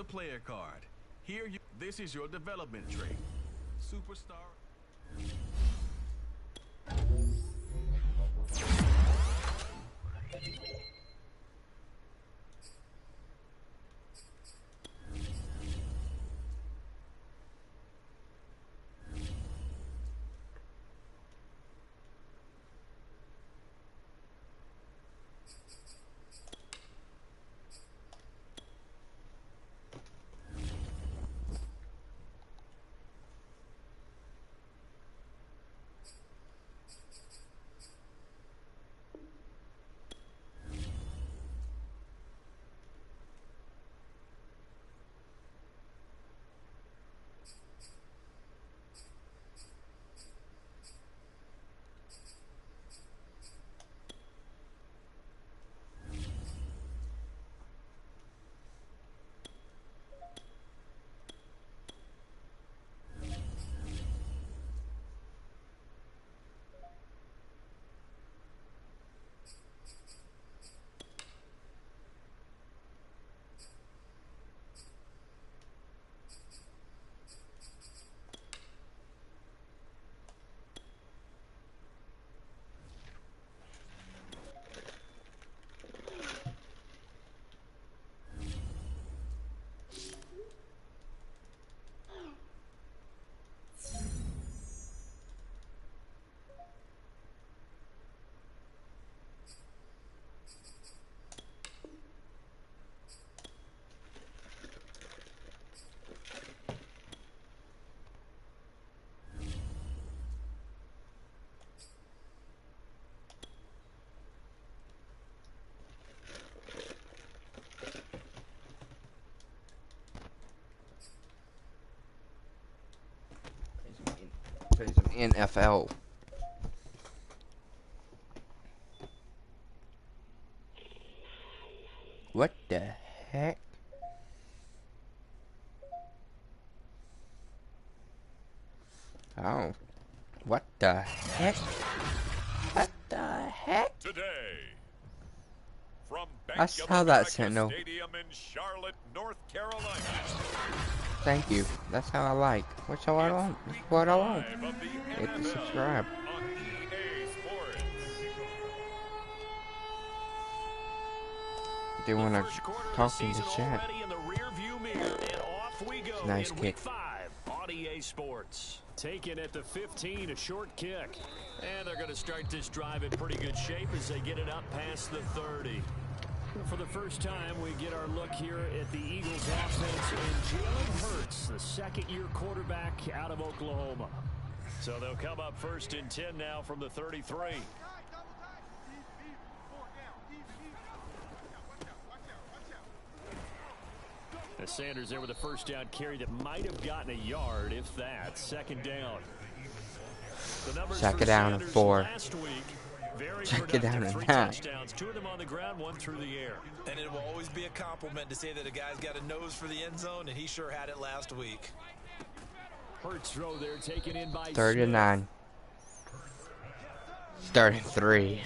a player card. This is your development trait. Superstar. Play some NFL. What the heck? Oh. What the heck? What the heck? Today, from I saw that signal. Stadium in Charlotte, North Carolina. Thank you. That's how I like. What's how I want? What I want. Hit the subscribe. On EA Sports. They want to talk in the chat. Nice kick. On EA Sports. Taken at the 15, a short kick. And they're going to start this drive in pretty good shape as they get it up past the 30. For the first time, we get our look here at the Eagles offense and Jalen Hurts, the second-year quarterback out of Oklahoma. So they'll come up first and 10 now from the 33. As Sanders there with a first down carry that might have gotten a yard, if that. Second down. Check it down at 4. Check it down at 9. Touchdowns, 2 of them on the ground, 1 through the air. And it will always be a compliment to say that a guy's got a nose for the end zone, and he sure had it last week. Hurts throw there, taken in by 39. Starting 3.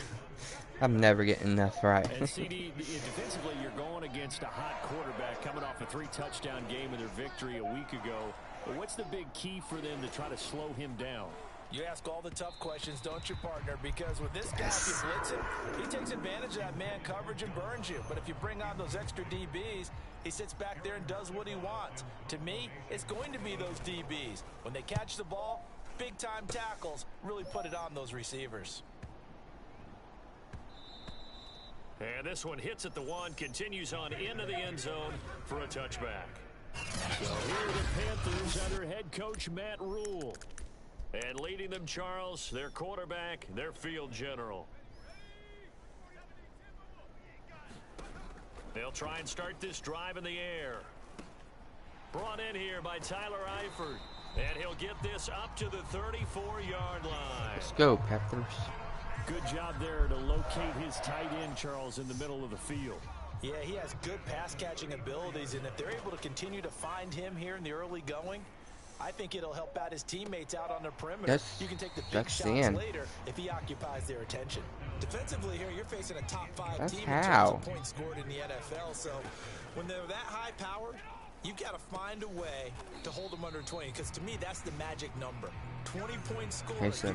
I'm never getting enough right. And CD, defensively, you're going against a hot quarterback coming off a 3-touchdown game in their victory a week ago. But what's the big key for them to try to slow him down? You ask all the tough questions, don't you, partner? Because with this guy, if you blitz him, he takes advantage of that man coverage and burns you. But if you bring on those extra DBs, he sits back there and does what he wants. To me, it's going to be those DBs. When they catch the ball, big-time tackles really put it on those receivers. And this one hits at the 1, continues on into the end zone for a touchback. So here are the Panthers under head coach Matt Rule. And leading them, Charles, their quarterback, their field general. They'll try and start this drive in the air. Brought in here by Tyler Eifert. And he'll get this up to the 34-yard line. Let's go, Panthers. Good job there to locate his tight end, Charles, in the middle of the field. Yeah, he has good pass-catching abilities, and if they're able to continue to find him here in the early going, I think it'll help out his teammates out on the perimeter. You can take the big shots later if he occupies their attention. Defensively here, you're facing a top 5 team in terms of points scored in the NFL, so when they're that high-powered, You've got to find a way to hold them under 20, because to me, that's the magic number. 20-point score, Okay, so you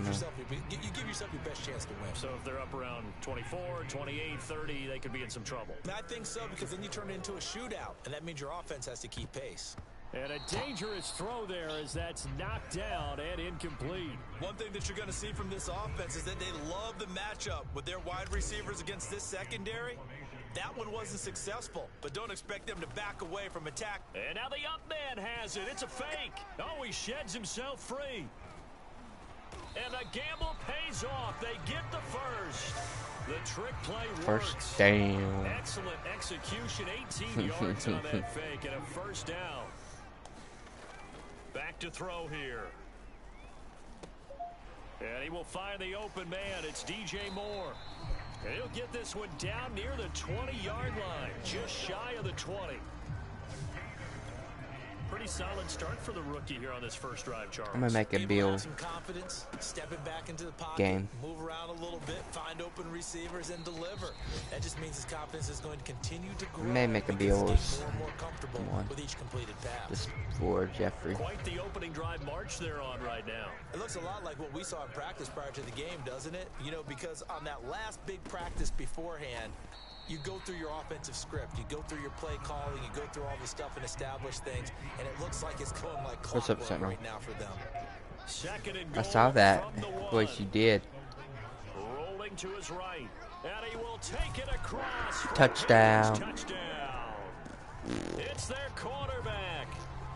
give yourself your best chance to win. So if they're up around 24, 28, 30, they could be in some trouble. And I think so, because then you turn it into a shootout, and that means your offense has to keep pace. And a dangerous throw there as that's knocked down and incomplete. One thing that you're going to see from this offense is that they love the matchup with their wide receivers against this secondary. That one wasn't successful, but don't expect them to back away from attack. And now the up man has it. It's a fake. Oh, he sheds himself free. And the gamble pays off. They get the first. The trick play works. First down. Excellent execution. 18 yards on that fake and a first down. Back to throw here. And he will find the open man. It's DJ Moore. And he'll get this one down near the 20-yard line. Just shy of the 20. Pretty solid start for the rookie here on this first drive, Charles. I'm gonna make a Bill Some confidence, stepping back into the pocket, game. move around a little bit, find open receivers, and deliver. That just means his confidence is going to continue to grow. May make a because he's Bills getting more and more comfortable one. with each completed pass. Just for Jeffrey. Quite the opening drive march they're on right now. It looks a lot like what we saw in practice prior to the game, doesn't it? You know, because on that last big practice beforehand, you go through your offensive script, you go through your play calling, you go through all the stuff and establish things, and it looks like it's going like What's up, clockwork Sentinel? right now for them. Second and I goal saw that. from the Boy, one. she did. Rolling to his right. And he will take it across. for Touchdown. his touchdown. It's their quarterback.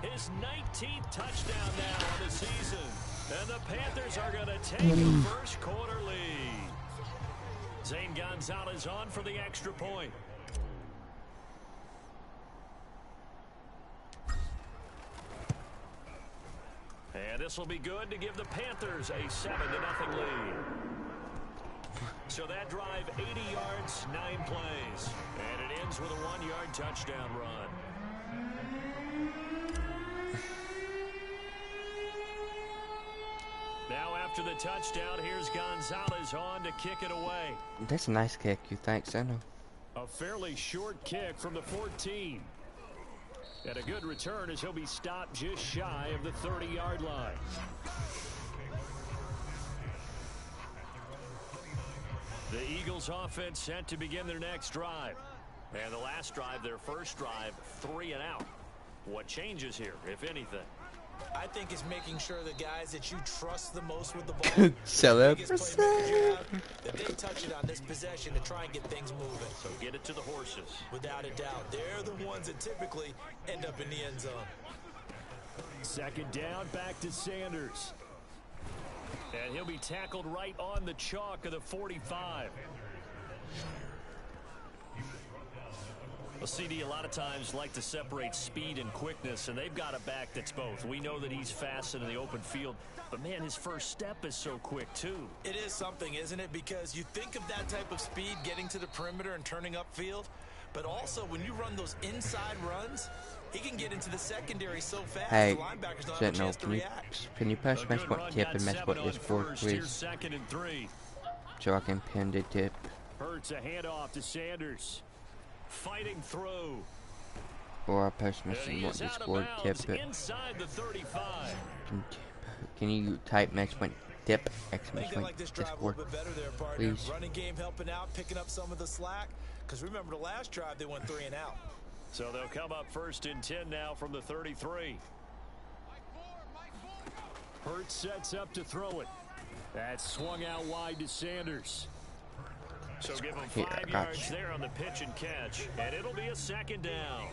His 19th touchdown now on the season. And the Panthers are going to take a first quarter lead. Zane Gonzalez on for the extra point. And this will be good to give the Panthers a 7-0 lead. So that drive, 80 yards, 9 plays. And it ends with a 1-yard touchdown run. Now after the touchdown, here's Gonzalez on to kick it away. That's a nice kick, you think, Sentinel? A fairly short kick from the 14. And a good return as he'll be stopped just shy of the 30-yard line. The Eagles offense set to begin their next drive. And the last drive, their first drive, 3 and out. What changes here, if anything? I think it's making sure the guys that you trust the most with the ball, Sell the it biggest for playmakers you sale. have, that they touch it on this possession to try and get things moving. So get it to the horses. Without a doubt, they're the ones that typically end up in the end zone. Second down, back to Sanders. And he'll be tackled right on the chalk of the 45. Well, CD, a lot of times like to separate speed and quickness, and they've got a back that's both. We know that he's fast in the open field, but man, his first step is so quick too. It is something, isn't it? Because you think of that type of speed getting to the perimeter and turning upfield, but also when you run those inside runs, he can get into the secondary so fast Hey, the linebackers don't have a Sentinel, chance to react. can you post A match good what run tip got and match 7 what on Discord, first. Here's please? second and 3. So I can pin the tip. Hurts a handoff to Sanders. Fighting through. Or I'll post match And he what is out of Discord tip bounds it. inside the 35. Can you type match what tip I think exclamation they point like this drive a Discord? little bit better there, partner. Please. Running game helping out, picking up some of the slack. Because remember, the last drive, they went 3 and out. So they'll come up first and 10 now from the 33. Hurts sets up to throw it. That's swung out wide to Sanders. So give him Here, 5 I got yards you. there on the pitch and catch. And it'll be a second down.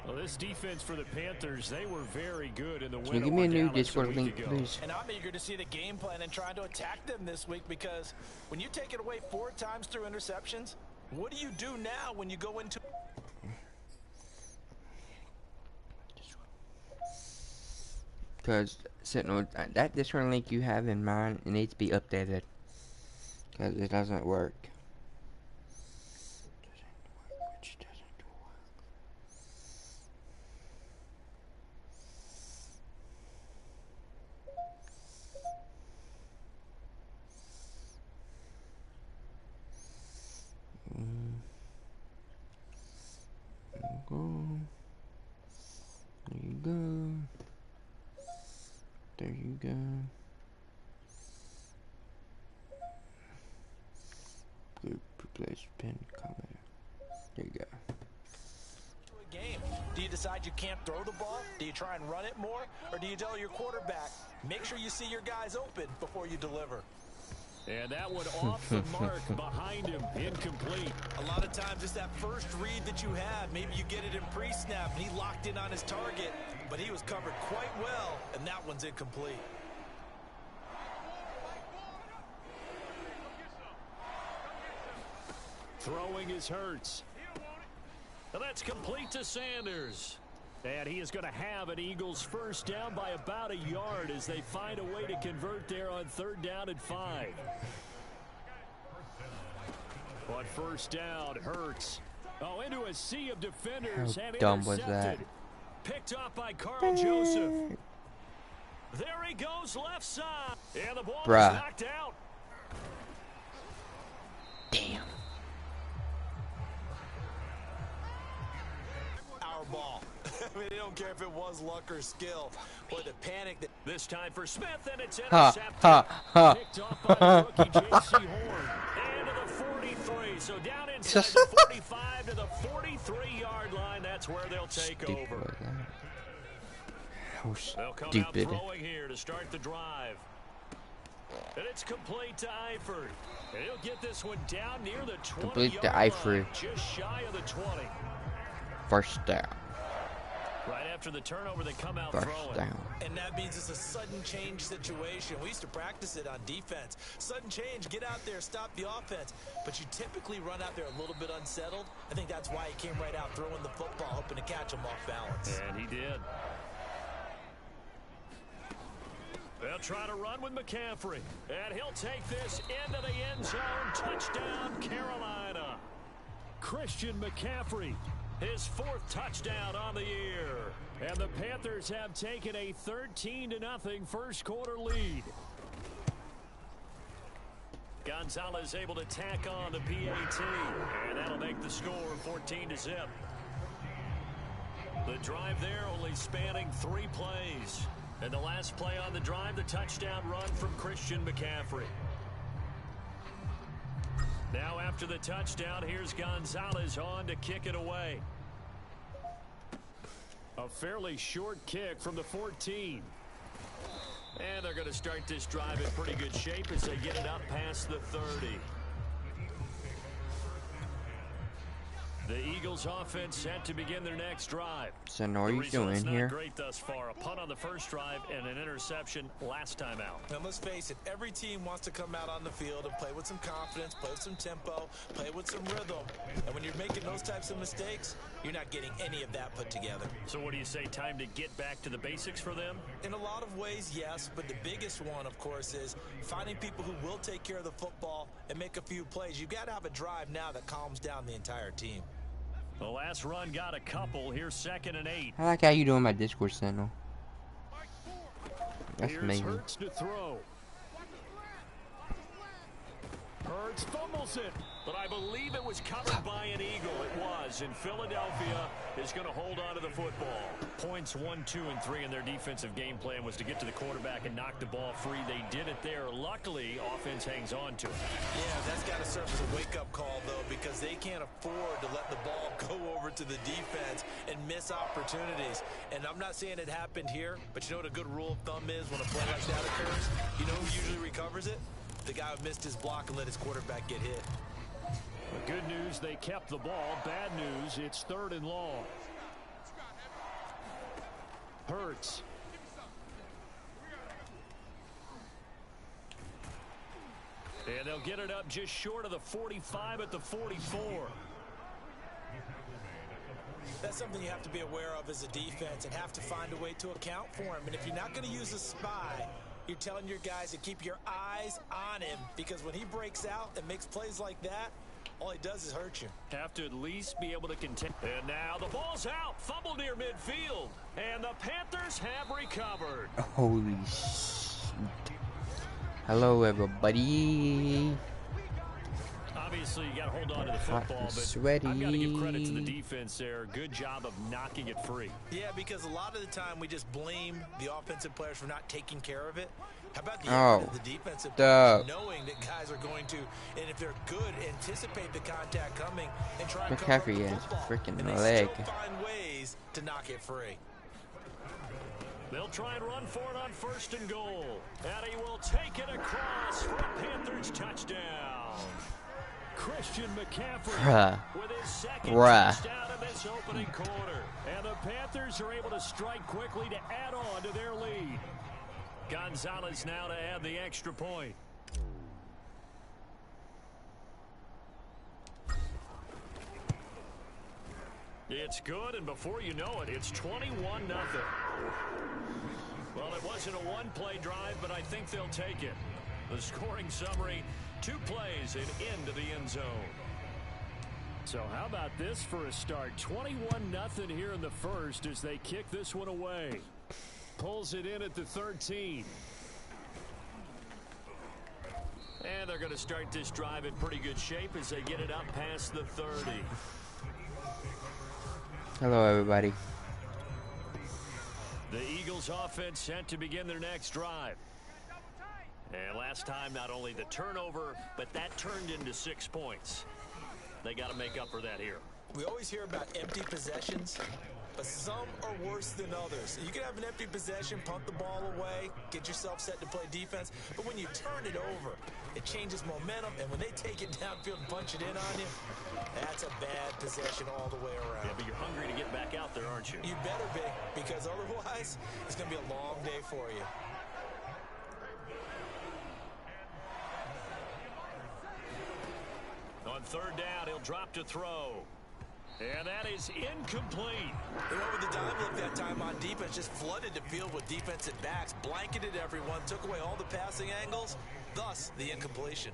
Well, this defense for the Panthers, they were very good in the win. Can you give me a over new Dallas Discord week link, ago. please? And I'm eager to see the game plan and trying to attack them this week, because when you take it away 4 times through interceptions, what do you do now when you go into... Because Sentinel, that Discord link you have in mind, it needs to be updated. Because it doesn't work. go. There you go. Good place pin comment. There you go. Game. Do you decide you can't throw the ball? Do you try and run it more? Or do you tell your quarterback, make sure you see your guys open before you deliver? And that one off the mark behind him. Incomplete. A lot of times it's that first read that you have. Maybe you get it in pre-snap and he locked in on his target, but he was covered quite well, and that one's incomplete. Throwing is Hurts. And that's complete to Sanders. And he is going to have an Eagles first down by about a yard as they find a way to convert there on 3rd down and 5. On first down, Hurts. Oh, into a sea of defenders. How and dumb was that? Picked off by Carl Joseph. There he goes left side. And the ball is knocked out. Damn. Our ball. I mean, they don't care if it was luck or skill or the panic. That This time for Smith, and it's Ha, intercepted. ha. Picked off by the rookie J.C. Horn. And to the 43. So down inside the 45 to the 43-yard line. That's where they'll take over. How They'll come stupid. out throwing here to start the drive. And it's complete to Eifert. And he'll get this one down near the 20-yard Complete to line. Eifert. Just shy of the 20. First down. Right after the turnover, they come out First throwing. down. And that means it's a sudden change situation. We used to practice it on defense. Sudden change, get out there, stop the offense. But you typically run out there a little bit unsettled. I think that's why he came right out throwing the football, hoping to catch him off balance. And he did. They'll try to run with McCaffrey. And he'll take this into the end zone. Touchdown, Carolina. Christian McCaffrey, his 4th touchdown on the year. And the Panthers have taken a 13-0 first quarter lead. Gonzalez able to tack on the PAT. And that'll make the score 14-0. The drive there only spanning 3 plays. And the last play on the drive, the touchdown run from Christian McCaffrey. Now after the touchdown, here's Gonzalez on to kick it away. A fairly short kick from the 14. And they're going to start this drive in pretty good shape as they get it up past the 30. The Eagles offense set to begin their next drive. So now what are you doing not here? Great thus far. A punt on the first drive and an interception last time out. Now, let's face it, every team wants to come out on the field and play with some confidence, play with some tempo, play with some rhythm. And when you're making those types of mistakes, you're not getting any of that put together. So what do you say, time to get back to the basics for them? In a lot of ways, yes, but the biggest one, of course, is finding people who will take care of the football and make a few plays. You've got to have a drive now that calms down the entire team. The last run got a couple. Here's 2nd and 8. I like how you doing my Discord channel. That's Here's amazing. Hurts to throw. Hurts fumbles it, but I believe it was covered by an Eagle. It was, and Philadelphia is going to hold on to the football. Points 1, 2, and 3 in their defensive game plan was to get to the quarterback and knock the ball free. They did it there. Luckily, offense hangs on to it. Yeah, that's got to serve as a wake-up call, though, because they can't afford to let the ball go over to the defense and miss opportunities. And I'm not saying it happened here, but you know what a good rule of thumb is when a play like that occurs? You know who usually recovers it? The guy who missed his block and let his quarterback get hit. But good news, they kept the ball. Bad news, it's 3rd and long. Hurts. And they'll get it up just short of the 45 at the 44. That's something you have to be aware of as a defense and have to find a way to account for him. And if you're not going to use a spy, you're telling your guys to keep your eyes on him, because when he breaks out and makes plays like that, all he does is hurt you. Have to at least be able to contend. And now the ball's out. Fumble near midfield. And the Panthers have recovered. Holy shit. Hello, everybody. A Obviously, you got to hold on to the Hot football, and but sweaty. I've got to give credit to the defense there. Good job of knocking it free. Yeah, because a lot of the time we just blame the offensive players for not taking care of it. How about the Oh, effort of the defensive duh. players knowing that guys are going to, and if they're good, anticipate the contact coming and try and cover up the McCaffrey has football. freaking And they leg. still find ways to knock it free. They'll try and run for it on 1st and goal. And he will take it across for a Panthers touchdown. Christian McCaffrey Bruh. with his second Bruh. touchdown in this opening quarter. And the Panthers are able to strike quickly to add on to their lead. Gonzalez now to add the extra point. It's good, and before you know it, it's 21-0. Well, it wasn't a one-play drive, but I think they'll take it. The scoring summary, 2 plays and into the end zone. So how about this for a start? 21-0 here in the first as they kick this one away. Pulls it in at the 13. And they're going to start this drive in pretty good shape as they get it up past the 30. Hello, everybody. The Eagles offense set to begin their next drive. And last time, not only the turnover, but that turned into 6 points. They got to make up for that here. We always hear about empty possessions, but some are worse than others. You can have an empty possession, punt the ball away, get yourself set to play defense, but when you turn it over, it changes momentum, and when they take it downfield and punch it in on you, that's a bad possession all the way around. Yeah, but you're hungry to get back out there, aren't you? You better be, because otherwise, it's going to be a long day for you. On 3rd down, he'll drop to throw. And that is incomplete. They went with the dime look that time on defense, just flooded the field with defensive backs, blanketed everyone, took away all the passing angles, thus the incompletion.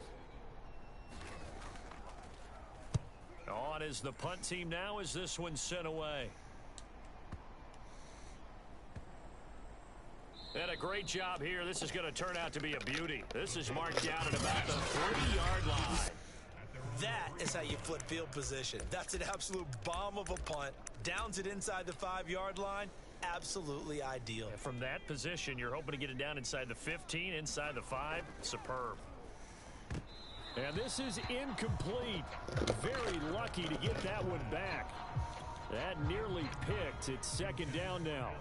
On is the punt team now as this one's sent away. And a great job here. This is going to turn out to be a beauty. This is marked down at about the 3-yard line. That is how you flip field position. That's an absolute bomb of a punt. Downs it inside the 5-yard line. Absolutely ideal. From that position, you're hoping to get it down inside the 15, inside the 5. Superb. And this is incomplete. Very lucky to get that one back. That nearly picked. It's 2nd down now.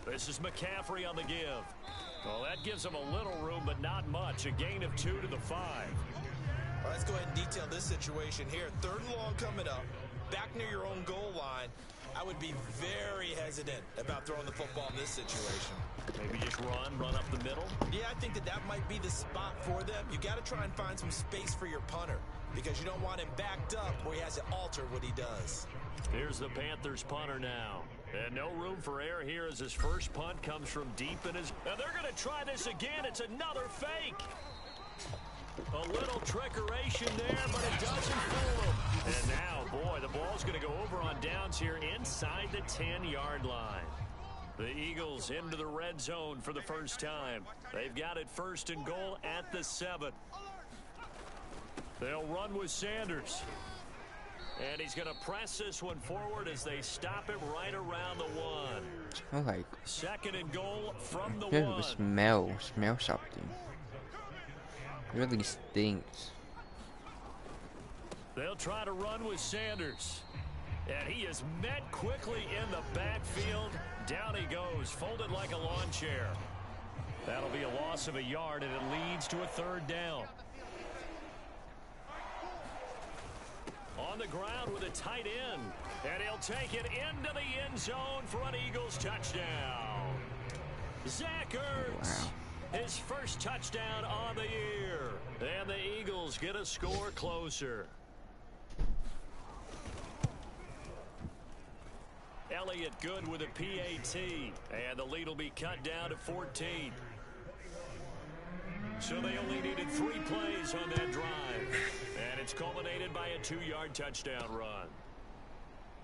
This is McCaffrey on the give. Well, that gives them a little room, but not much. A gain of 2 to the 5. Well, let's go ahead and detail this situation here. 3rd and long coming up, back near your own goal line. I would be very hesitant about throwing the football in this situation. Maybe just run up the middle. Yeah, I think that might be the spot for them. You got to try and find some space for your punter because you don't want him backed up where he has to alter what he does. Here's the Panthers punter now. And no room for error here as his first punt comes from deep in his... And they're going to try this again. It's another fake. A little trickeration there, but it doesn't fool him. And now, boy, the ball's going to go over on downs here inside the 10-yard line. The Eagles into the red zone for the first time. They've got it 1st and goal at the 7. They'll run with Sanders. And he's going to press this one forward as they stop it right around the 1. Smell like 2nd and goal from the bit 1. of a smell something. It really stinks. They'll try to run with Sanders. And he is met quickly in the backfield. Down he goes, folded like a lawn chair. That'll be a loss of a yard, and it leads to a 3rd down. On the ground with a tight end. And he'll take it into the end zone for an Eagles touchdown. Zach Ertz. Wow. His first touchdown on the year. And the Eagles get a score closer. Elliott good with a PAT. And the lead will be cut down to 14. So they only needed 3 plays on that drive. And it's culminated by a 2-yard touchdown run.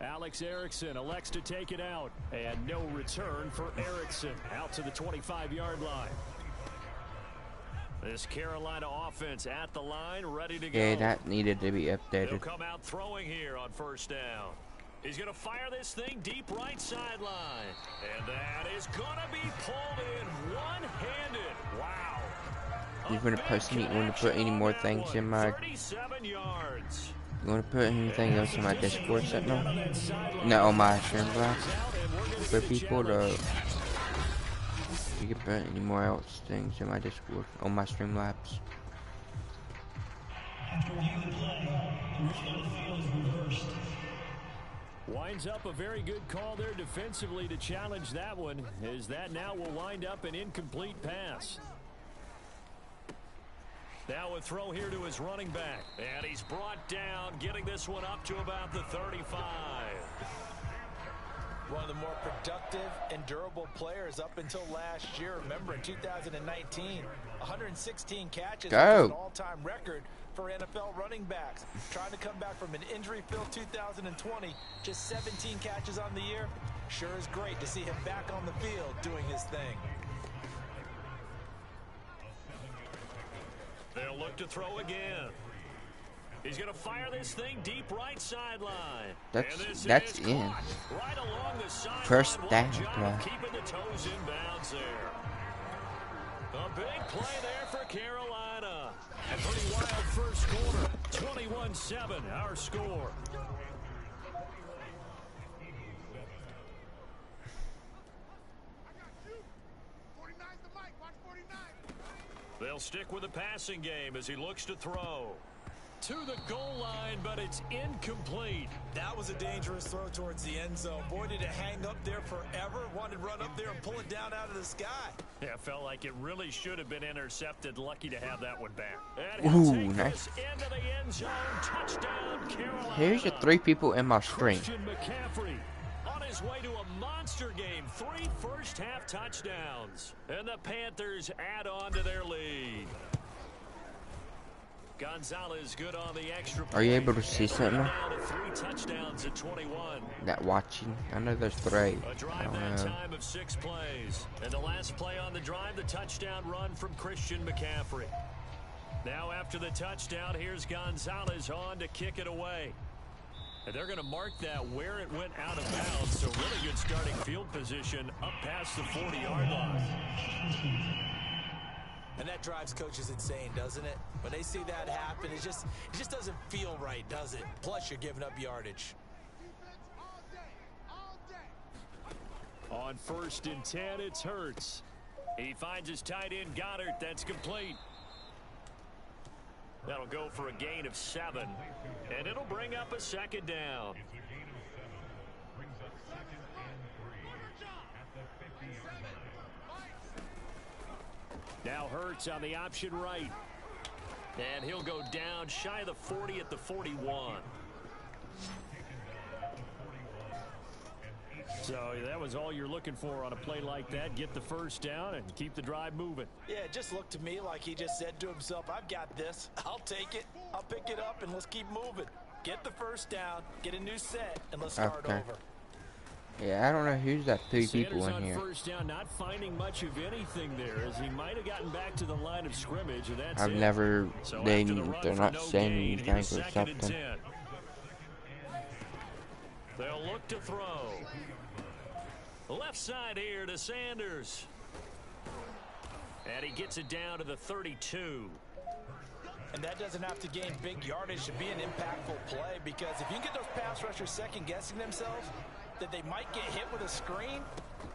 Alex Erickson elects to take it out. And no return for Erickson. Out to the 25-yard line. This Carolina offense at the line, ready to go. Yeah, that needed to be He'll updated. come out throwing here on first down. He's going to fire this thing deep right sideline. And that is going to be pulled in one-handed. Wow. You want to post me? Want to put any more things in my? 37 yards. You want to put anything else in my Discord signal? No, on my Streamlabs for people to. You can put any more else things in my Discord on my Streamlabs. Winds up a very good call there defensively to challenge that one, as that now will wind up an incomplete pass. Now a throw here to his running back. And he's brought down, getting this one up to about the 35. One of the more productive and durable players up until last year. Remember, in 2019, 116 catches, which is an all-time record for NFL running backs. Trying to come back from an injury-filled 2020, just 17 catches on the year. Sure is great to see him back on the field doing his thing. They'll look to throw again. He's going to fire this thing deep right sideline. That's in. Right along the sideline. First down, keeping the toes in bounds there. A big play there for Carolina. A pretty wild first quarter. 21-7, our score. They'll stick with the passing game as he looks to throw. To the goal line, but it's incomplete. That was a dangerous throw towards the end zone. Boy, did it hang up there forever. Wanted to run up there and pull it down out of the sky. Yeah, felt like it really should have been intercepted. Lucky to have that one back. Ooh, nice. Into the end zone. Touchdown, Carolina. Here's the 3 people in my stream. Christian McCaffrey on his way to a monster game. 3 first-half touchdowns. And the Panthers add on to their lead. Gonzalez good on the extra point. Are you able to see something? 3 touchdowns at 21. That watching? I know there's 3. A drive that time of 6 plays. And the last play on the drive, the touchdown run from Christian McCaffrey. Now after the touchdown, here's Gonzalez on to kick it away. And they're going to mark that where it went out of bounds. So really good starting field position up past the 40-yard line. And that drives coaches insane, doesn't it? When they see that happen, it just doesn't feel right, does it? Plus, you're giving up yardage. On 1st and 10, it's Hurts. He finds his tight end, Goddard. That's complete. That'll go for a gain of 7. And it'll bring up a 2nd down. Now Hurts on the option right. And he'll go down shy of the 40 at the 41. So that was all you're looking for on a play like that. Get the first down and keep the drive moving. Yeah, it just looked to me like he just said to himself, I've got this. I'll take it. I'll pick it up, and let's keep moving. Get the first down, get a new set, and let's start over. Yeah, I don't know who's that 3 Sanders people in on here. First down, not finding much of anything there, as he might have gotten back to the line of scrimmage, and that's I've it. never, So they're no not saying gain, anything or here's 2nd and something. 10. They'll look to throw. Left side here to Sanders. And he gets it down to the 32. And that doesn't have to gain big yardage to be an impactful play, because if you can get those pass rushers second-guessing themselves, that they might get hit with a screen,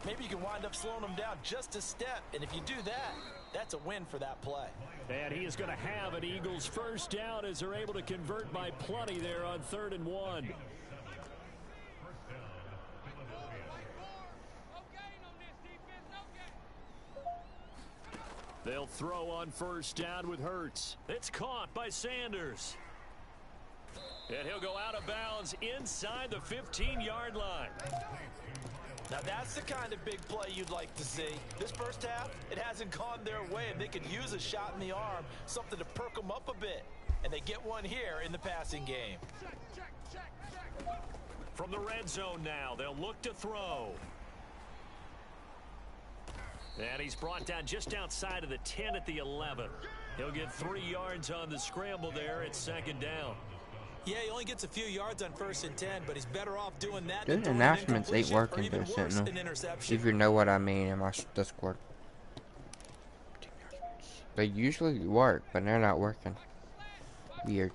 maybe you can wind up slowing them down just a step. And if you do that, that's a win for that play. And he is going to have an Eagles first down as they're able to convert by plenty there on 3rd and 1. They'll throw on first down with Hurts. It's caught by Sanders. And he'll go out of bounds inside the 15-yard line. Now that's the kind of big play you'd like to see. This first half, it hasn't gone their way, and they could use a shot in the arm, something to perk them up a bit. And they get one here in the passing game. From the red zone now, they'll look to throw. And he's brought down just outside of the 10 at the 11. He'll get 3 yards on the scramble there. It's second down. Yeah, he only gets a few yards on 1st and 10, but he's better off doing that Those than throwing an announcements ain't incompletion or working even there, worse, Sentinel. an interception. If you know what I mean in my Discord. They usually work, but they're not working. Weird.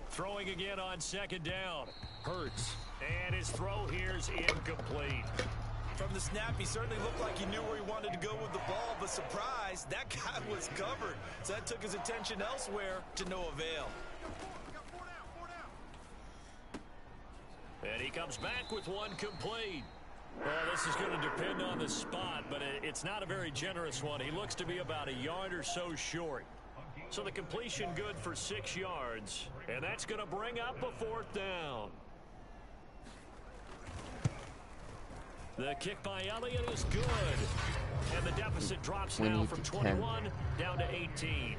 Throwing again on second down. Hurts. And his throw here's incomplete. From the snap, he certainly looked like he knew where he wanted to go with the ball, but surprise, that guy was covered. So that took his attention elsewhere to no avail. And he comes back with one complete. Well, this is going to depend on the spot, but it's not a very generous one. He looks to be about a yard or so short. So the completion good for 6 yards, and that's going to bring up a 4th down. The kick by Elliott is good. And the deficit drops now from 21 down to 18.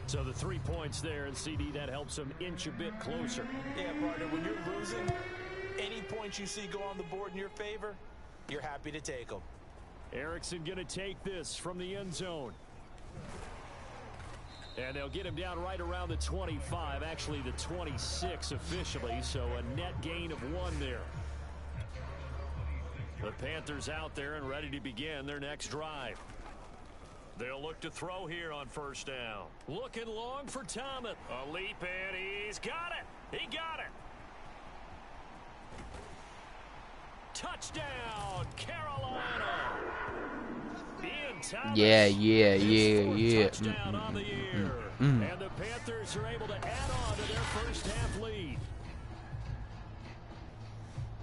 So the 3 points there, and CD, that helps him inch a bit closer. Yeah, partner, when you're losing, any points you see go on the board in your favor, you're happy to take them. Erickson going to take this from the end zone. And they'll get him down right around the 25, actually the 26 officially, so a net gain of 1 there. The Panthers out there and ready to begin their next drive. They'll look to throw here on 1st down. Looking long for Thomas. A leap and he's got it. He got it. Touchdown, Carolina. Ian Thomas. Yeah. Touchdown on the year. And the Panthers are able to add on to their first half lead.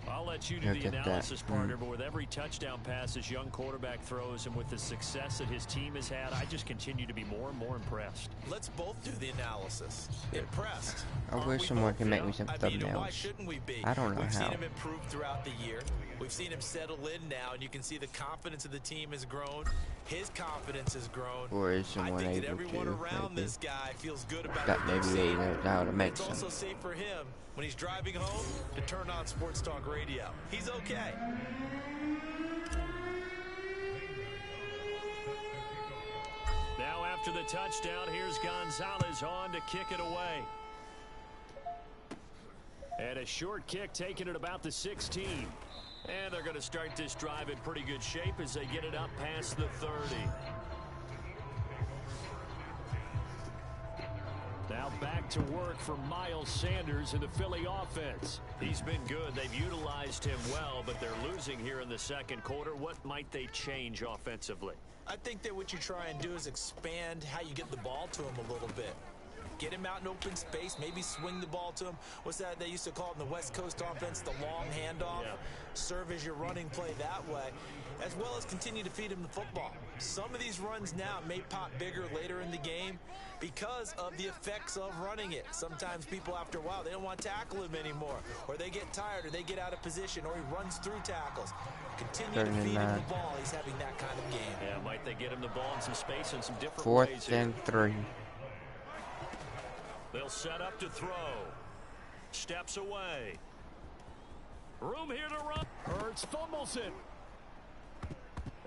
I'll let you do the analysis, partner, but with every touchdown pass his young quarterback throws and with the success that his team has had, I just continue to be more and more impressed. Let's both do the analysis. Impressed. I wish someone could make me some thumbnails. Why shouldn't we be? I don't know We've how. seen him improve throughout the year. We've seen him settle in now, and you can see the confidence of the team has grown. His confidence has grown. Or is someone I think that able everyone to, around maybe. this guy feels good about That what they're maybe seeing. they know how to make It's some. also safe for him when he's driving home to turn on Sports Talk Radio. He's okay. Now after the touchdown, here's Gonzalez on to kick it away. And a short kick taken at about the 16. And they're going to start this drive in pretty good shape as they get it up past the 30. Now back to work for Miles Sanders in the Philly offense. He's been good. They've utilized him well, but they're losing here in the second quarter. What might they change offensively? I think that what you try and do is expand how you get the ball to him a little bit. Get him out in open space, maybe swing the ball to him. What's that they used to call it in the West Coast offense, the long handoff? Yeah. Serve as your running play that way, as well as continue to feed him the football. Some of these runs now may pop bigger later in the game because of the effects of running it. Sometimes people, after a while, they don't want to tackle him anymore, or they get tired, or they get out of position, or he runs through tackles. Continue to feed him the ball. He's having that kind of game. Yeah, might they get him the ball in some space in some different 4th ways here. and 3. They'll set up to throw. Steps away. Room here to run. Hurts fumbles it.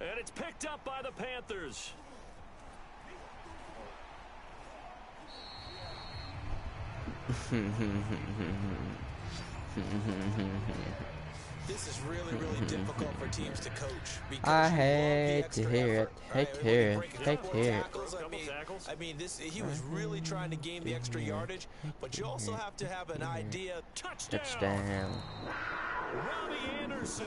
And it's picked up by the Panthers. This is really, really difficult for teams to coach. I hate to hear it. Hate to hear it. Hate to hear it. I mean, he was really trying to gain the extra yardage, but you also have to have an idea. Touchdown. Robbie Anderson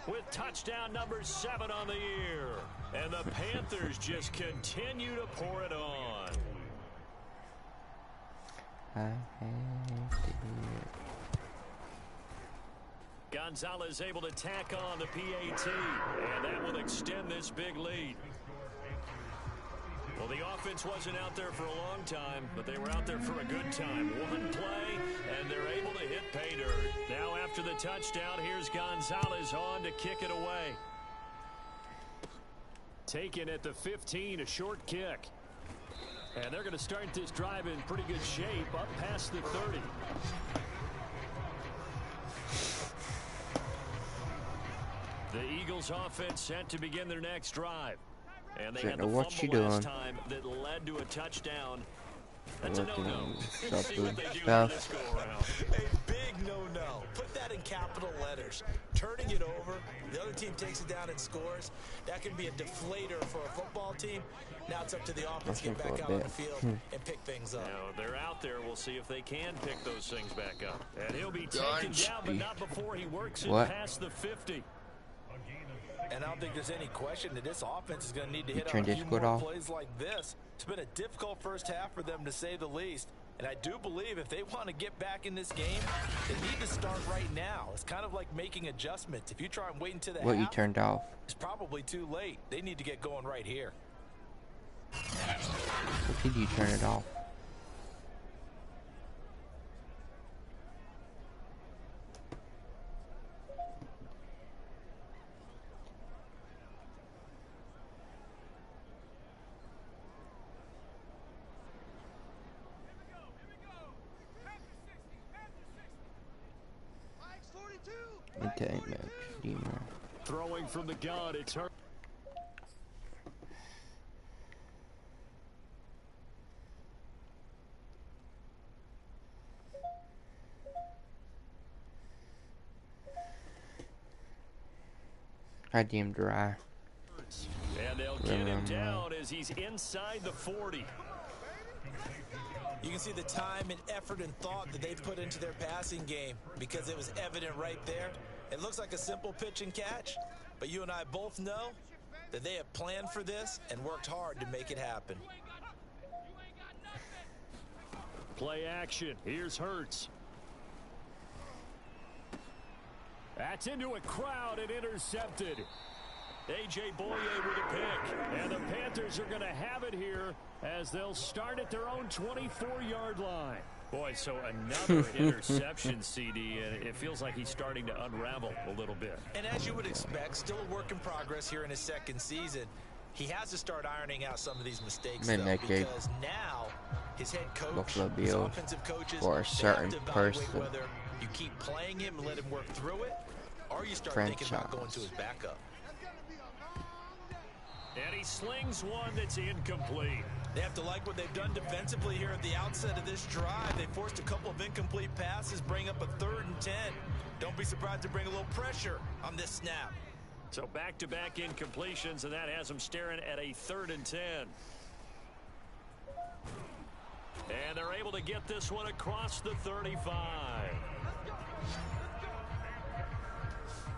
with touchdown number 7 on the year. And the Panthers just continue to pour it on. I hate to hear it. Gonzalez able to tack on the PAT, and that will extend this big lead. Well, the offense wasn't out there for a long time, but they were out there for a good time. One play, and they're able to hit pay dirt. Now after the touchdown, here's Gonzalez on to kick it away. Taken at the 15, a short kick. And they're going to start this drive in pretty good shape, up past the 30. The Eagles offense set to begin their next drive. And they Shit, had the what you fumble last doing? time that led to a touchdown. That's a Working no-no. on See something what they do stuff. this go around. A big no-no. Put that in capital letters. Turning it over, the other team takes it down and scores. That can be a deflator for a football team. Now it's up to the offense to get back out on the field and pick things up. Now, they're out there. We'll see if they can pick those things back up. And he'll be taken Dunch. down, but not before he works it What? past the 50. And I don't think there's any question that this offense is going to need to hit turned on a few Discord more off? plays like this. It's been a difficult first half for them, to say the least. And I do believe if they want to get back in this game, they need to start right now. It's kind of like making adjustments. If you try and wait until the What you half, turned off? it's probably too late. They need to get going right here. What did you turn it off? Okay, Max, Demo. Throwing from the gun, it's hurt. I deemed dry. And they'll get him down as he's inside the 40. You can see the time and effort and thought that they've put into their passing game because it was evident right there. It looks like a simple pitch and catch, but you and I both know that they have planned for this and worked hard to make it happen. Play action. Here's Hurts. That's into a crowd and intercepted. A.J. Boye with a pick. And the Panthers are going to have it here as they'll start at their own 24-yard line. Boy, so another interception, CD, and it feels like he's starting to unravel a little bit. And as you would expect, still a work in progress here in his second season. He has to start ironing out some of these mistakes, though, because now his head coach, his offensive coaches, for a certain they have to evaluate person. whether you keep playing him and let him work through it, or you start thinking about going to his backup. And he slings one that's incomplete. They have to like what they've done defensively here at the outset of this drive. They forced a couple of incomplete passes, bring up a 3rd and 10. Don't be surprised to bring a little pressure on this snap. So back-to-back incompletions, and that has them staring at a 3rd and 10. And they're able to get this one across the 35.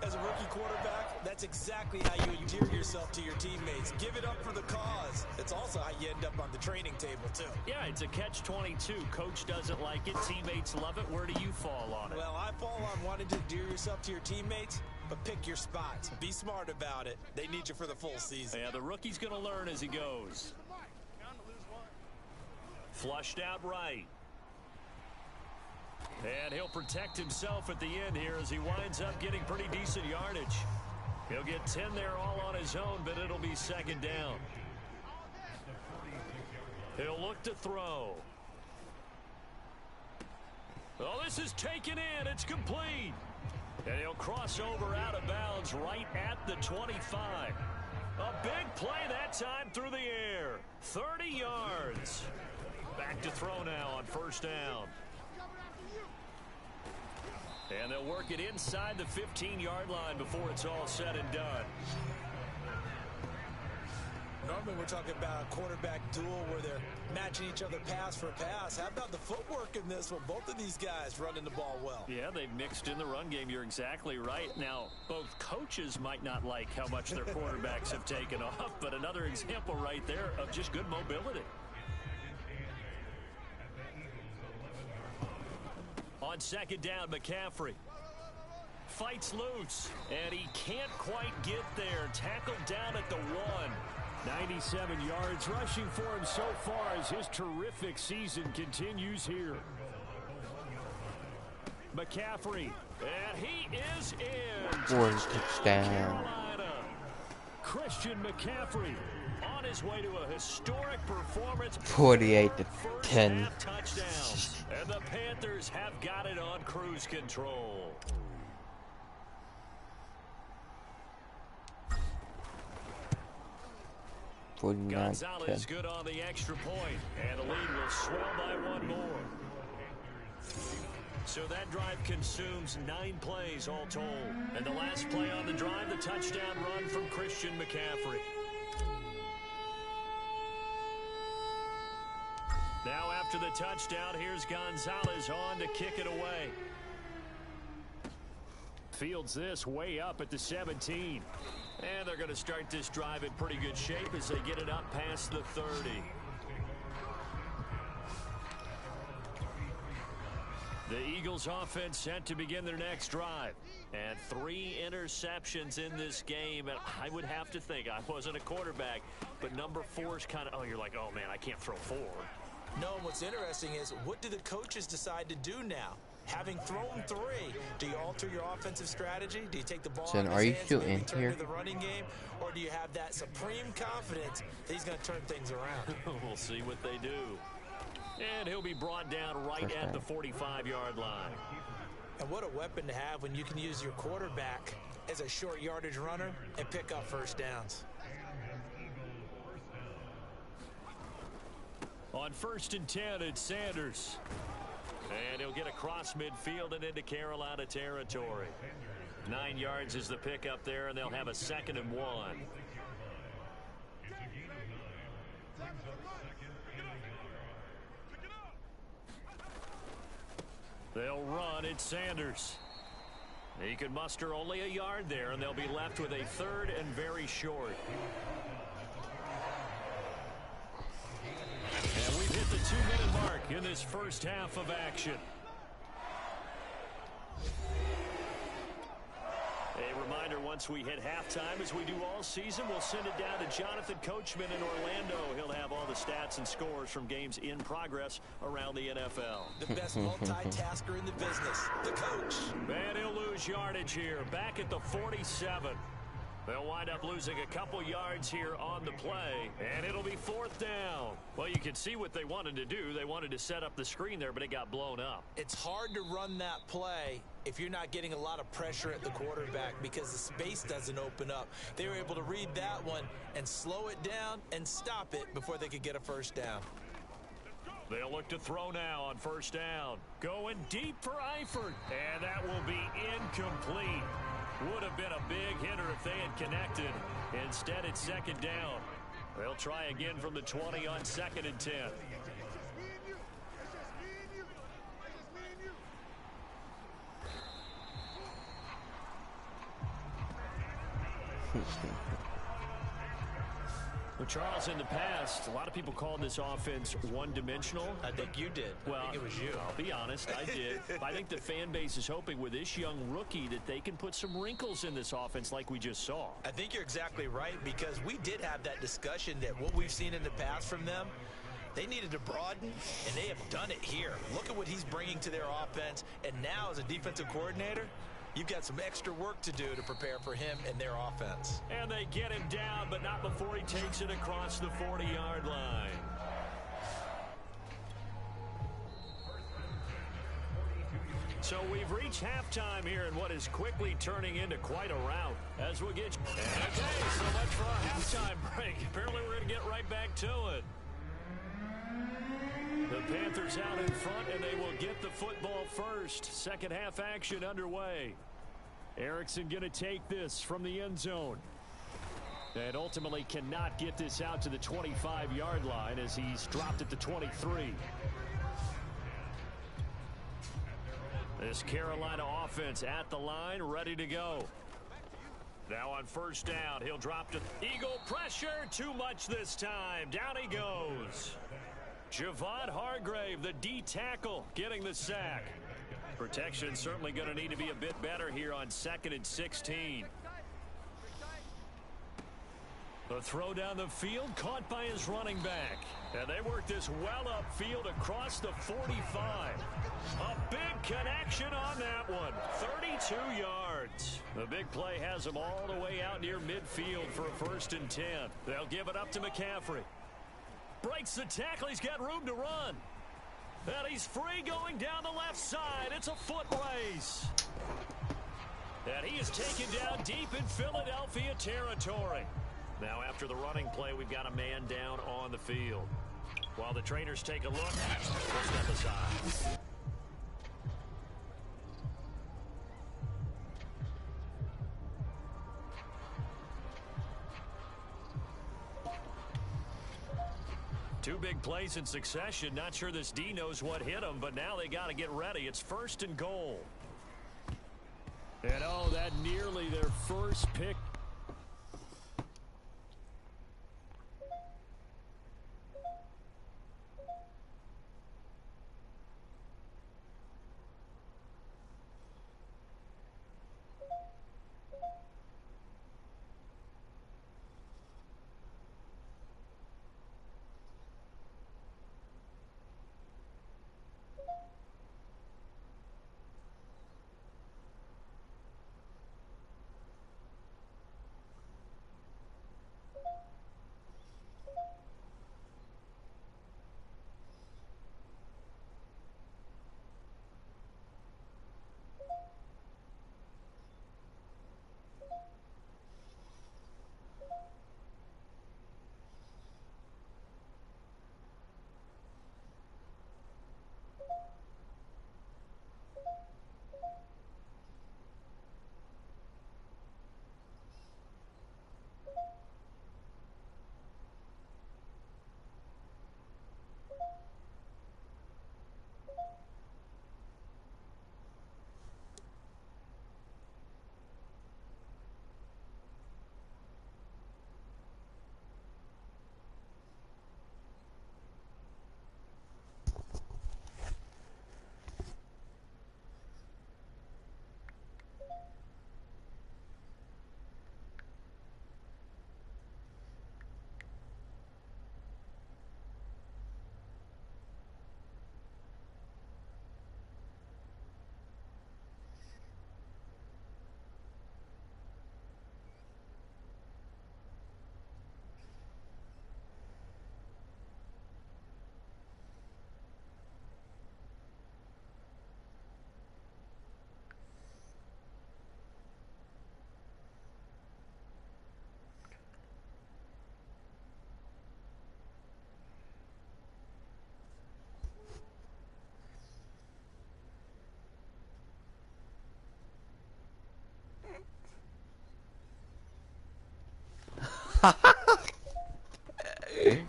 As a rookie quarterback, that's exactly how you endear yourself to your teammates. Give it up for the cause. It's also how you end up on the training table, too. Yeah, it's a catch-22. Coach doesn't like it. Teammates love it. Where do you fall on it? Well, I fall on wanting to endear yourself to your teammates, but pick your spots. Be smart about it. They need you for the full season. Yeah, the rookie's going to learn as he goes. Flushed out right. And he'll protect himself at the end here as he winds up getting pretty decent yardage. He'll get 10 there all on his own, but it'll be 2nd down. He'll look to throw. Oh, this is taken in. It's complete. And he'll cross over out of bounds right at the 25. A big play that time through the air. 30 yards. Back to throw now on 1st down. And they'll work it inside the 15-yard line before it's all said and done. Normally we're talking about a quarterback duel where they're matching each other pass for pass. How about the footwork in this one? Both of these guys running the ball well. Yeah, they've mixed in the run game. You're exactly right. Now, both coaches might not like how much their quarterbacks have taken off, but another example right there of just good mobility. On 2nd down, McCaffrey fights loose, and he can't quite get there. Tackled down at the 1. 97 yards rushing for him so far as his terrific season continues here. McCaffrey, and he is in. 4 touchdown. Carolina. Christian McCaffrey on his way to a historic performance. 48 to 10. Touchdowns. And the Panthers have got it on cruise control. Gonzalez good on the extra point, and the lead will swell by one more. So that drive consumes 9 plays all told. And the last play on the drive, the touchdown run from Christian McCaffrey. Now after the touchdown, here's Gonzalez on to kick it away. Fields this way up at the 17. And they're going to start this drive in pretty good shape as they get it up past the 30. The Eagles offense set to begin their next drive. And 3 interceptions in this game. And I would have to think, I wasn't a quarterback, but number 4 is kind of, you're like, oh man, I can't throw 4. No, what's interesting is, what do the coaches decide to do now? Having thrown 3, do you alter your offensive strategy? Do you take the ball Son, out of are his you hands still and maybe in turn here? to the running game? Or do you have that supreme confidence that he's going to turn things around? We'll see what they do. And he'll be brought down right at the 45-yard line. And what a weapon to have when you can use your quarterback as a short yardage runner and pick up first downs. On 1st and 10, it's Sanders. And he'll get across midfield and into Carolina territory. 9 yards is the pickup there, and they'll have a 2nd and 1. They'll run. It's Sanders. He can muster only a yard there, and they'll be left with a 3rd and very short. And we've hit the 2-minute mark in this first half of action. A reminder, once we hit halftime, as we do all season, we'll send it down to Jonathan Coachman in Orlando. He'll have all the stats and scores from games in progress around the NFL. The best multitasker in the business, the coach. And he'll lose yardage here, back at the 47. They'll wind up losing a couple yards here on the play, and it'll be 4th down. Well, you can see what they wanted to do. They wanted to set up the screen there, but it got blown up. It's hard to run that play if you're not getting a lot of pressure at the quarterback because the space doesn't open up. They were able to read that one and slow it down and stop it before they could get a first down. They'll look to throw now on 1st down. Going deep for Eifert, and that will be incomplete. Would have been a big hitter if they had connected. Instead, it's 2nd down. They'll try again from the 20 on 2nd and 10. Well, Charles, in the past, a lot of people called this offense one-dimensional. I think you did. Well, I think it was you. I'll be honest, I did. I think the fan base is hoping with this young rookie that they can put some wrinkles in this offense like we just saw. I think you're exactly right, because we did have that discussion that what we've seen in the past from them, they needed to broaden, and they have done it here. Look at what he's bringing to their offense, and now as a defensive coordinator, you've got some extra work to do to prepare for him and their offense. And they get him down, but not before he takes it across the 40-yard line. So we've reached halftime here in what is quickly turning into quite a rout. As we'll get... Okay, so much for our halftime break. Apparently we're going to get right back to it. The Panthers out in front, and they will get the football first. Second half action underway. Erickson going to take this from the end zone. And ultimately cannot get this out to the 25-yard line as he's dropped at the 23. This Carolina offense at the line, ready to go. Now on 1st down, he'll drop to Eagle pressure. Too much this time. Down he goes. Javon Hargrave, the D tackle, getting the sack. Protection certainly going to need to be a bit better here on 2nd and 16. The throw down the field, caught by his running back. And they work this well upfield across the 45. A big connection on that one. 32 yards. The big play has them all the way out near midfield for a 1st and 10. They'll give it up to McCaffrey. Breaks the tackle. He's got room to run. And he's free going down the left side. It's a foot race. And he is taken down deep in Philadelphia territory. Now after the running play, we've got a man down on the field. While the trainers take a look, we'll step aside. Two big plays in succession. Not sure this D knows what hit him, but now they got to get ready. It's 1st and goal. And oh, that nearly their first pick.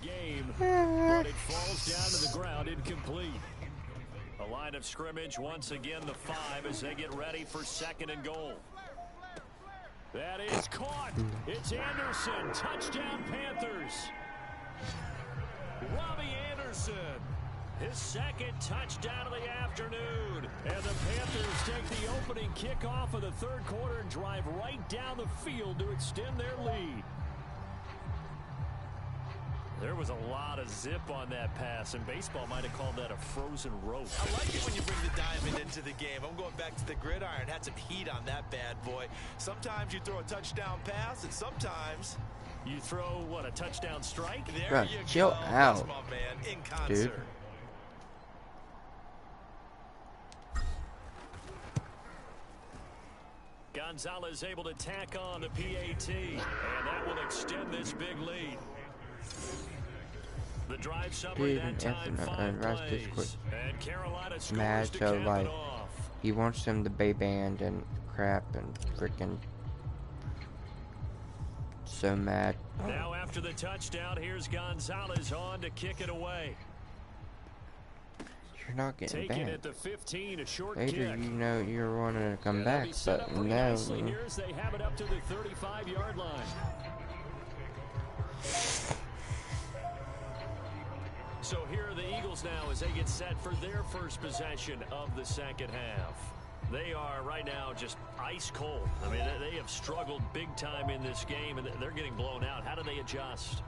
Game, but it falls down to the ground incomplete. A line of scrimmage once again, the 5 as they get ready for 2nd and goal. That is caught. It's Anderson. Touchdown Panthers. Robbie Anderson. His 2nd touchdown of the afternoon. And the Panthers take the opening kickoff of the 3rd quarter and drive right down the field to extend their lead. There was a lot of zip on that pass, and baseball might have called that a frozen rope. I like it when you bring the diamond into the game. I'm going back to the gridiron. Had some heat on that bad boy. Sometimes you throw a touchdown pass, and sometimes you throw, what, a touchdown strike? There Bro, you chill go. out, That's my man, in concert. dude. Gonzalez able to tack on the PAT, and that will extend this big lead. The drive summary that time, 5 plays, and Carolina scores to cap it off. He wants them to be banned and crap and freaking so mad. Now after the touchdown, here's Gonzalez on to kick it away. You're not getting Taking banned. at the 15, a short Later, kick. you know you're wanting to come back, but no. Nicely here as they have it up to the 35-yard line. So here are the Eagles now as they get set for their first possession of the 2nd half. They are right now just ice cold. I mean, they have struggled big time in this game, and they're getting blown out. How do they adjust?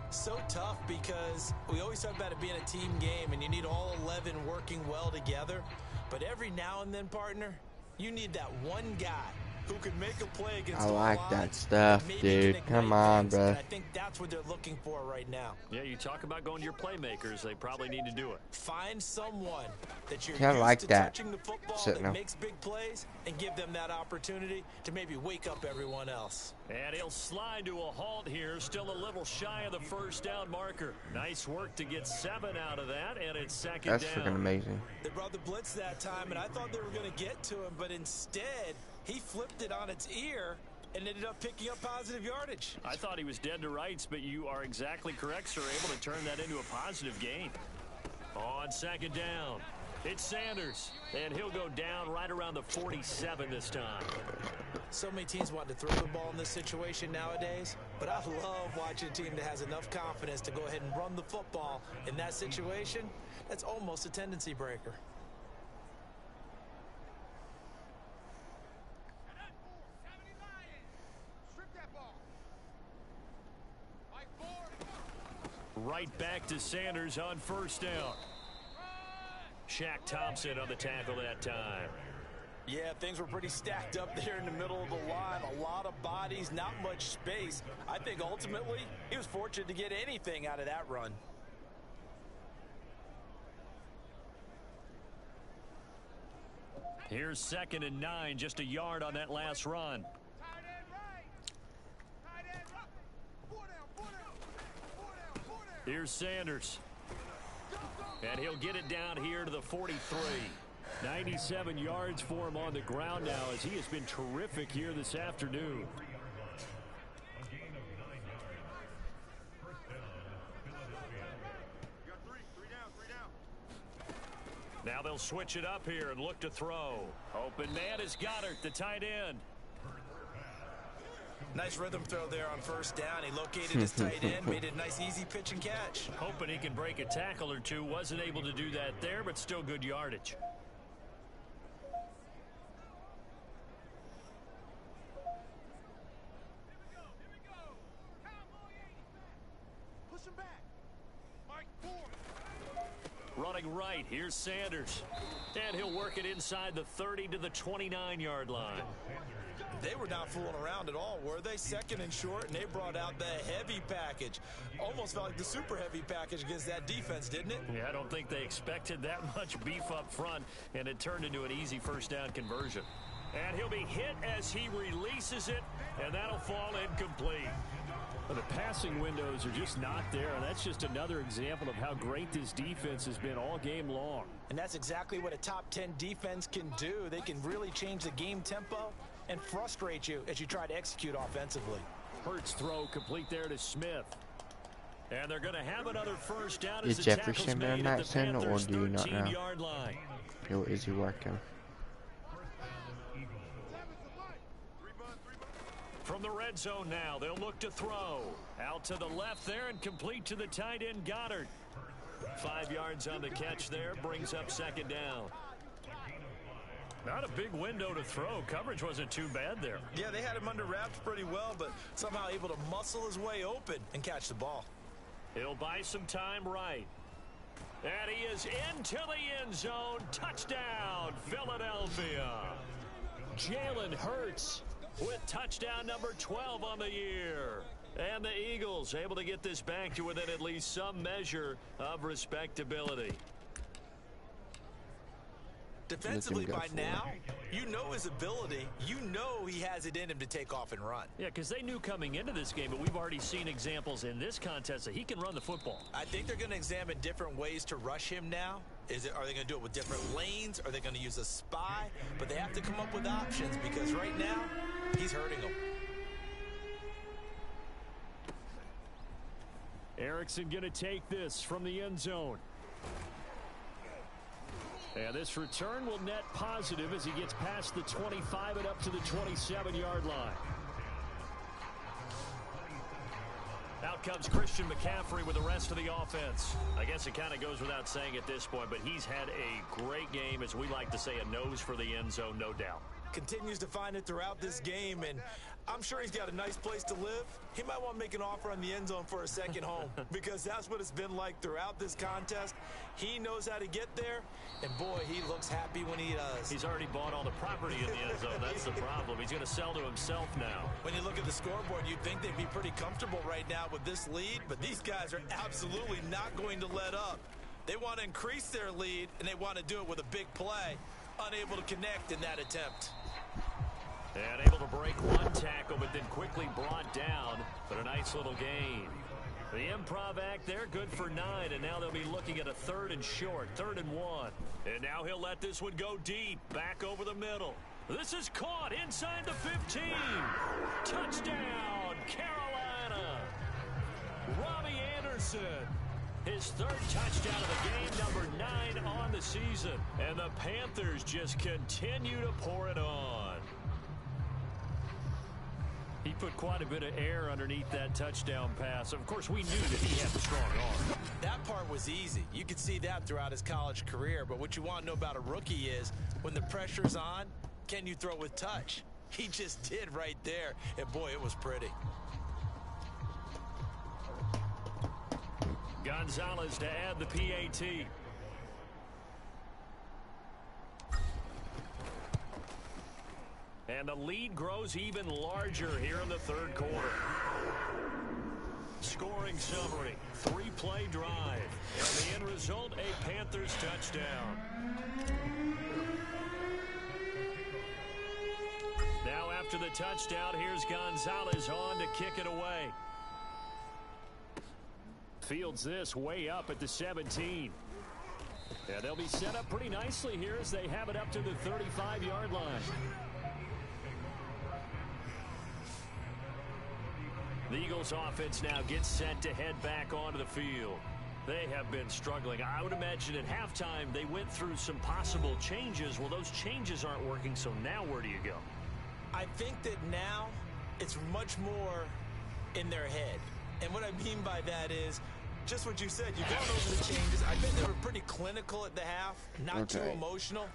So tough because we always talk about it being a team game, and you need all 11 working well together. But every now and then, partner, you need that one guy who can make a play against I all like that odds stuff, and maybe dude. can Come ignite on, things. bro. And I think that's what they're looking for right now. Yeah, you talk about going to your playmakers. They probably need to do it. Find someone that you're Kinda used like to that. touching the football Sitting that up. makes big plays and give them that opportunity to maybe wake up everyone else. And he'll slide to a halt here. Still a little shy of the first down marker. Nice work to get 7 out of that, and it's second That's down. freaking amazing. They brought the blitz that time, and I thought they were going to get to him, but instead, he flipped it on its ear and ended up picking up positive yardage. I thought he was dead to rights, but you are exactly correct, sir. Able to turn that into a positive gain. On second down, it's Sanders, and he'll go down right around the 47 this time. So many teams want to throw the ball in this situation nowadays, but I love watching a team that has enough confidence to go ahead and run the football. In that situation, that's almost a tendency breaker. Right back to Sanders on first down. Shaq Thompson on the tackle that time. Yeah, things were pretty stacked up there in the middle of the line. A lot of bodies, not much space. I think ultimately he was fortunate to get anything out of that run. Here's 2nd and 9, just a yard on that last run. Here's Sanders. And he'll get it down here to the 43. 97 yards for him on the ground now as he has been terrific here this afternoon. Now they'll switch it up here and look to throw. Open man is Goddard, the tight end. Nice rhythm throw there on first down. He located his tight end, made it a nice easy pitch and catch. Hoping he can break a tackle or two. Wasn't able to do that there, but still good yardage. Running right, here's Sanders. And he'll work it inside the 30 to the 29-yard line. They were not fooling around at all, were they? 2nd and short, and they brought out the heavy package. Almost felt like the super heavy package against that defense, didn't it? Yeah, I don't think they expected that much beef up front, and it turned into an easy first down conversion. And he'll be hit as he releases it, and that'll fall incomplete. Well, the passing windows are just not there, and that's just another example of how great this defense has been all game long. And that's exactly what a top 10 defense can do. They can really change the game tempo and frustrate you as you try to execute offensively. Hurts throw complete there to Smith. And they're going to have another first down Is as the tackle's Jefferson made at the Madsen, or Panthers' do you not know? 13-yard line. Or is he working? From the red zone now, they'll look to throw. Out to the left there and complete to the tight end Goddard. 5 yards on the catch there, brings up second down. Not a big window to throw. Coverage wasn't too bad there. Yeah, they had him under wraps pretty well, but somehow able to muscle his way open and catch the ball. He'll buy some time right. And he is into the end zone. Touchdown, Philadelphia. Jalen Hurts with touchdown number 12 on the year. And the Eagles able to get this back to within at least some measure of respectability. Defensively by now, you know his ability. You know he has it in him to take off and run. Yeah, because they knew coming into this game, but we've already seen examples in this contest that he can run the football. I think they're going to examine different ways to rush him now. Are they going to do it with different lanes? Are they going to use a spy? But they have to come up with options because right now, he's hurting them. Erickson going to take this from the end zone. And this return will net positive as he gets past the 25 and up to the 27-yard line. Out comes Christian McCaffrey with the rest of the offense. I guess it kind of goes without saying at this point, but he's had a great game, as we like to say, a nose for the end zone, no doubt. continues to find it throughout this game, and I'm sure he's got a nice place to live. He might want to make an offer on the end zone for a second home because that's what it's been like throughout this contest. He knows how to get there, and boy, he looks happy when he does. He's already bought all the property in the end zone. That's the problem. He's going to sell to himself now. When you look at the scoreboard, you'd think they'd be pretty comfortable right now with this lead, but these guys are absolutely not going to let up. They want to increase their lead, and they want to do it with a big play. Unable to connect in that attempt. And able to break one tackle, but then quickly brought down. But a nice little gain. The improv act there, good for 9, and now they'll be looking at a 3rd and short, 3rd and 1. And now he'll let this one go deep, back over the middle. This is caught inside the 15. Touchdown, Carolina. Robbie Anderson. His 3rd touchdown of the game, number 9 on the season. And the Panthers just continue to pour it on. He put quite a bit of air underneath that touchdown pass. Of course, we knew that he had the strong arm. That part was easy. You could see that throughout his college career. But what you want to know about a rookie is when the pressure's on, can you throw with touch? He just did right there. And boy, it was pretty. Gonzalez to add the PAT. And the lead grows even larger here in the 3rd quarter. Scoring summary, 3-play drive. And the end result, a Panthers touchdown. Now after the touchdown, here's Gonzalez on to kick it away. Fields this way up at the 17. Yeah, they'll be set up pretty nicely here as they have it up to the 35-yard line. The Eagles offense now gets set to head back onto the field. They have been struggling. I would imagine at halftime they went through some possible changes. Well, those changes aren't working, so now where do you go? I think that now it's much more in their head. And what I mean by that is just what you said. You've gone over the changes. I bet they were pretty clinical at the half, not too emotional.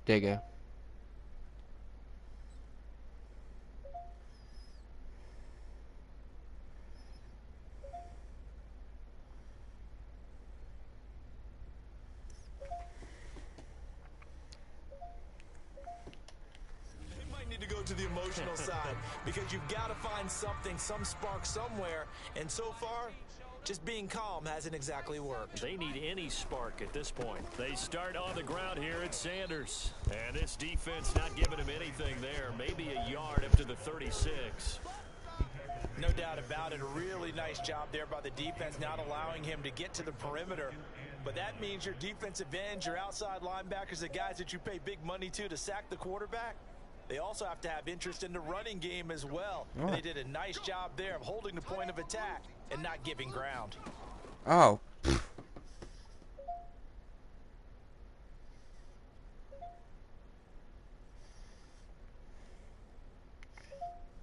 There you go. To go to the emotional side because you've got to find something, some spark somewhere, and so far just being calm hasn't exactly worked. They need any spark at this point. They start on the ground here at Sanders, and this defense not giving him anything there, maybe a yard up to the 36. No doubt about it. A really nice job there by the defense, not allowing him to get to the perimeter. But that means your defensive ends, your outside linebackers, the guys that you pay big money to sack the quarterback, they also have to have interest in the running game as well. And they did a nice job there of holding the point of attack and not giving ground. Oh.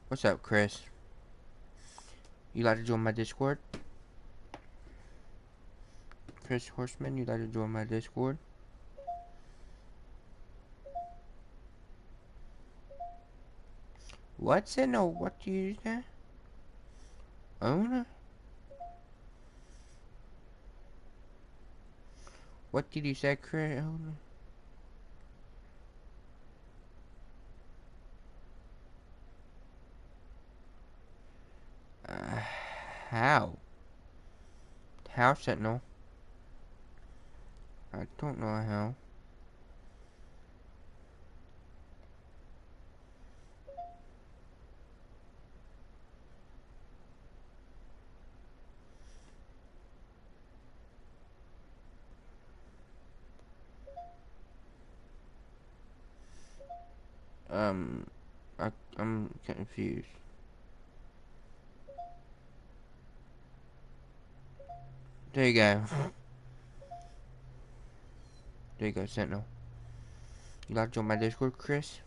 What's up, Chris? You like to join my Discord? Chris Horseman, you like to join my Discord? What's in a what do you say? Owner? What did you say, Chris? Owner? How? How, Sentinel? I don't know how. I'm confused. There you go. There you go, Sentinel. You like to join my Discord, Chris?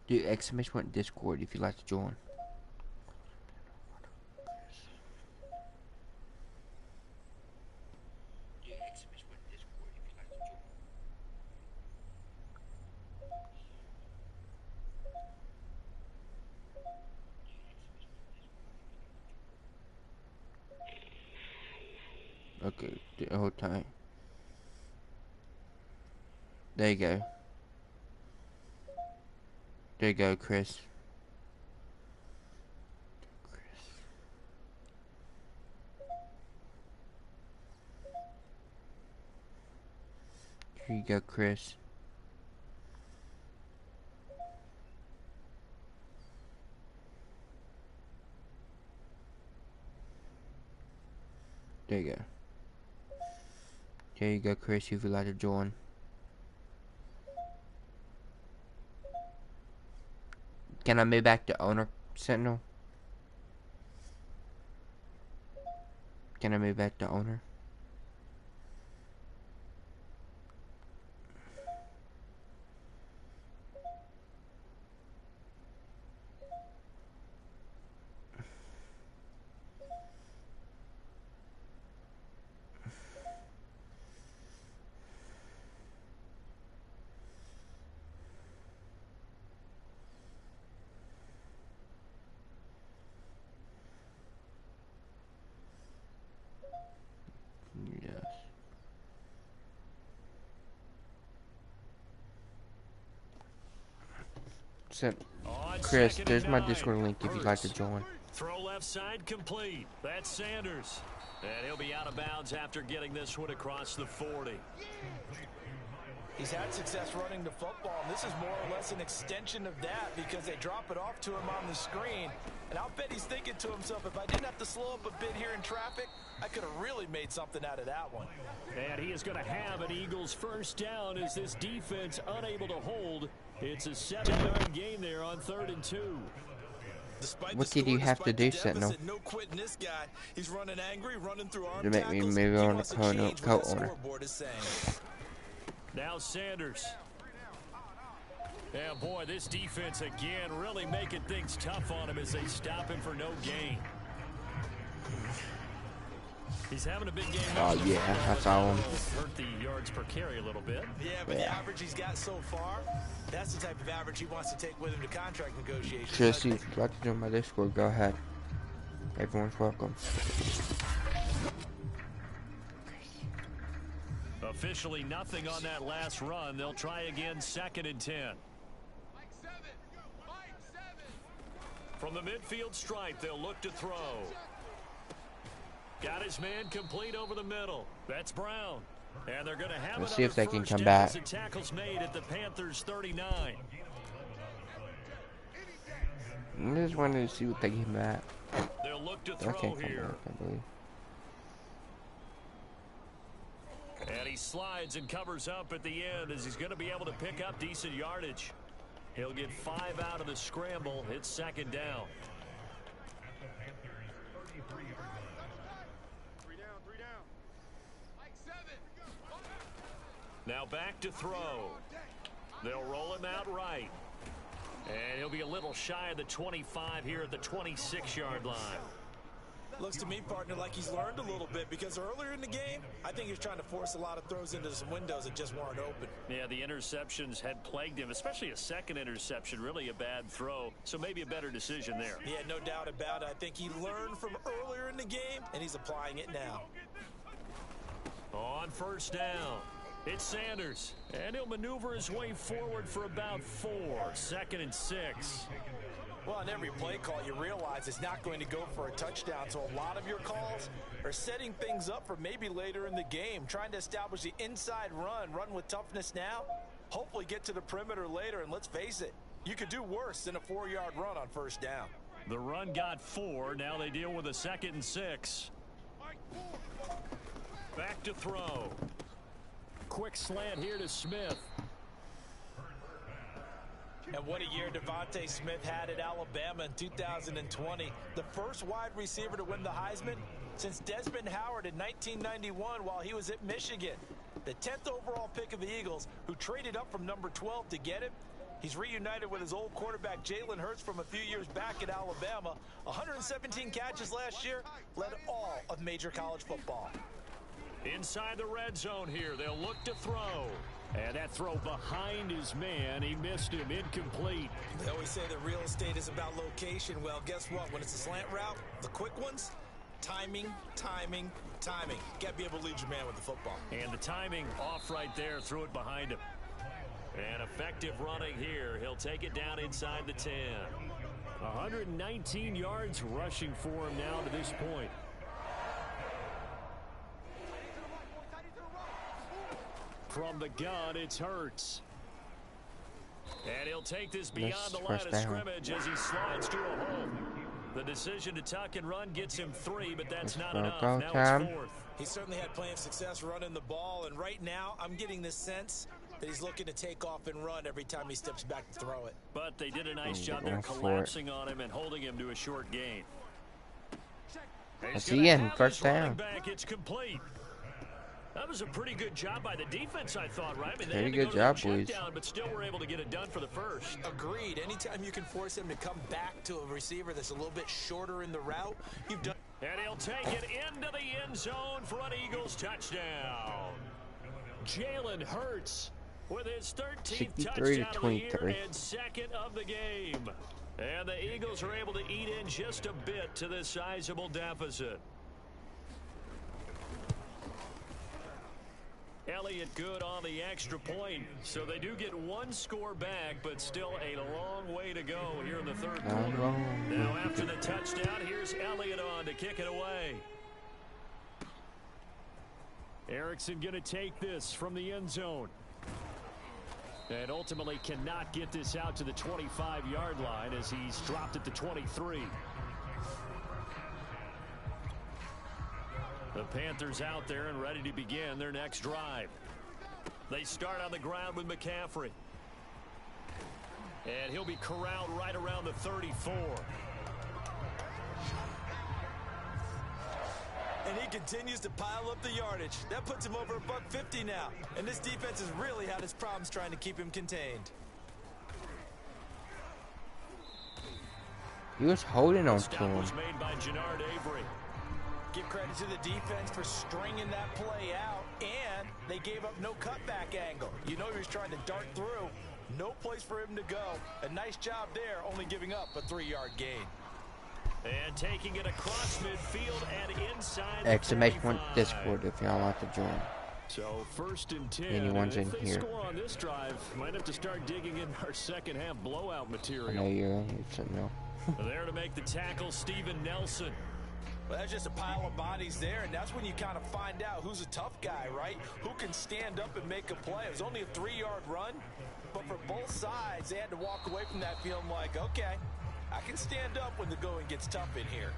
Dude, exclamation point Discord if you'd like to join. Okay, hold tight. There you go. There you go, Chris. Here you go, Chris. There you go. There you go, Chris, if you'd like to join. Can I move back to owner, Sentinel? Can I move back to owner? Yes. Chris, there's my Discord link if you'd like to join. Throw left side complete. That's Sanders. And he'll be out of bounds after getting this one across the 40. He's had success running the football, and this is more or less an extension of that because they drop it off to him on the screen. And I'll bet he's thinking to himself, if I didn't have to slow up a bit here in traffic, I could have really made something out of that one. And he is going to have an Eagles first down as this defense unable to hold. It's a 7-yard gain there on 3rd and 2. What did you have to do, Sentinel? No quitting this guy. He's running angry, running through arm To make me move on to co-owner. Now Sanders. Yeah, boy, this defense again really making things tough on him as they stop him for no gain. He's having a big game. Oh, yeah, that's all. Hurt the yards per carry a little bit. Yeah, but the average he's got so far, that's the type of average he wants to take with him to contract negotiations. Jesse, if you'd like to join my Discord, go ahead. Everyone's welcome. Officially nothing on that last run. They'll try again, 2nd and 10. From the midfield stripe, they'll look to throw. Got his man complete over the middle. That's Brown. And they're going to have Let's see if they can come back. The tackle's made at the Panthers 39. I just wanted to see what they came back. They'll look to throw here. Back, I believe. And he slides and covers up at the end as he's going to be able to pick up decent yardage. He'll get 5 out of the scramble. It's 2nd down. Now back to throw. They'll roll him out right. And he'll be a little shy of the 25 here at the 26-yard line. Looks to me, partner, like he's learned a little bit because earlier in the game, I think he was trying to force a lot of throws into some windows that just weren't open. Yeah, the interceptions had plagued him, especially a second interception, really a bad throw. So maybe a better decision there. Yeah, no doubt about it. I think he learned from earlier in the game, and he's applying it now. On 1st down, it's Sanders, and he'll maneuver his way forward for about 4, 2nd and 6. Well, on every play call, you realize it's not going to go for a touchdown, so a lot of your calls are setting things up for maybe later in the game, trying to establish the inside run with toughness now, hopefully get to the perimeter later, and let's face it, you could do worse than a 4-yard run on 1st down. The run got 4, now they deal with a 2nd and 6. Back to throw. Quick slant here to Smith. And what a year Devontae Smith had at Alabama in 2020. The first wide receiver to win the Heisman since Desmond Howard in 1991 while he was at Michigan. The 10th overall pick of the Eagles, who traded up from number 12 to get him. He's reunited with his old quarterback Jalen Hurts from a few years back at Alabama. 117 catches last year, led all of major college football. Inside the red zone here, they'll look to throw. And that throw behind his man, he missed him, incomplete. They always say that real estate is about location. Well, guess what? When it's a slant route, the quick ones, timing, timing, timing. You got to be able to lead your man with the football. And the timing off right there, threw it behind him. And effective running here. He'll take it down inside the 10. 119 yards rushing for him now to this point. From the gun, it's Hurts. And he'll take this beyond the line of scrimmage as he slides to a hole. The decision to tuck and run gets him 3, but that's not enough. Now it's 4th. He certainly had plenty of success running the ball, and right now I'm getting the sense that he's looking to take off and run every time he steps back to throw it. But they did a nice job there collapsing on him and holding him to a short gain. That's the end, first down. Back, it's complete. That was a pretty good job by the defense, I thought, right? I mean, pretty good job, boys. But still were able to get it done for the first. Agreed. Anytime you can force him to come back to a receiver that's a little bit shorter in the route, you've done. And he'll take it into the end zone for an Eagles touchdown. Jalen Hurts with his 13th touchdown of the year and second of the game. And the Eagles are able to eat in just a bit to this sizable deficit. Elliott good on the extra point, so they do get one score back, but still a long way to go here in the third quarter. Now after the touchdown, here's Elliott on to kick it away. Erickson going to take this from the end zone. And ultimately cannot get this out to the 25-yard line as he's dropped it to 23. The Panthers out there and ready to begin their next drive. They start on the ground with McCaffrey. And he'll be corralled right around the 34. And he continues to pile up the yardage. That puts him over $150 now. And this defense has really had its problems trying to keep him contained. He was holding on to him. Was made by Jannard Avery. Give credit to the defense for stringing that play out, and they gave up no cutback angle. You know he was trying to dart through. No place for him to go. A nice job there, only giving up a 3-yard gain. And taking it across midfield and inside. Exclamation Discord if y'all want to join. So 1st and 10. Anyone's in if they here. Score on this drive, might have to start digging in our second half blowout material. I know you're in here, so no. There to make the tackle, Steven Nelson. Well, that's just a pile of bodies there, and that's when you kind of find out who's a tough guy, right? Who can stand up and make a play. It was only a 3-yard run, but for both sides, they had to walk away from that feeling like, okay, I can stand up when the going gets tough in here.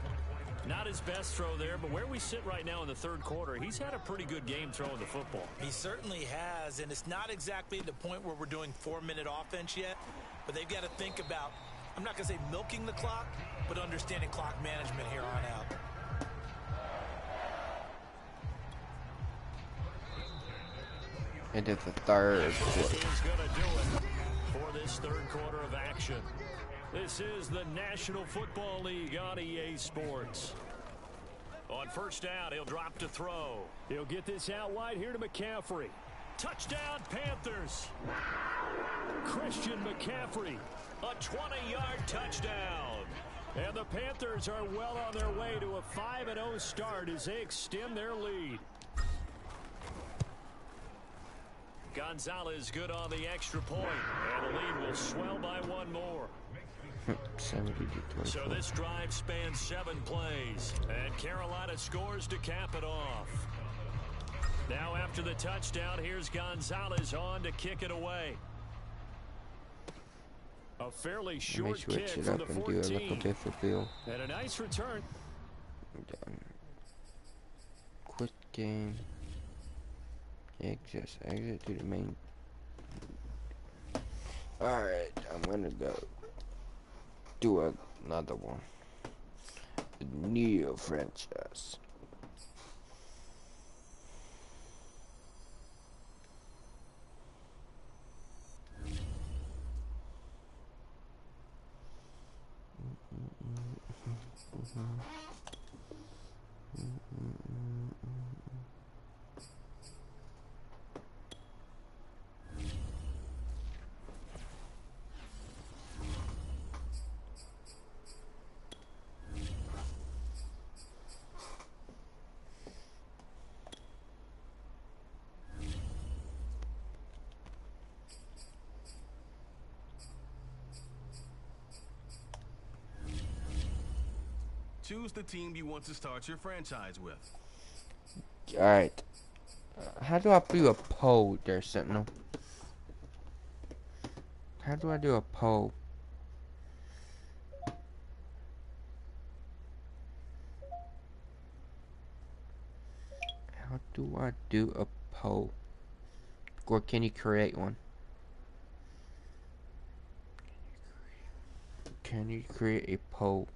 Not his best throw there, but where we sit right now in the third quarter, he's had a pretty good game throwing the football. He certainly has, and it's not exactly the point where we're doing 4-minute offense yet, but they've got to think about, I'm not going to say milking the clock, but understanding clock management here on out. Into the third quarter. He's going to do it for this third quarter of action. This is the National Football League on EA Sports. On first down, he'll drop to throw. He'll get this out wide here to McCaffrey. Touchdown, Panthers. Christian McCaffrey, a 20-yard touchdown. And the Panthers are well on their way to a 5-0 start as they extend their lead. Gonzalez good on the extra point, and the lead will swell by one more. 70 to 24. So this drive spans 7 plays, and Carolina scores to cap it off. Now after the touchdown, here's Gonzalez on to kick it away. A fairly short kick from the 14. And a nice return. Done. Quick game. Exit to the main. Alright, I'm gonna go do another one. The Neo franchise. Choose the team you want to start your franchise with. Alright. How do I do a poll there, Sentinel? How do I do a poll? How do I do a poll? Or can you create one? Can you create a poll?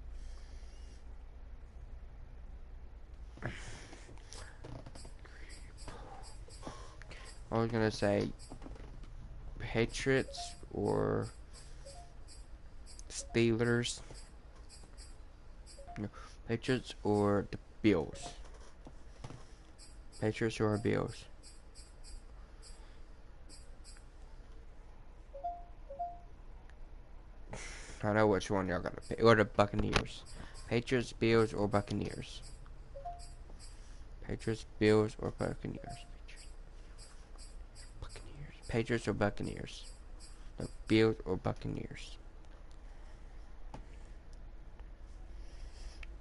I was gonna say Patriots or Steelers. No, Patriots or the Bills. Patriots or Bills. I know which one y'all gonna pick. Or the Buccaneers. Patriots, Bills, or Buccaneers. Patriots, Bills, or Buccaneers. Buccaneers. Patriots or Buccaneers. The Bills or Buccaneers.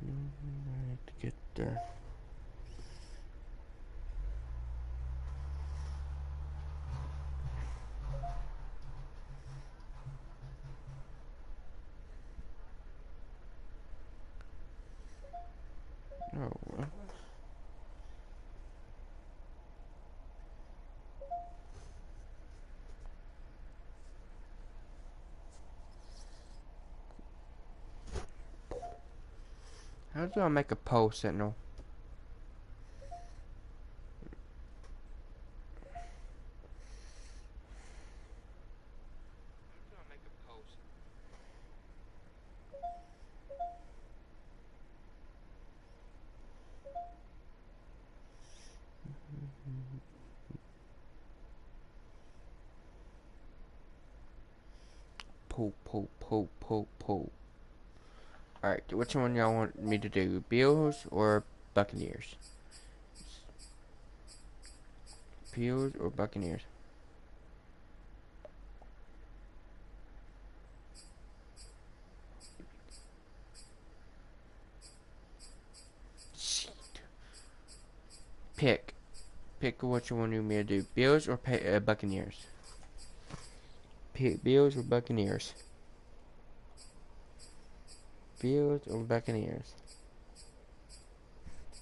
I have to get there. Oh, well. How do I make a poll, Sentinel? Poll. Alright, which one y'all want me to do? Bills or Buccaneers? Bills or Buccaneers? Shit. Pick what you want me to do. Bills or Buccaneers? Pick Bills or Buccaneers? Bills or Buccaneers?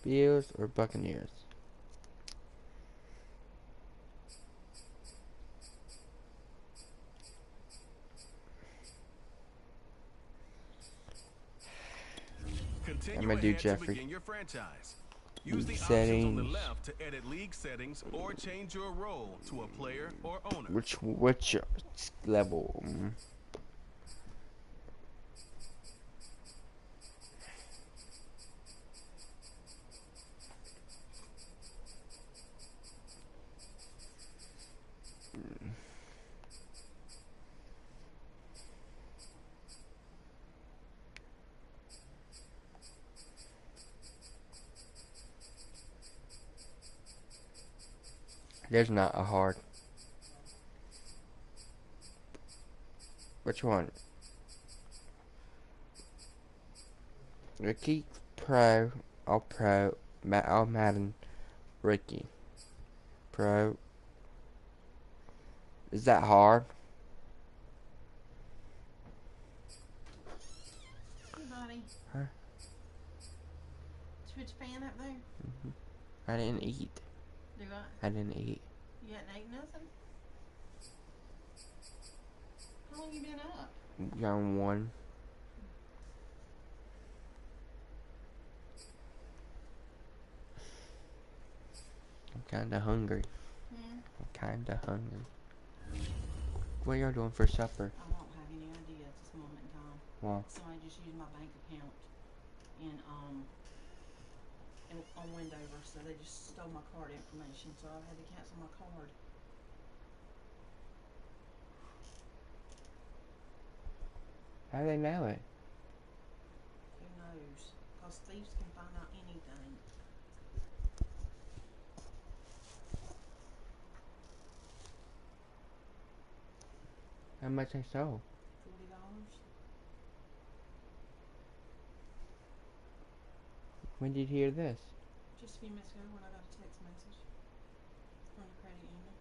Bills or Buccaneers? I'm gonna do Jeffrey. To begin your franchise. Use the League options on the settings. left to edit league settings or change your role to a player or owner. Which level? There's not a hard. Which one? Ricky, Pro, all Pro, all Madden, Ricky, Pro. Is that hard? Hey, buddy. Huh? Switch fan up there? I didn't eat. Do what? I didn't eat. You hadn't ate nothing? How long you been up? Round 1. I'm kinda hungry. I'm kinda hungry. What y'all doing for supper? I don't have any idea at this moment in time. Well, Somebody just used my bank account in on Wendover, so they just stole my card information, so I had to cancel my card. how do they know it? Who knows? Because thieves can find out anything. How much they stole? $40. When did you hear this? Just a few minutes ago when I got a text message from the credit union.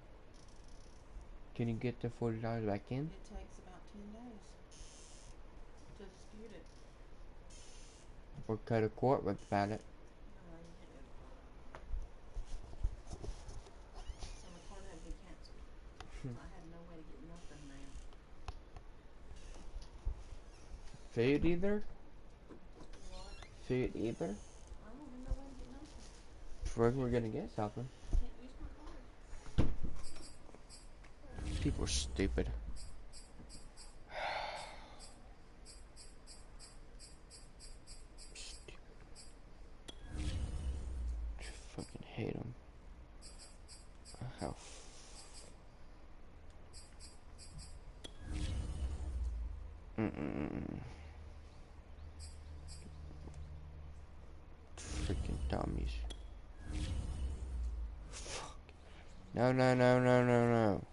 Can you get the $40 back in? It takes about 10 days to dispute it. Or go to court about it? No, you can't go to court. So my card had to be canceled. I have no way to get nothing now. Food either? What? Food either? I don't have no way to get nothing. We're gonna get something. Can't use my card. People are stupid. Stupid. I fucking hate them. How freaking dummies. Fuck. No, no, no, no, no, no.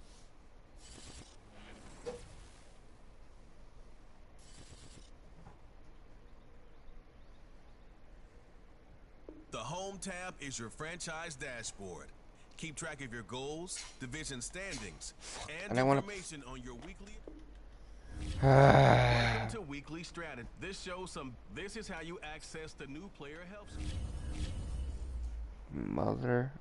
The Home tab is your franchise dashboard. Keep track of your goals, division standings, and I wanna- information on your weekly. Ah. Welcome to Weekly Strategy. This is how you access the new player helps. Mother.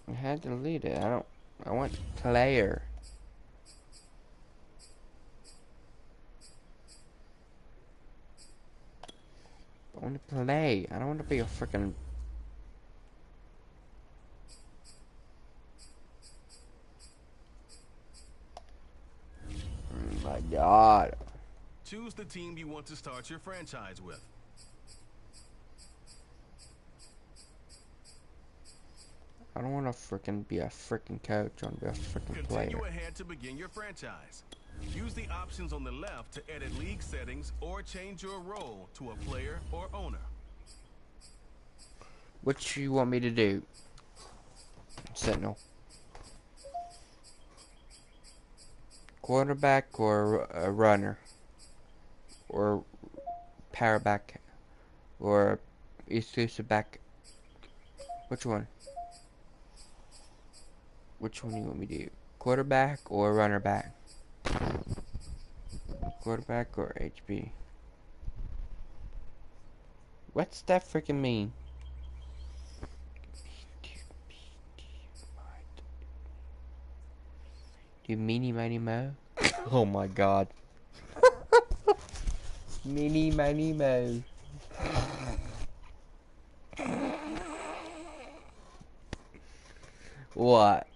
I had to delete it. I want player. I want to play. I don't want to be a freaking. Oh my God. Choose the team you want to start your franchise with. I don't want to freaking be a freaking coach. I want to be a freaking player. Continue ahead to begin your franchise. Use the options on the left to edit league settings or change your role to a player or owner. What you want me to do? Sentinel. Quarterback or a runner? Or power back? Or exclusive back? Which one? Which one do you want me to do? Quarterback or runner back? Quarterback or HB? What's that freaking mean? Do you meanie miny mo? Oh my God. Meanie miny mo. What?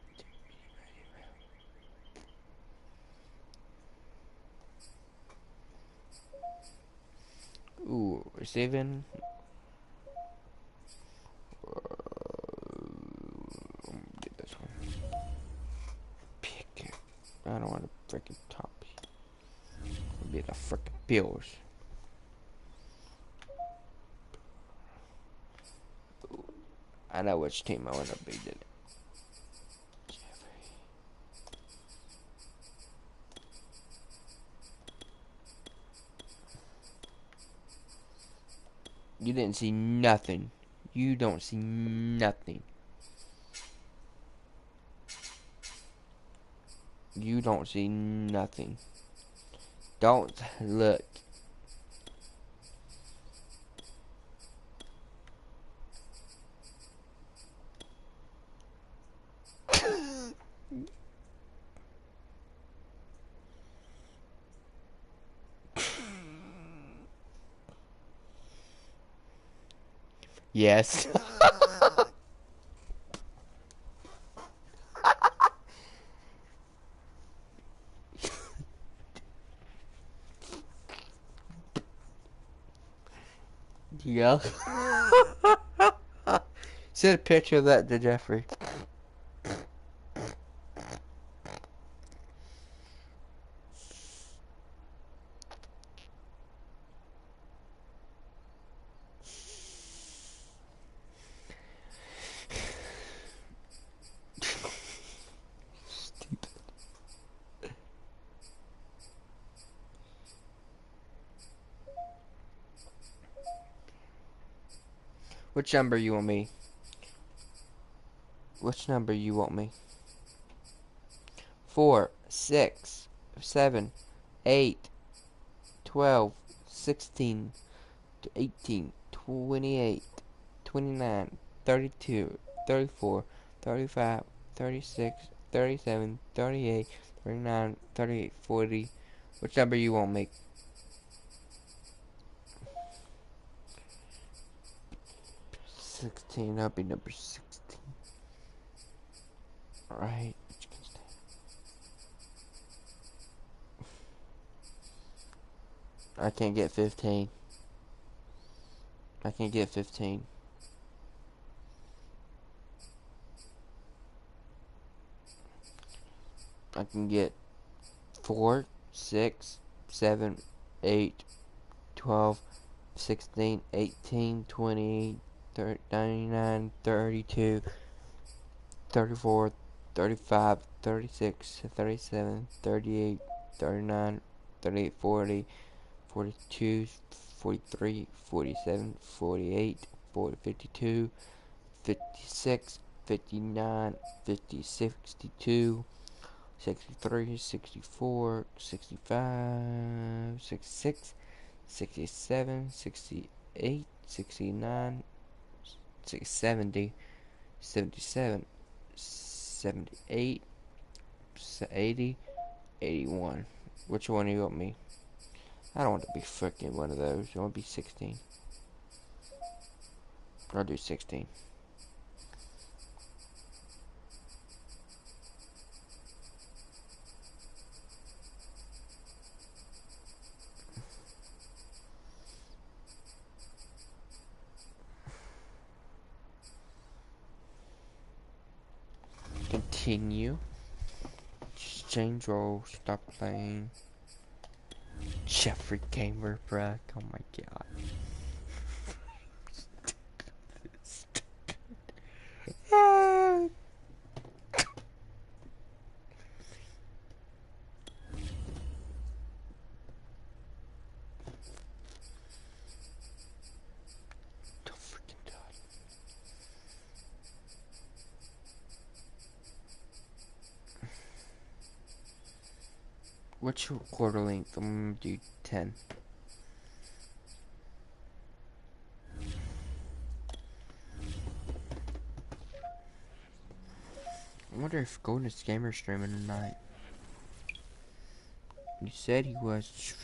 Ooh, receiving. Get this one. Pick it. I don't want to freaking top. Be the freaking Bills. Ooh, I know which team I want to be. Did it? You didn't see nothing. You don't see nothing. You don't see nothing. Don't look. Yes. Yeah. Send a picture of that to Jeffrey. Which number you want me? Which number you want me? 4, 6, 7, 8, 12, 16, 18, 28, 29, 32, 34, 35, 36, 37, 38, 39, 38, 40. Which number you want me? 16, that'll be number 16. Alright. I can't get 15. I can't get 15. I can get 4, 6, 7, 8, 12, 16, 18, 20, 30, 29, 32, 34, 35, 36, 37, 38, 39, 38, 40, 42, 43, 47, 48, 40, 52, 56, 59, 50, 62, 63, 64, 65, 66, 67, 68, 69, 70, 77, 78, 80, 81. Which one do you want me? I don't want to be freaking one of those. I want to be 16. I'll do 16. Continue. Exchange role. Stop playing. Jeffrey Gamer, bruh. Oh my god. Don't freaking die. What's your quarter length? I'm gonna do 10. I wonder if Golden's Gamer streaming tonight. He said he was.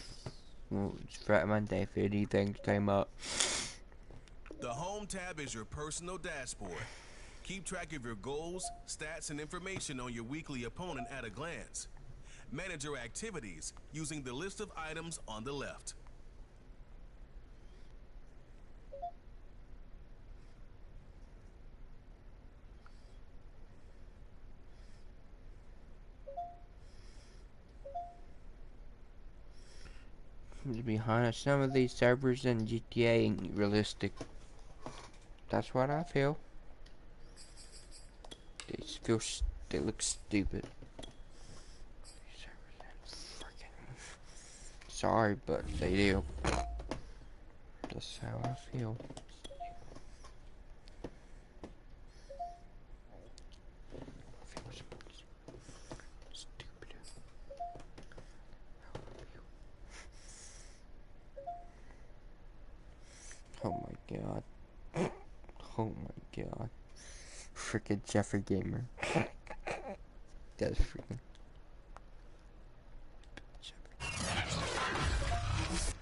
Well, it's Friday, Monday, if anything came up. The Home tab is your personal dashboard. Keep track of your goals, stats, and information on your weekly opponent at a glance. Manage your activities using the list of items on the left. To be honest, some of these servers in GTA ain't realistic. That's what I feel. They look stupid. Sorry, but they do. That's how I feel. god. Oh my god. Freaking Jeffrey Gamer. That's freaking.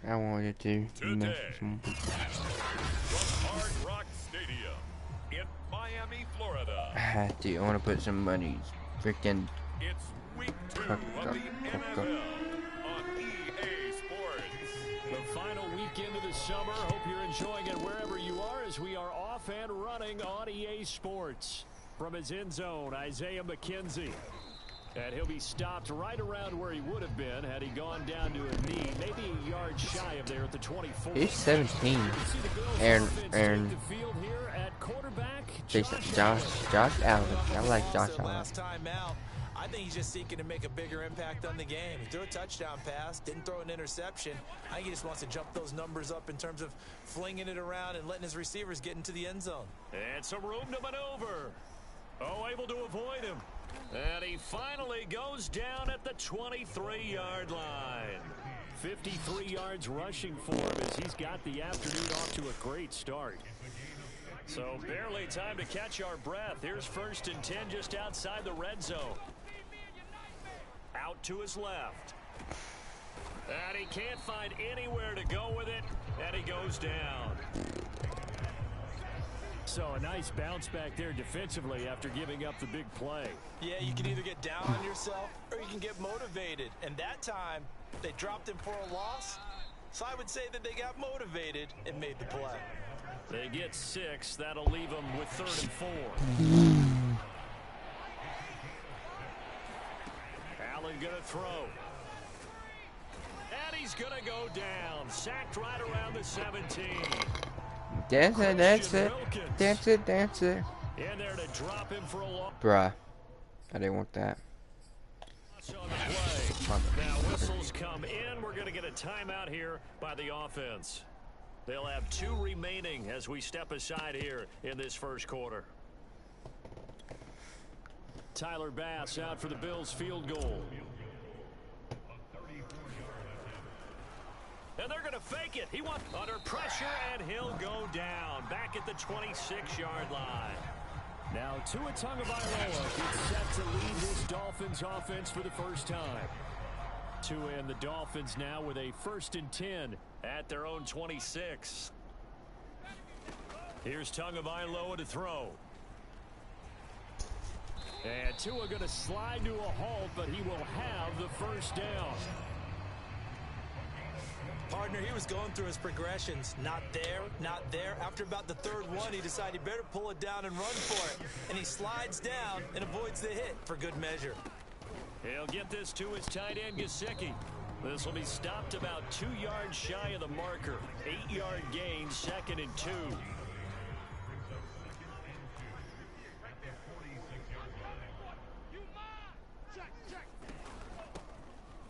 I wanted to Today, from Hard Rock Stadium in Miami, Florida. I had to. I want to put some money. Freaking. It's week 2 of the NFL on EA Sports. The final weekend of the summer. Hope you're enjoying it wherever you are as we are off and running on EA Sports. From his end zone, Isaiah McKenzie. And he'll be stopped right around where he would have been had he gone down to a knee, maybe a yard shy of there at the 24. He's 17. Aaron. Josh Allen. I like Josh Allen. Last time out, I think he's just seeking to make a bigger impact on the game. He threw a touchdown pass, didn't throw an interception. I think he just wants to jump those numbers up in terms of flinging it around and letting his receivers get into the end zone. And some room to maneuver. Oh, able to avoid him. And he finally goes down at the 23-yard line. 53 yards rushing for him as he's got the afternoon off to a great start. So barely time to catch our breath. Here's 1st and 10 just outside the red zone. Out to his left. And he can't find anywhere to go with it. And he goes down. So a nice bounce back there defensively after giving up the big play. Yeah, you can either get down on yourself or you can get motivated. And that time, they dropped him for a loss. So I would say that they got motivated and made the play. They get 6. That'll leave them with 3rd and 4. Allen going to throw. And he's going to go down. Sacked right around the 17. That's it, that's it. That's it, that's it. In there to drop him for a long. Bruh. I didn't want that. Now whistles come in. We're going to get a timeout here by the offense. They'll have 2 remaining as we step aside here in this first quarter. Tyler Bass out for the Bills field goal. And they're going to fake it. He wants under pressure, and he'll go down. Back at the 26-yard line. Now Tua Tagovailoa gets set to lead this Dolphins offense for the first time. Tua and the Dolphins now with a 1st and 10 at their own 26. Here's Tagovailoa to throw. And Tua going to slide to a halt, but he will have the first down. Partner, he was going through his progressions. Not there, not there. After about the 3rd one, he decided he better pull it down and run for it. And he slides down and avoids the hit for good measure. He'll get this to his tight end, Gesicki. This will be stopped about 2 yards shy of the marker. 8-yard gain, 2nd and 2.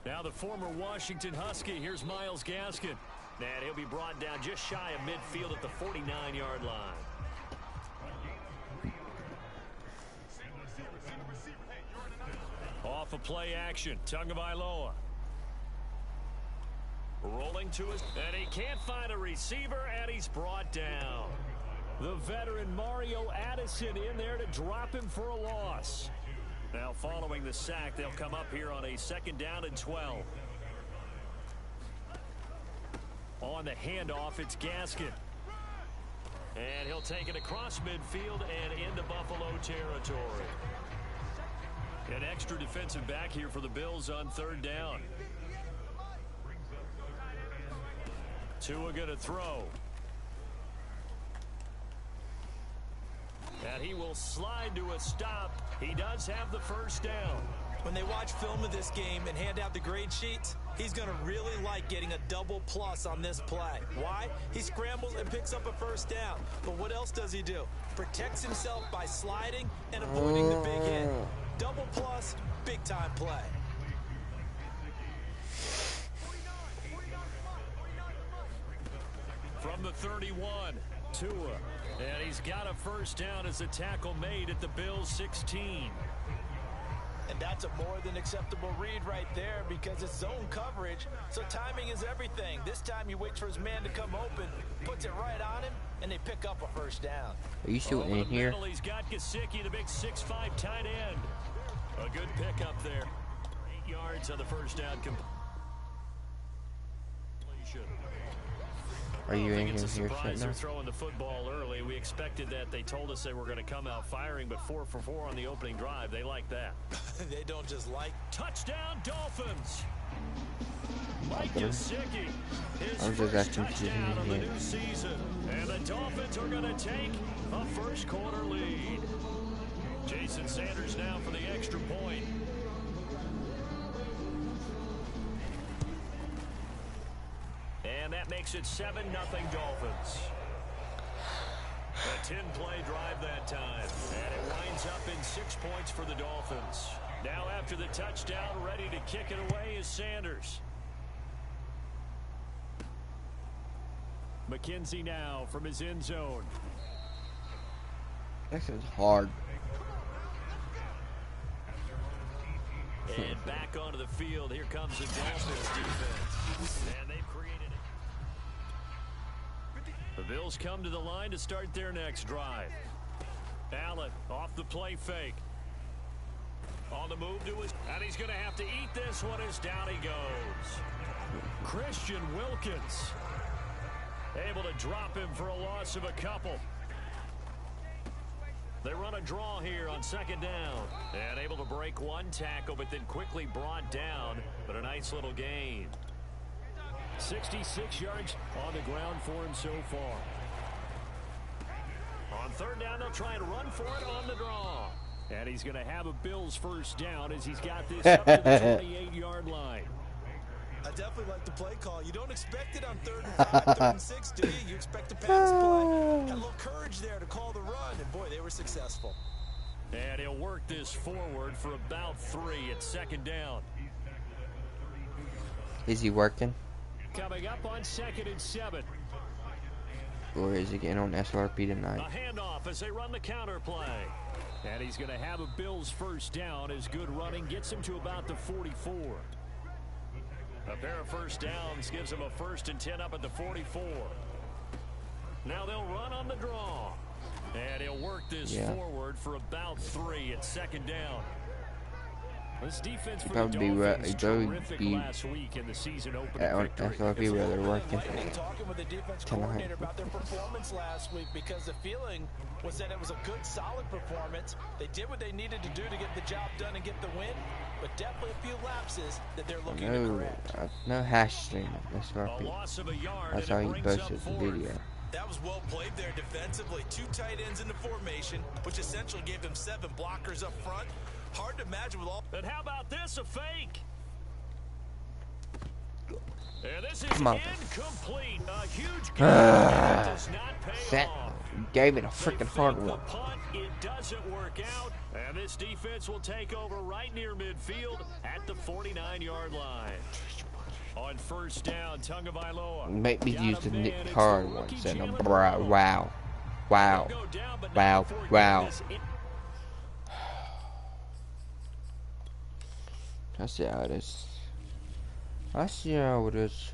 Now the former Washington Husky, here's Myles Gaskin. And he'll be brought down just shy of midfield at the 49-yard line. Off of play action, Tagovailoa. Rolling to his, and he can't find a receiver, and he's brought down. The veteran Mario Addison in there to drop him for a loss. Now following the sack, they'll come up here on a 2nd down and 12. On the handoff, it's Gaskin. And he'll take it across midfield and into Buffalo territory. An extra defensive back here for the Bills on 3rd down. Tua going to throw. And he will slide to a stop. He does have the first down. When they watch film of this game and hand out the grade sheets, he's going to really like getting a double plus on this play. Why? He scrambles and picks up a first down. But what else does he do? Protects himself by sliding and avoiding the big hit. Double plus, big time play. From the 31, Tua. And he's got a first down as a tackle made at the Bills' 16. And that's a more than acceptable read right there because it's zone coverage, so timing is everything. This time he waits for his man to come open, puts it right on him, and they pick up a first down. Are you shooting in here? He's got Gesicki, the big 6'5" tight end. A good pickup there. 8 yards on the first down completion. Are you in It's a here surprise sitting they're there? throwing the football early. We expected that. They told us they were going to come out firing, but 4 for 4 on the opening drive. They like that. They don't just like. Touchdown, Dolphins. Mike Gesicki, his I was just first asking if you touchdown of didn't the hear. new season. And the Dolphins are going to take a first quarter lead. Jason Sanders now for the extra point. And that makes it 7-0 Dolphins. A 10-play drive that time. And it winds up in 6 points for the Dolphins. Now after the touchdown, ready to kick it away is Sanders. McKenzie now from his end zone. This is hard. And back onto the field. Here comes the Dolphins defense. And they've created it. The Bills come to the line to start their next drive. Allen off the play fake. On the move to his, and he's going to have to eat this one as down he goes. Christian Wilkins able to drop him for a loss of a couple. They run a draw here on second down. And able to break one tackle, but then quickly brought down. But a nice little gain. 66 yards on the ground for him so far. On third down, they'll try and run for it on the draw. And he's going to have a Bills first down as he's got this up to the 28-yard line. I definitely like the play call. You don't expect it on 3rd and 5, 3rd and 6, do you? You expect a pass play. Had a little courage there to call the run, and boy, they were successful. And he'll work this forward for about 3 at second down. Is he working? Coming up on 2nd and 7. Or is he getting on SRP tonight? A handoff as they run the counter play. And he's going to have a Bills first down as good running gets him to about the 44. A pair of first downs gives him a 1st and 10 up at the 44. Now they'll run on the draw. And he'll work this forward for about 3 at second down. This defense for the Dolphins terrific last week in the season opener victory. SRP where they're working. Talking with the defense coordinator about their performance last week because the feeling was that it was a good, solid performance. They did what they needed to do to get the job done and get the win, but definitely a few lapses that they're looking to correct. No hash stream SRP. A loss of a yard. That's how you posted the video. That was well played there defensively. 2 tight ends in the formation, which essentially gave them 7 blockers up front. Hard to imagine with all. And how about this? A fake. And this is Come on. incomplete. A huge game that does not pay off. Gave it a freaking hard The one. punt, it doesn't work out. And this defense will take over right near midfield at the 49-yard line. On first down, Tagovailoa. Maybe Got use a the man. Nick It's Card the one. rookie Said, Jalen wow, Burrow. wow, wow, He'll go down, but not wow, before he wow. gets this in- I see how it is. I see how it is.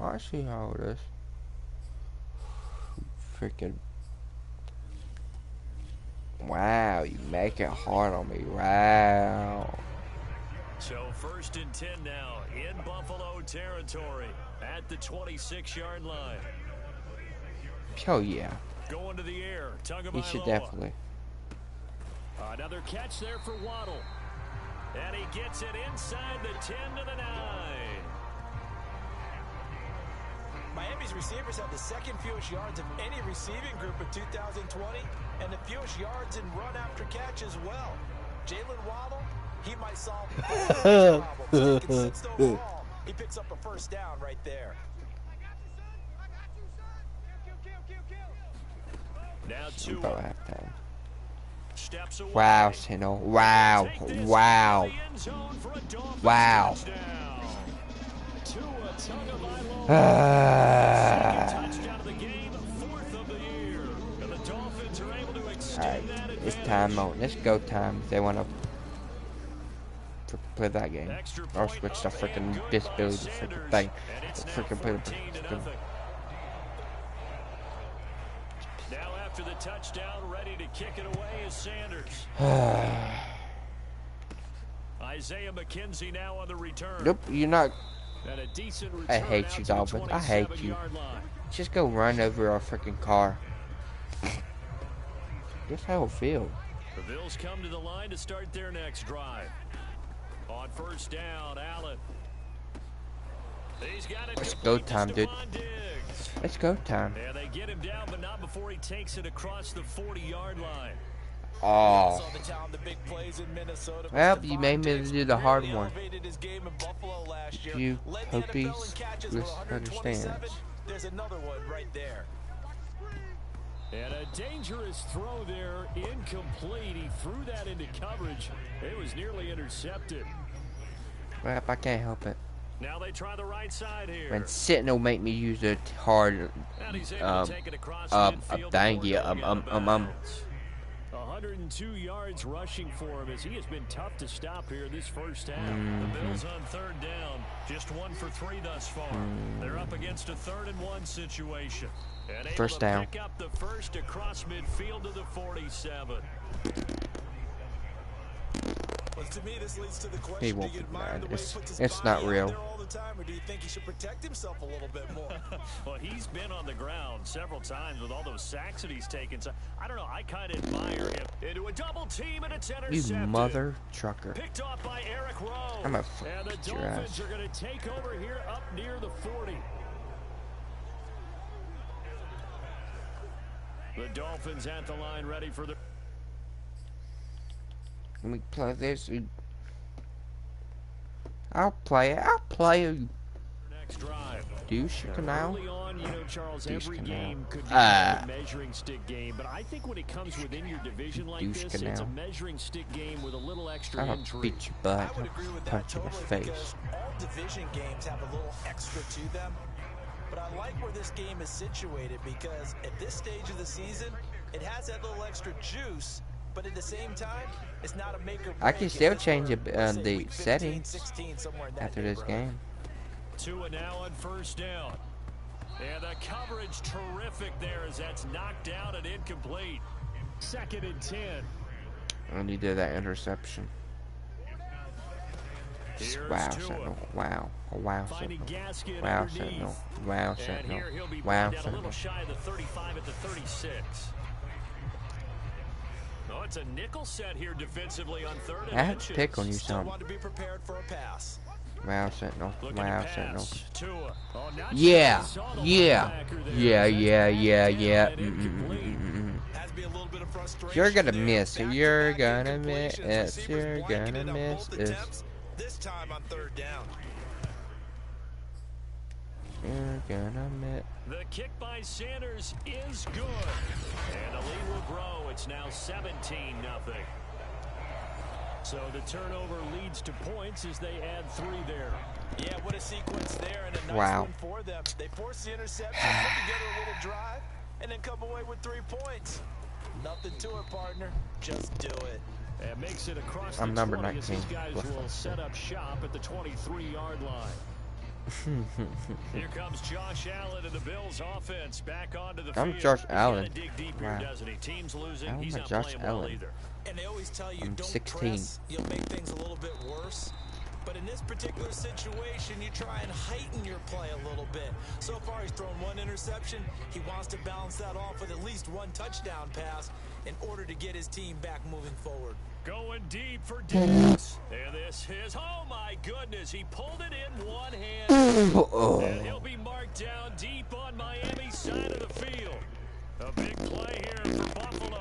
I see how it is. Freaking. Wow, you make it hard on me. Wow. So 1st and 10 now in Buffalo territory at the 26-yard line. Oh, yeah. Going to the air. He should Tagovailoa. definitely. Another catch there for Waddle. And he gets it inside the 10 to the 9. Miami's receivers have the 2nd fewest yards of any receiving group in 2020 and the fewest yards in run after catch as well. Jalen Waddle, he might solve the problem. Taking 6th overall, he picks up a first down right there. Now two About halftime. steps away. Wow, Sino. Wow. Take this Wow. into the end zone for a Dolphins Wow. touchdown. Tua Tagovailoa. Touchdown of the game, 4th of the year. And the Dolphins are able to extend Alright, that it's advantage. time out. Let's go time. If they want to play that game. Extra Or point switch the up and freaking good by disability Sanders. freaking thing. And it's now Freaking play the 14 to freaking nothing. Now after the touchdown, ready to kick it away is Sanders. Isaiah McKenzie now on the return. Nope, you're not. And a decent return I hate out you, to the Dolphins. I hate you. 27-yard line. Just go run over our freaking car. That's how it feels. The Bills come to the line to start their next drive. On first down, Allen. He's got it. It's go time, dude. Diggs. It's go time. And they get him down, but not before he takes it across the 40-yard line. Oh. Saw the talent, the big plays in Minnesota. Well, you made me do the hard Really one. elevated his game in Buffalo last year. You Led the NFL in puppies catches with 127. understands. There's another one right there. And a dangerous throw there, incomplete. He threw that into coverage. It was nearly intercepted. Well, I can't help it. Now they try the right side here. When sitting will make me use a hard And he's able to take it across midfield dang before yeah, going out of bounds. 102 yards rushing for him as he has been tough to stop here this first half. The Bills on third down, just 1 for 3 thus far. They're up against a 3rd and 1 situation. And able First to down. pick up the first across midfield to the 47. Well, to me, this leads to the question: He do won't you be admire mad. the way he puts his It's body not out real. there all the time, or do you think he should protect himself a little bit more? Well, he's been on the ground several times with all those sacks that he's taken. So I don't know. I kind of admire him. Into a double team, and it's You intercepted. mother trucker. Picked off by Eric Rowe. I'm gonna And the fuck your Dolphins ass. are going to take over here up near the 40. The Dolphins at the line, ready for the Let me play this. I'll play it. I'll play it. next drive. Douche canal. Early on, you know, Charles, Douche every canal. game could be Ah. a measuring stick game, but I think when it comes within your division like Douche this, it's a canal. measuring stick game with a little extra I'll intrigue. beat your butt. I would agree with that Punch you in the totally face. because all division games have a little extra to them. But I like where this game is situated because at this stage of the season, it has that little extra juice, but at the same time, it's not a make or break. I can still If this change were, it, let's say, the week 15, settings 16, somewhere in that after this neighborhood. game. Tua now on first down. And the coverage terrific there as that's knocked down and incomplete. 2nd and 10. And he did that interception. Here's Wow, Tua. Sentinel. Wow. Oh, wow, Finding Sentinel. Gasket Wow, underneath. Sentinel. Wow, And Sentinel. here he'll be Wow, brought down a little Sentinel. shy of the 35 at the 36. Oh, it's a nickel set here defensively on 3rd and I have inches. to pick on you Still some. want to be prepared for a pass. Wow, Sentinel. Looking Wow, to Sentinel. pass. Tua. Oh, not Yeah. sure he saw the Yeah. linebacker there. Yeah, That's yeah, knocked yeah, down yeah. and incomplete. Has to be a little bit of frustration. You're gonna there. miss it. Back-to-back You're gonna miss incompletions. it. Receivers You're blanketed gonna on miss both it. attempts, this time on 3rd down. You're gonna miss. The kick by Sanders is good. And the lead will grow. It's now 17-0. So the turnover leads to points as they add 3 there. Yeah, what a sequence there, and a nice Wow. win for them. They force the interception, put together a little drive, and then come away with 3 points. Nothing to it, partner. Just do it. And makes it across I'm the number 20 as these 19. guys What will the set fuck? up shop at the 23-yard line. Here comes Josh Allen and the Bills offense back onto the I'm field. Josh He's Allen. gotta dig deep here, Wow. doesn't he? Teams losing, How am he's I not Josh playing well Allen? either. And they always tell you, I'm don't 16. press. You'll make things a little bit worse. But in this particular situation, you try and heighten your play a little bit. So far, he's thrown 1 interception. He wants to balance that off with at least 1 touchdown pass in order to get his team back moving forward. Going deep for Diggs. And this is, oh my goodness, he pulled it in one hand. And he'll be marked down deep on Miami's side of the field. A big play here for Buffalo.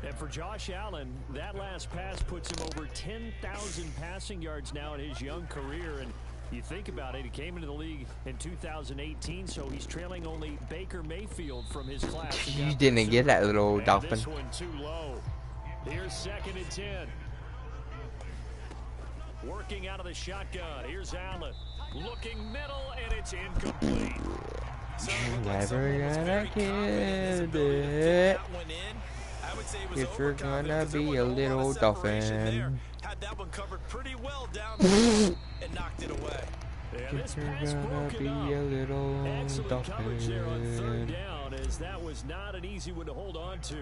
And for Josh Allen, that last pass puts him over 10,000 passing yards now in his young career. And you think about it, he came into the league in 2018, so he's trailing only Baker Mayfield from his class. who You got didn't pursued. get that little And dolphin. This one too low. Here's 2nd and 10. Working out of the shotgun. Here's Allen. Looking middle, and it's incomplete. Never gonna get it. If you're gonna be a little dolphin. Had that one covered pretty well down there and knocked it away. And this If you're pass gonna broken be up. a little Excellent coverage there on 3rd dolphin. down. down, as that was not an easy one to hold on to.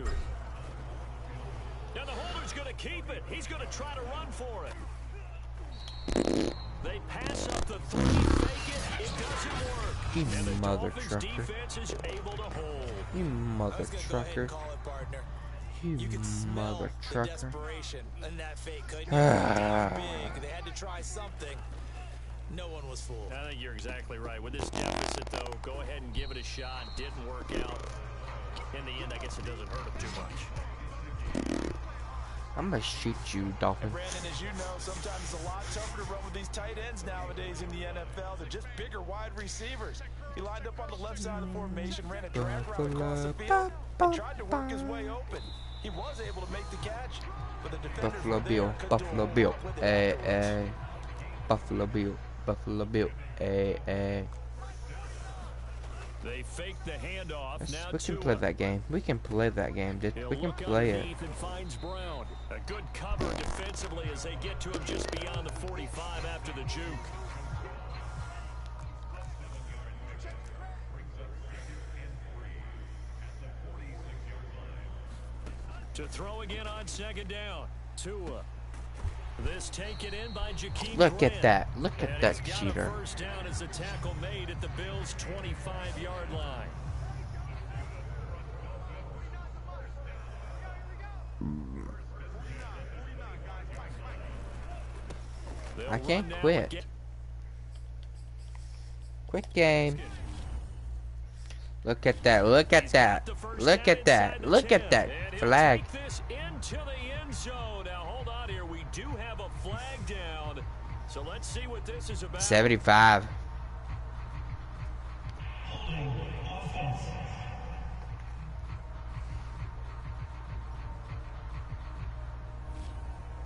Now the holder's going to keep it. He's going to try to run for it. They pass up the three, fake it. It doesn't work. You and the mother Dolphins trucker. defense is able to hold. You mother trucker. You mother The trucker. desperation in that fake couldn't big. They had to try something. No one was fooled. I think you're exactly right. With this deficit, though, go ahead and give it a shot. Didn't work out. In the end, I guess it doesn't hurt him too much. I'm gonna shoot you, Dolphin. Brandon, as you know, sometimes it's a lot tougher to run with these tight ends nowadays in the NFL. They're just bigger wide receivers. He lined up on the left side of the formation, ran a drag route across the field, and tried to work his way open. He was able to make the catch, but the defenders Buffalo were there, Bill, couldn't do a Buffalo whole Bill, lot with it. hey. Buffalo Bill, Buffalo Bill, hey. They fake the handoff. Now We can play that game. We can play that game, dude. We can play it. And finds Brown. A good cover defensively as they get to him just beyond the 45 after the juke. To throw again on second down. Tua. This taken in by Jakeem Look Grant. at that. Look at And that he's got cheater. a first down as the tackle made at the Bills' 25-yard line. I can't quit. Quick game. Look at that. Look at that. Look at that. Look at that. Flag. This into the end zone. Now hold on here. We do have a flag down. So let's see what this is about. 75.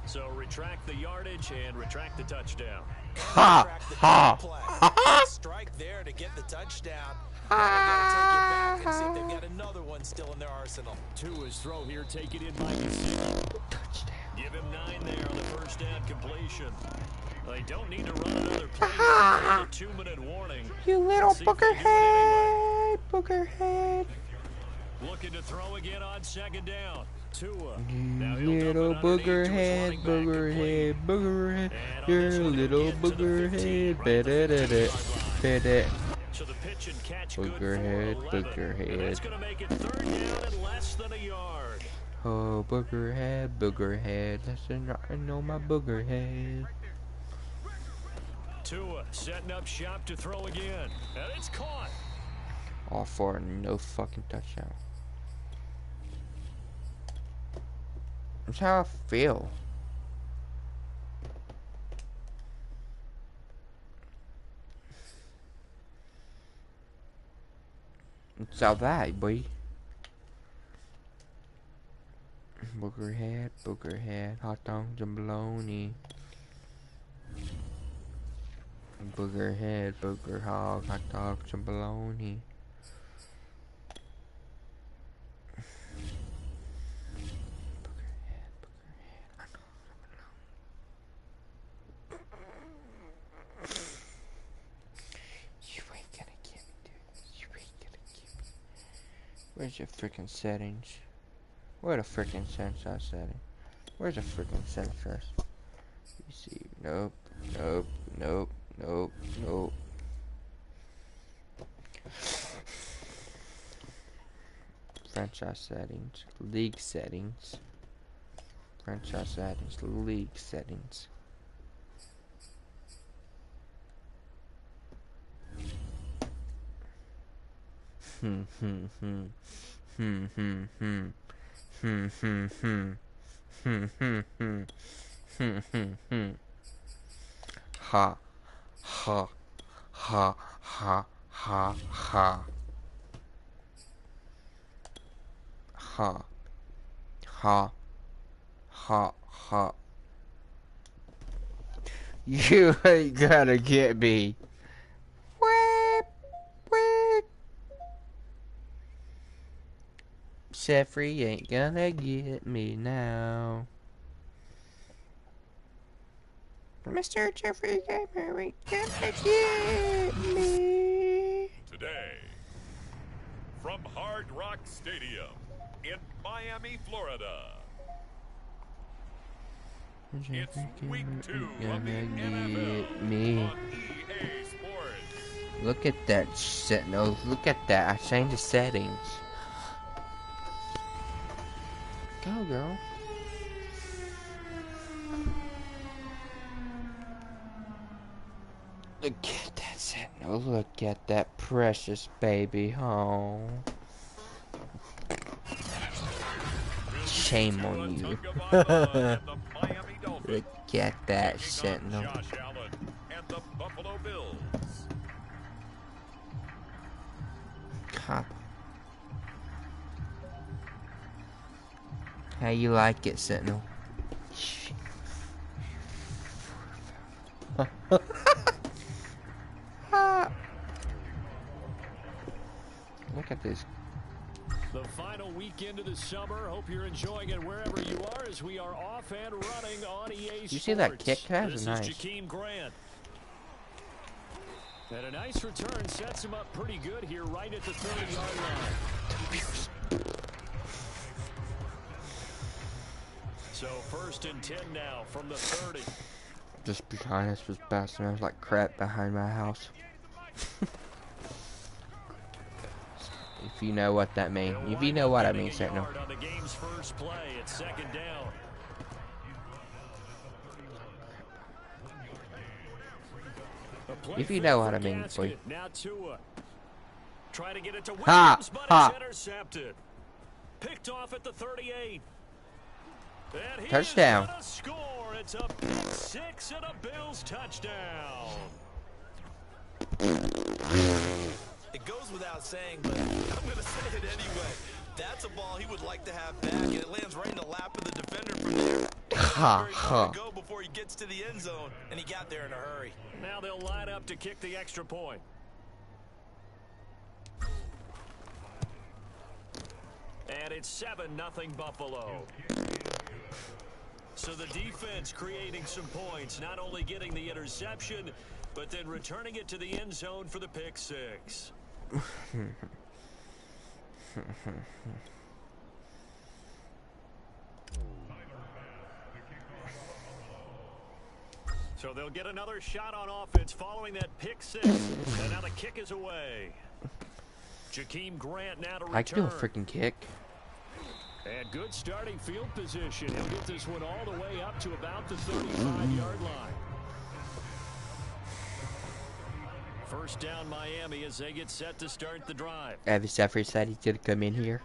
So retract the yardage and retract the touchdown. Ha! Ha! Ha! Strike there to get the touchdown. Now they gotta take it back and see if they've got another one still in their arsenal. Tua's throw here, take it in by Gesicki. Touchdown. Give him 9 there on the first down completion. They don't need to run another play. A 2-minute warning. You little Let's see if they booger do it anyway. head. Booger head. Looking to throw again on second down. Tua. You Now he'll dump it little underneath booger to his head, running back, booger complete. head, booger head. And on You're this a one, he'll little get to the booger 15, head. right at the Bet-it. 15-yard line. So the pitch and catch good Booger for head, 11. booger And that's head. going to make it 3rd down and less than a yard. Oh, booger head, booger head. Listen, I know my booger head. Tua setting up shop to throw again. And it's caught. All for no fucking touchdown. That's how I feel. It's all that, boy. Booger head, hot dogs and bologna. Booger head, booger hog, hot dogs and bologna. You ain't gonna get me, dude. You ain't gonna get me. Where's your freaking settings? Where the freaking sensor setting? Where's the freaking sensors? You see, nope. Franchise settings, league settings. Franchise settings, league settings. Ha, ha, ha, ha, ha, ha. Ha, ha, ha, ha. You ain't gonna get me. Whip, whip. Jeffrey ain't gonna get me now. Mr. Jeffrey Gamer ain't gonna get me. Today, from hard Rock Stadium in Miami, Florida. It's week 2 of the NFL me. on EA Sports. Look at that Sentinel. Look at that. I changed the settings. Go, girl. Look at that Sentinel. Look at that precious baby. Oh. Shame on you. Look at that Sentinel. Josh Allen and the Buffalo Bills. Cop. How you like it, Sentinel? Look at this. The final weekend of the summer. Hope you're enjoying it wherever you are as we are off and running on EA Sports. You see that kick? That was This nice. is Jakeem Grant. And a nice return sets him up pretty good here right at the 30-yard line. So 1st and 10 now from the 30. Just behind us was bad. Smells like crap behind my house. If you know what that means. If you know what I mean, Sentinel. On the game's first play, it's 2nd down. If you know what I mean, boy. Now Tua. Trying to get it to Williams, Ha! but Ha! it's intercepted. Picked off at the 38. And he Touchdown. is gonna score. It's a pick 6 and a Bills touchdown. It goes without saying, but I'm going to say it anyway. That's a ball he would like to have back, and it lands right in the lap of the defender from there. Ha, Very ha. far to go before he gets to the end zone, and he got there in a hurry. Now they'll line up to kick the extra point. And it's 7-0 Buffalo. So the defense creating some points, not only getting the interception, but then returning it to the end zone for the pick 6. So they'll get another shot on offense following that pick 6. And now the kick is away. Jakeem Grant now to return. I can do a freaking kick. And good starting field position. He'll get this one all the way up to about the 35-yard line. First down Miami as they get set to start the drive. Travis Jeffrey said he's gonna come in here.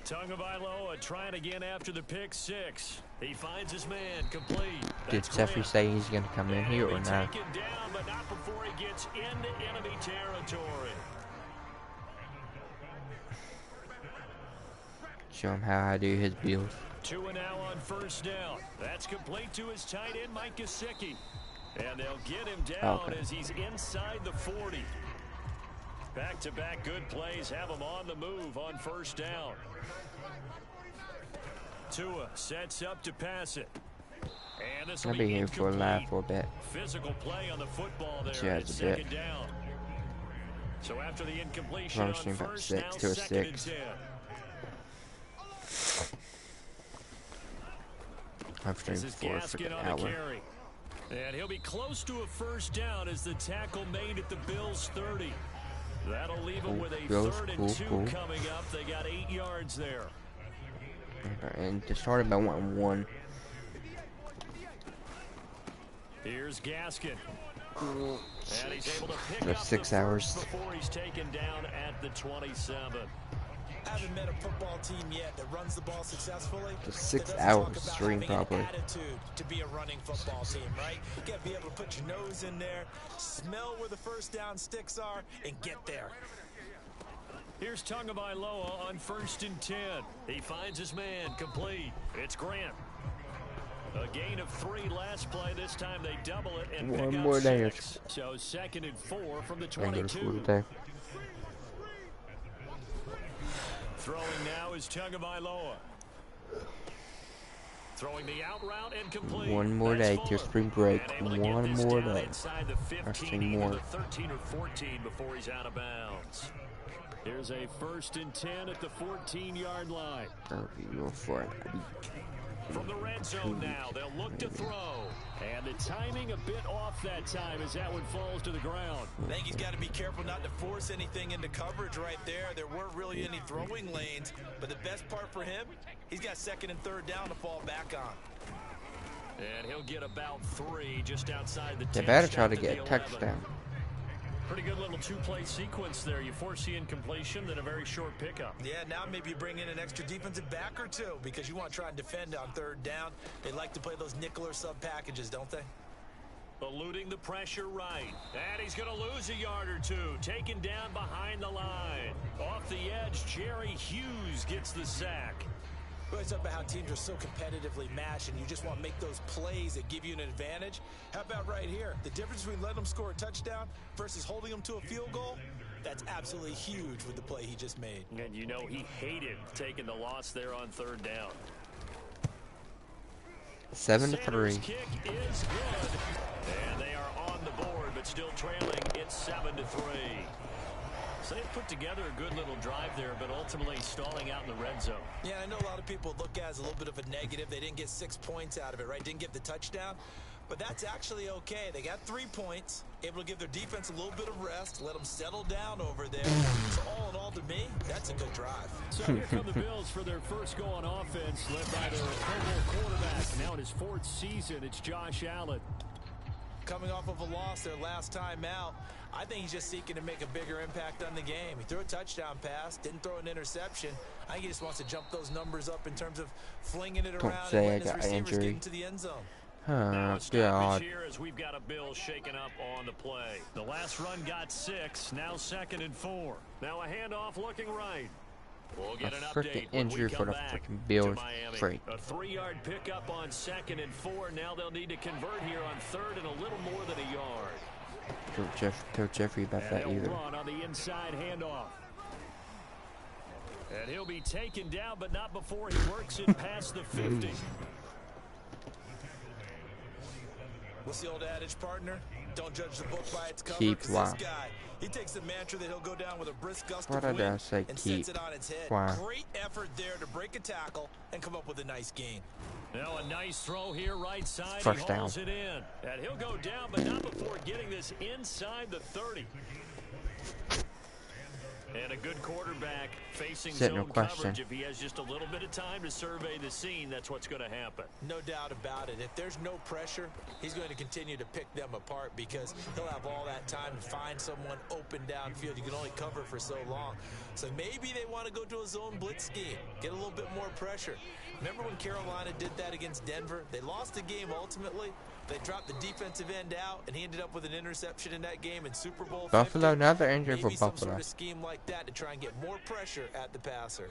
Tagovailoa trying again after the pick 6. He finds his man complete. Did That's Jeffrey Grant. say he's gonna come in here or He'll be not? taken down, but not before he gets into enemy territory. Show him how I do his build. Tua now on first down. That's complete to his tight end, Mike Gesicki. And they'll get him down Okay. as he's inside the 40. Back-to-back good plays have him on the move on first down. Tua sets up to pass it. And this will I'll be here for a laugh for a bit. Physical play on the football there. Yeah, It's it's a bit. 2nd down. So after the incompletion Long on stream about first, 6 now to a 2nd and 6. 10. I've streamed This is 4 Gaskin freaking on the hour. carry. And he'll be close to a first down as the tackle made at the Bills' 30. That'll leave him with a Bills, 3rd and cool, 2 cool. coming up. They got 8 yards there. And they started by 1-1. Here's Gaskin. And he's able to pick There's up 6 the hours. first before he's taken down at the 27. Haven't met a football team yet that runs the ball successfully. Just 6 that doesn't hours talk about stream having probably. An attitude to be a running football team, right? You got to be able to put your nose in there, smell where the first down sticks are, and get there. Here's Tagovailoa on 1st and 10. He finds his man complete. It's Grant. A gain of 3 last play. This time they double it and One pick more up day. 6. So 2nd and 4 from the I can go to school 22. today. Throwing now is Tagovailoa. Throwing the out route and complete. One more That's day till Fuller. spring break. And able to get One this more down day. inside the 15, Two either more. the 13 or 14 before he's out of bounds. Here's a 1st and 10 at the 14-yard line. You're for it. From the red zone now, they'll look to throw. And the timing a bit off that time as that one falls to the ground. I think he's got to be careful not to force anything into coverage right there. There weren't really any throwing lanes, but the best part for him, he's got 2nd and 3rd down to fall back on. And he'll get about 3 just outside the 10. They better try to get a touchdown. Pretty good little 2-play sequence there. You force the incompletion, then a very short pickup. Yeah, now maybe you bring in an extra defensive back or two because you want to try and defend on 3rd down. They like to play those nickel or sub packages, don't they? Eluding the pressure right. And he's going to lose a yard or 2. Taken down behind the line. Off the edge, Jerry Hughes gets the sack. We always talk about how teams are so competitively matched and you just want to make those plays that give you an advantage. How about right here? The difference between letting them score a touchdown versus holding them to a field goal, that's absolutely huge with the play he just made. And you know he hated taking the loss there on 3rd down. 7-3. Sanders' kick is good. And they are on the board, but still trailing. It's 7-3. So they put together a good little drive there, but ultimately stalling out in the red zone. Yeah, I know a lot of people look at it as a little bit of a negative. They didn't get 6 points out of it, right? Didn't get the touchdown. But that's actually okay. They got 3 points, able to give their defense a little bit of rest, let them settle down over there. So all in all, to me, that's a good drive. So here come the Bills for their first go on offense, led by their Pro Bowl quarterback. Now in his 4th season, it's Josh Allen. Coming off of a loss their last time out, I think he's just seeking to make a bigger impact on the game. He threw a touchdown pass, didn't throw an interception. I think he just wants to jump those numbers up in terms of flinging it around and say I letting his got receivers injury. get into the end zone. Now a stoppage God. here as we've got a Bills shaking up on the play. The last run got 6, now 2nd and 4. Now a handoff looking right. We'll get an update when we injury for come the back freaking to Bills. Miami. Freak. A 3-yard pickup on 2nd and 4. Now they'll need to convert here on 3rd and a little more than a yard. Tell Jeffrey about And that he'll either. run on the inside handoff. And he'll be taken down, but not before he works it past the 50. What's the old adage, partner? Don't judge the book by its cover. Keep 'Cause wow. this guy, he takes the mantra that he'll go down with a brisk gust What of did I wind say? and Keep sets it on its head. wow. Great effort there to break a tackle and come up with a nice gain. Now a nice throw here right side. First he down. hauls it in. And he'll go down, but not before getting this inside the 30. And a good quarterback facing Said no zone question. coverage. If he has just a little bit of time to survey the scene, that's what's going to happen. No doubt about it. If there's no pressure, he's going to continue to pick them apart because he'll have all that time to find someone open downfield. You can only cover for so long. So maybe they want to go to a zone blitz scheme, get a little bit more pressure. Remember when Carolina did that against Denver? They lost the game ultimately. They dropped the defensive end out, and he ended up with an interception in that game in Super Bowl 50. Buffalo, another injury for Maybe some Buffalo. sort of scheme like that to try and get more pressure at the passer.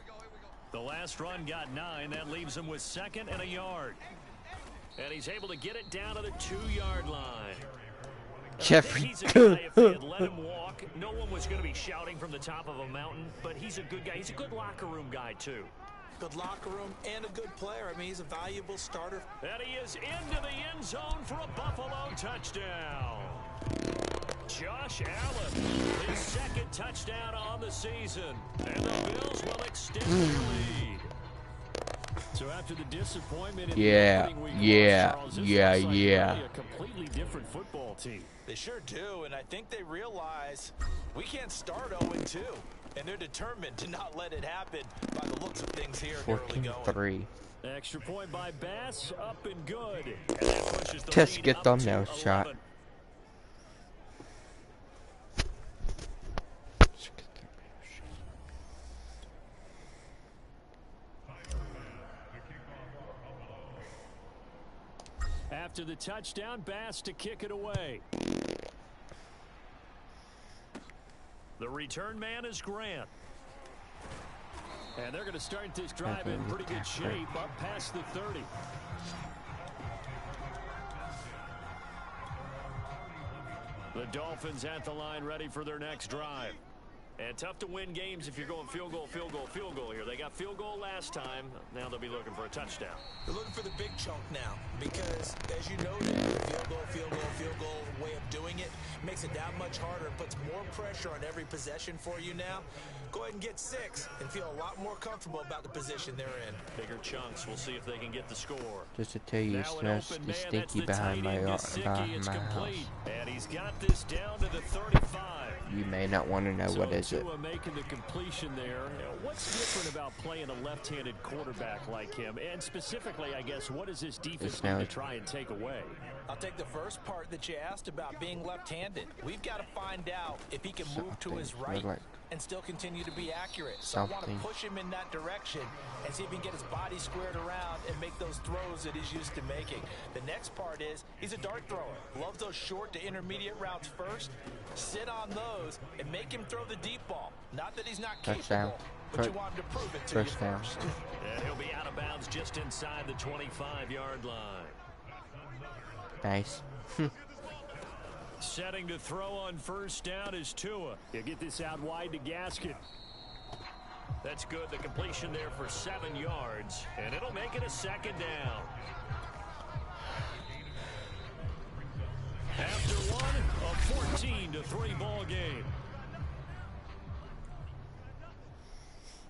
The last run got 9. That leaves him with 2nd and a yard. And he's able to get it down to the 2-yard line. Jeffrey. He's a guy, if they had let him walk, no one was going to be shouting from the top of a mountain, but he's a good guy. He's a good locker room guy, too. Good locker room and a good player. I mean, he's a valuable starter. And he is into the end zone for a Buffalo touchdown. Josh Allen, his 2nd touchdown on the season. And the Bills will extend their lead. So after the disappointment in the opening week loss, Charles, this looks like really a completely different football team. They sure do, and I think they realize we can't start 0-2. And they're determined to not let it happen by the looks of things here early going. 14-3. Extra point by Bass, up and good. And that pushes the Just lead get up thumbnail to shot. 11. After the touchdown, Bass to kick it away. The return man is Grant. And they're going to start this drive in pretty good shape, up past the 30. The Dolphins at the line, ready for their next drive. And tough to win games if you're going field goal, field goal, field goal here. They got field goal last time. Now they'll be looking for a touchdown. They're looking for the big chunk now because, as you noted, the field goal, field goal, field goal way of doing it makes it that much harder and puts more pressure on every possession for you now. Go ahead and get 6 and feel a lot more comfortable about the position they're in. Bigger chunks. We'll see if they can get the score. Just to tell you, it smells stinky behind my house. And he's got this down to the 35. You may not want to know what is it. Making the completion there. What's different about playing a left-handed quarterback like him? And specifically, I guess, what does this defense need to try and take away? I'll take the first part that you asked about being left-handed. We've got to find out if he can move to his right and still continue to be accurate. So I want to push him in that direction and see if he can get his body squared around and make those throws that he's used to making. The next part is he's a dart thrower. Loves those short to intermediate routes first. Sit on those and make him throw the deep ball. Not that he's not capable, but you want him to prove it to you first. And he'll be out of bounds just inside the 25-yard line. Nice. Setting to throw on first down is Tua. He'll get this out wide to Gaskin. That's good. The completion there for 7 yards, and it'll make it a second down. After one, a 14-3 ball game.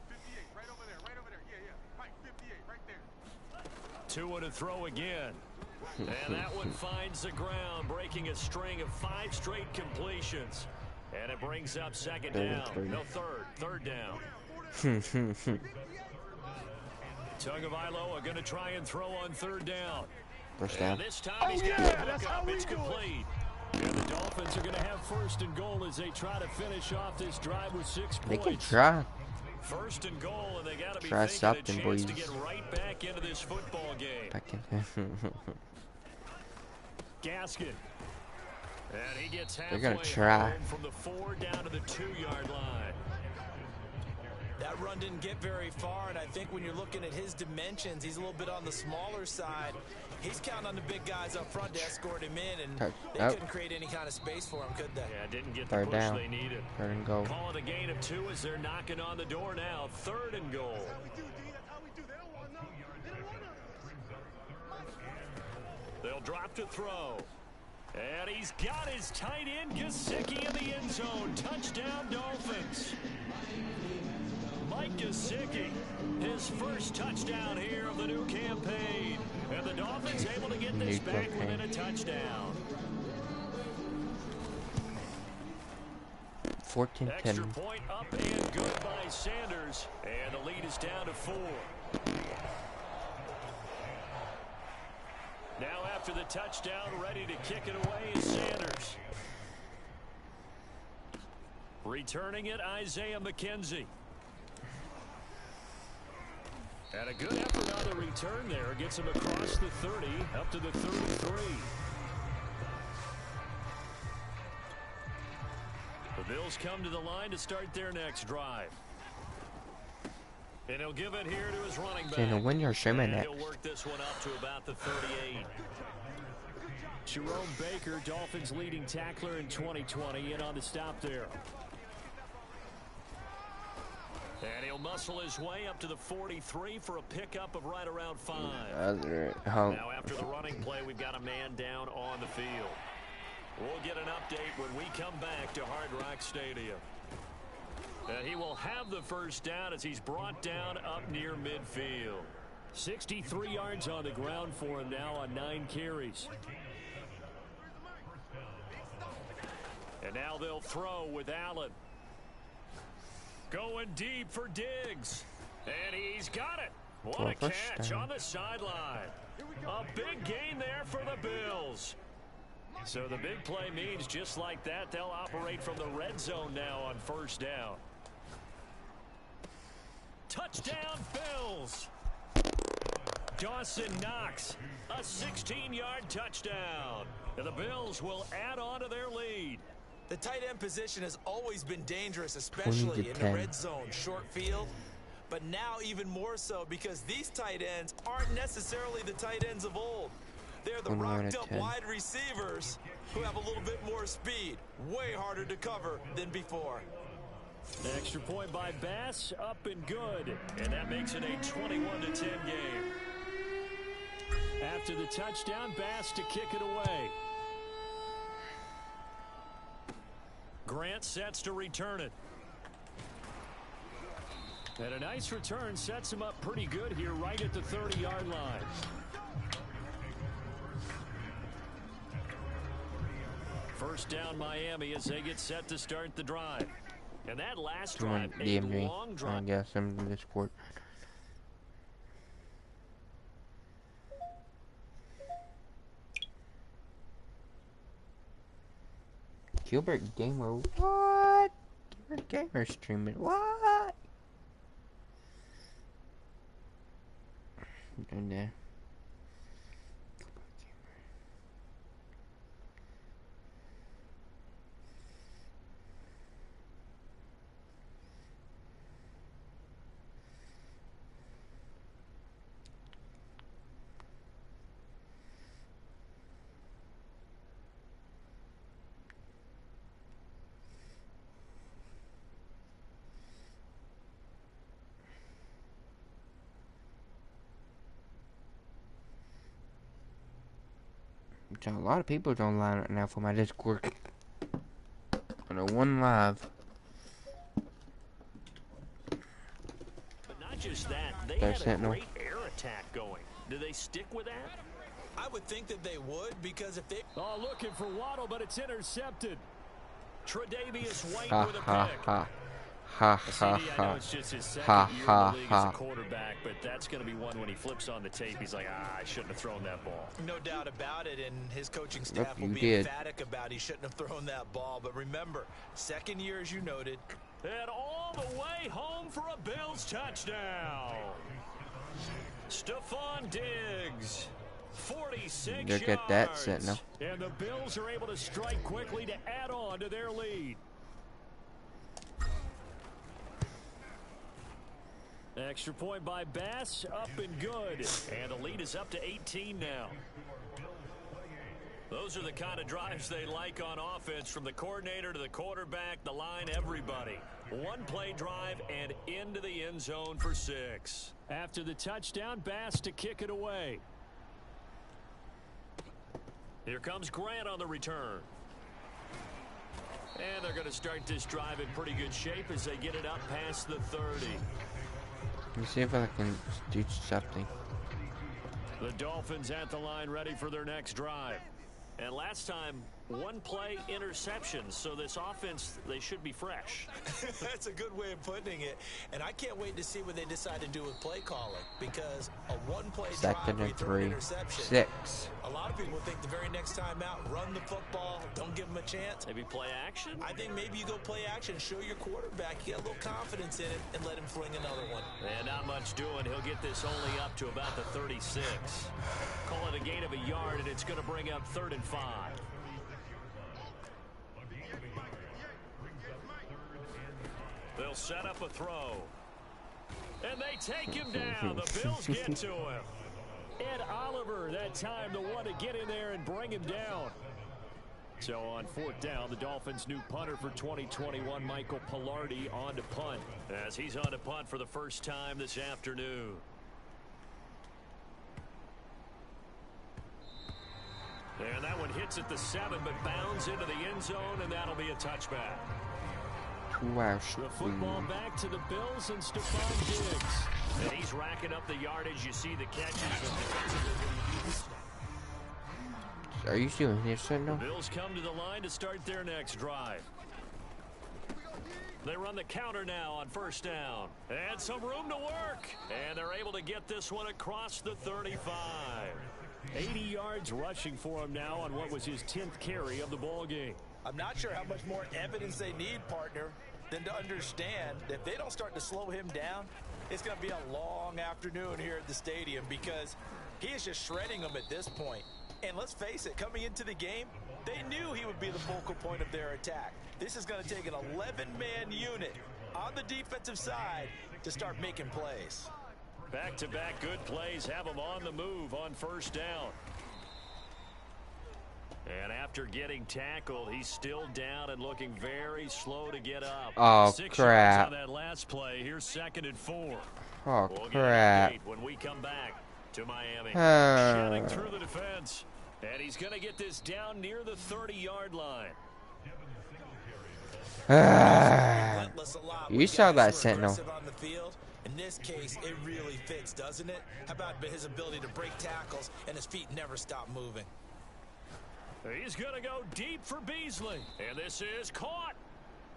58, right over there, right over there. Yeah, Mike, 58, right there. Tua to throw again. And that one finds the ground, breaking a string of 5 straight completions. And it brings up second down. No, third down. Tagovailoa going to try and throw on third down. First down. And this time he's got to look up. It's complete. And the Dolphins are going to have first and goal as they try to finish off this drive with 6 points. They can try. First and goal, and they got to be try thinking something, a chance boys. to get right back into this football game. Back in. Gaskin. And he gets halfway. They're gonna try from the 4 down to the 2-yard line. That run didn't get very far, and I think when you're looking at his dimensions, he's a little bit on the smaller side. He's counting on the big guys up front to escort him in, and they couldn't create any kind of space for him, could they? Yeah, didn't get the push they needed. Third and goal. Call it a gain of 2 as they're knocking on the door now. 3rd and goal. They'll drop to throw. And he's got his tight end, Gesicki, in the end zone. Touchdown, Dolphins. Mike Gesicki, his first touchdown here of the new campaign. And the Dolphins able to get this back within a touchdown. 14-10. Extra point up and good by Sanders. And the lead is down to 4. Now after the touchdown, ready to kick it away is Sanders. Returning it, Isaiah McKenzie. And a good effort on the return there. Gets him across the 30, up to the 33. The Bills come to the line to start their next drive. And he'll give it here to his running back. And when you're streaming and next. he'll work this one up to about the 38. Jerome Baker, Dolphins leading tackler in 2020, in on the stop there. And he'll muscle his way up to the 43 for a pickup of right around 5. Now after the running play, we've got a man down on the field. We'll get an update when we come back to Hard Rock Stadium. And he will have the first down as he's brought down up near midfield. 63 yards on the ground for him now on 9 carries. And now they'll throw with Allen. Going deep for Diggs. And he's got it. What a catch on the sideline. A big gain there for the Bills. So the big play means just like that, they'll operate from the red zone now on first down. Touchdown, Bills. Dawson Knox, a 16-yard touchdown. And the Bills will add on to their lead. The tight end position has always been dangerous, especially in the red zone, short field. But now even more so because these tight ends aren't necessarily the tight ends of old. They're the rocked-up wide receivers who have a little bit more speed. Way harder to cover than before. Extra point by Bass, up and good. And that makes it a 21-10 game. After the touchdown, Bass to kick it away. Grant sets to return it. And a nice return sets him up pretty good here right at the 30-yard line. First down Miami as they get set to start the drive. And that last drive, a long drive. I guess I'm in Discord. Gilbert Gamer, what? Gilbert Gamer streaming, what? Doing there. A lot of people don't line right now for my Discord. On a one live. But not just that, they had a great air attack going. Do they stick with that? I would think that they would, because if they... Oh, looking for Waddle, but it's intercepted. Tre'Davious White with a pick. Ha ha CD, I know ha. it's just his second Ha year in ha the league as ha. a quarterback, but that's going to be one when he flips on the tape. He's like, I shouldn't have thrown that ball. No doubt about it, and his coaching staff will you be did. emphatic about he shouldn't have thrown that ball. But remember, second year, as you noted. And all the way home for a Bills touchdown. Stephon Diggs, 46 Look yards. at that sentinel. And the Bills are able to strike quickly to add on to their lead. Extra point by Bass, up and good. And the lead is up to 18 now. Those are the kind of drives they like on offense, from the coordinator to the quarterback, the line, everybody. One play drive and into the end zone for 6. After the touchdown, Bass to kick it away. Here comes Grant on the return. And they're going to start this drive in pretty good shape as they get it up past the 30. Let me see if I can do something. The Dolphins at the line, ready for their next drive. And last time, one play interception, so this offense, they should be fresh. That's a good way of putting it. And I can't wait to see what they decide to do with play calling, because a one-play drive, Second and throw an 3, interception. 6. A lot of people think the very next time out, run the football, don't give them a chance. Maybe play action? I think maybe you go play action, show your quarterback, you get a little confidence in it, and let him fling another one. And not much doing. He'll get this only up to about the 36. Call it a gain of a yard, and it's going to bring up 3rd and 5. They'll set up a throw. And they take him down. The Bills get to him. Ed Oliver, that time, the one to get in there and bring him down. So on 4th down, the Dolphins' new punter for 2021, Michael Pilardi, on to punt, as he's on to punt for the first time this afternoon. And that one hits at the 7, but bounds into the end zone, and that'll be a touchback. Wow. The football back to the Bills and Stephon Diggs. And he's racking up the yardage. You see the catches. Are you still here, Sentinel? Bills come to the line to start their next drive. They run the counter now on 1st down. And some room to work. And they're able to get this one across the 35. 80 yards rushing for him now on what was his 10th carry of the ball game. I'm not sure how much more evidence they need, partner, than to understand that if they don't start to slow him down, it's going to be a long afternoon here at the stadium, because he is just shredding them at this point. And let's face it, coming into the game, they knew he would be the focal point of their attack. This is going to take an 11-man unit on the defensive side to start making plays. Back-to-back good plays have them on the move on 1st down. And after getting tackled, he's still down and looking very slow to get up. Oh, 6 crap. yards on that last play. Here's 2nd and 4. Oh, We'll crap. get an update when we come back to Miami. Shanning through the defense. And he's going to get this down near the 30-yard line. You saw that sentinel. On the field. In this case, it really fits, doesn't it? How about his ability to break tackles and his feet never stop moving? He's going to go deep for Beasley. And this is caught.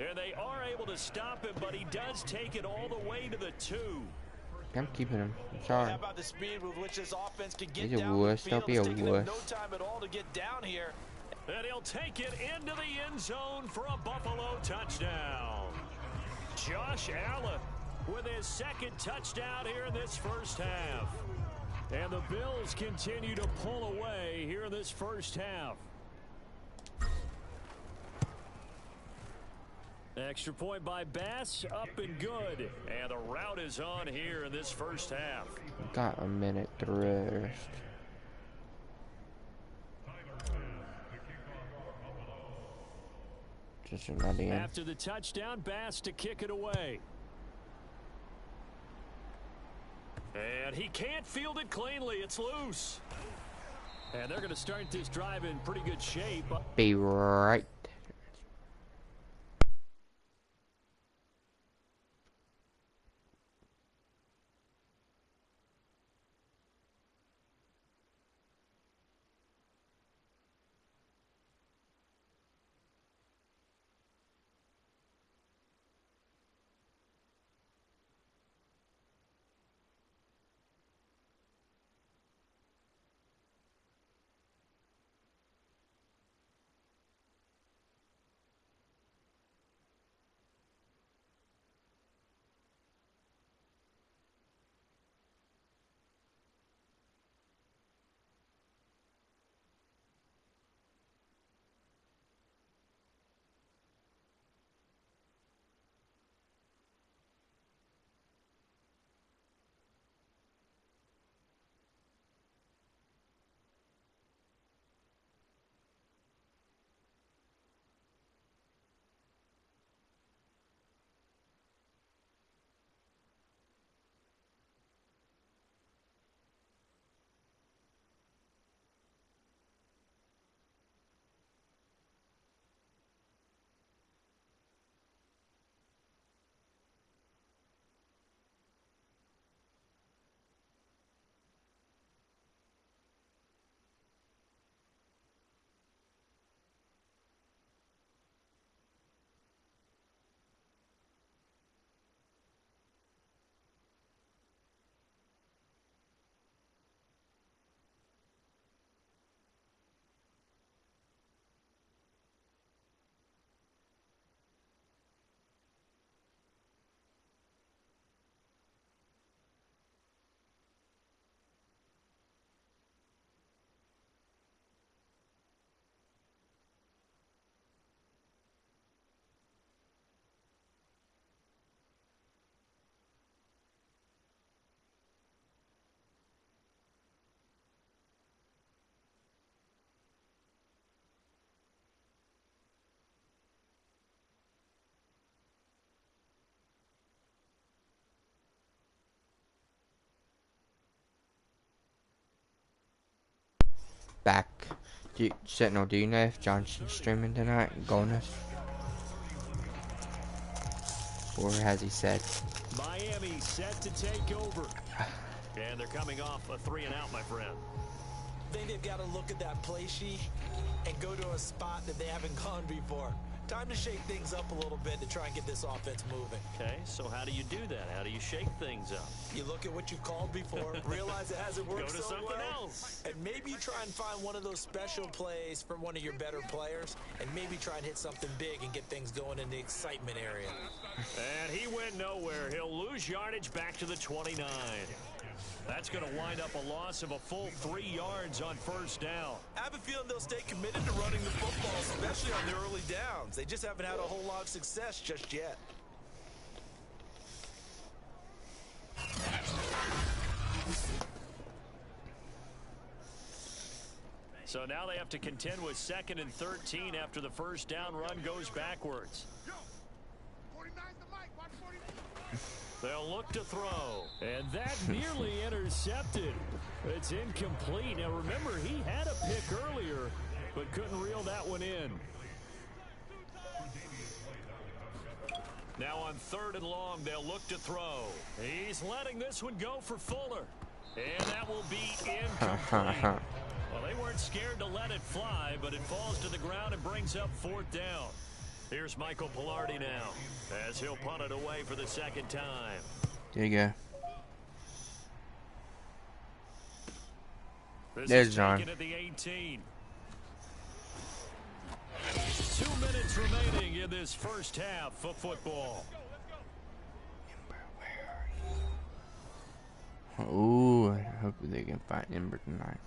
And they are able to stop him, but he does take it all the way to the 2. I'm keeping him. I'm sorry. How about the speed with which this offense can get He's a down wuss. the Don't field? be a It's taken him wuss. no time at all to get down here. And he'll take it into the end zone for a Buffalo touchdown. Josh Allen with his 2nd touchdown here in this first half. And the Bills continue to pull away here in this first half. Extra point by Bass, up and good. And the route is on here in this first half. Got a minute to rest. Just not in. After the touchdown, Bass to kick it away. And he can't field it cleanly. It's loose. And they're going to start this drive in pretty good shape. Be right. Back. Sentinel, do you know if Johnson's streaming tonight? Bonus? Or has he said? Miami set to take over. And they're coming off a 3-and-out, my friend. I think they've got to look at that play sheet and go to a spot that they haven't gone before. Time to shake things up a little bit to try and get this offense moving. Okay, so how do you do that? How do you shake things up? You look at what you've called before, realize it hasn't worked Go to so something well, else. and maybe try and find one of those special plays from one of your better players, and maybe try and hit something big and get things going in the excitement area. And he went nowhere. He'll lose yardage back to the 29. That's going to wind up a loss of a full 3 yards on first down. I have a feeling they'll stay committed to running the football, especially on the early downs. They just haven't had a whole lot of success just yet. So now they have to contend with 2nd and 13 after the first down run goes backwards. They'll look to throw. And that nearly intercepted. It's incomplete. Now remember, he had a pick earlier, but couldn't reel that one in. Now on 3rd and long, they'll look to throw. He's letting this one go for Fuller. And that will be incomplete. Well, they weren't scared to let it fly, but it falls to the ground and brings up 4th down. Here's Michael Pilardi now, as he'll punt it away for the 2nd time. There you go. This There's is John. taken at the 18. 2 minutes remaining in this first half of football. Ooh, I hope they can find Ember tonight.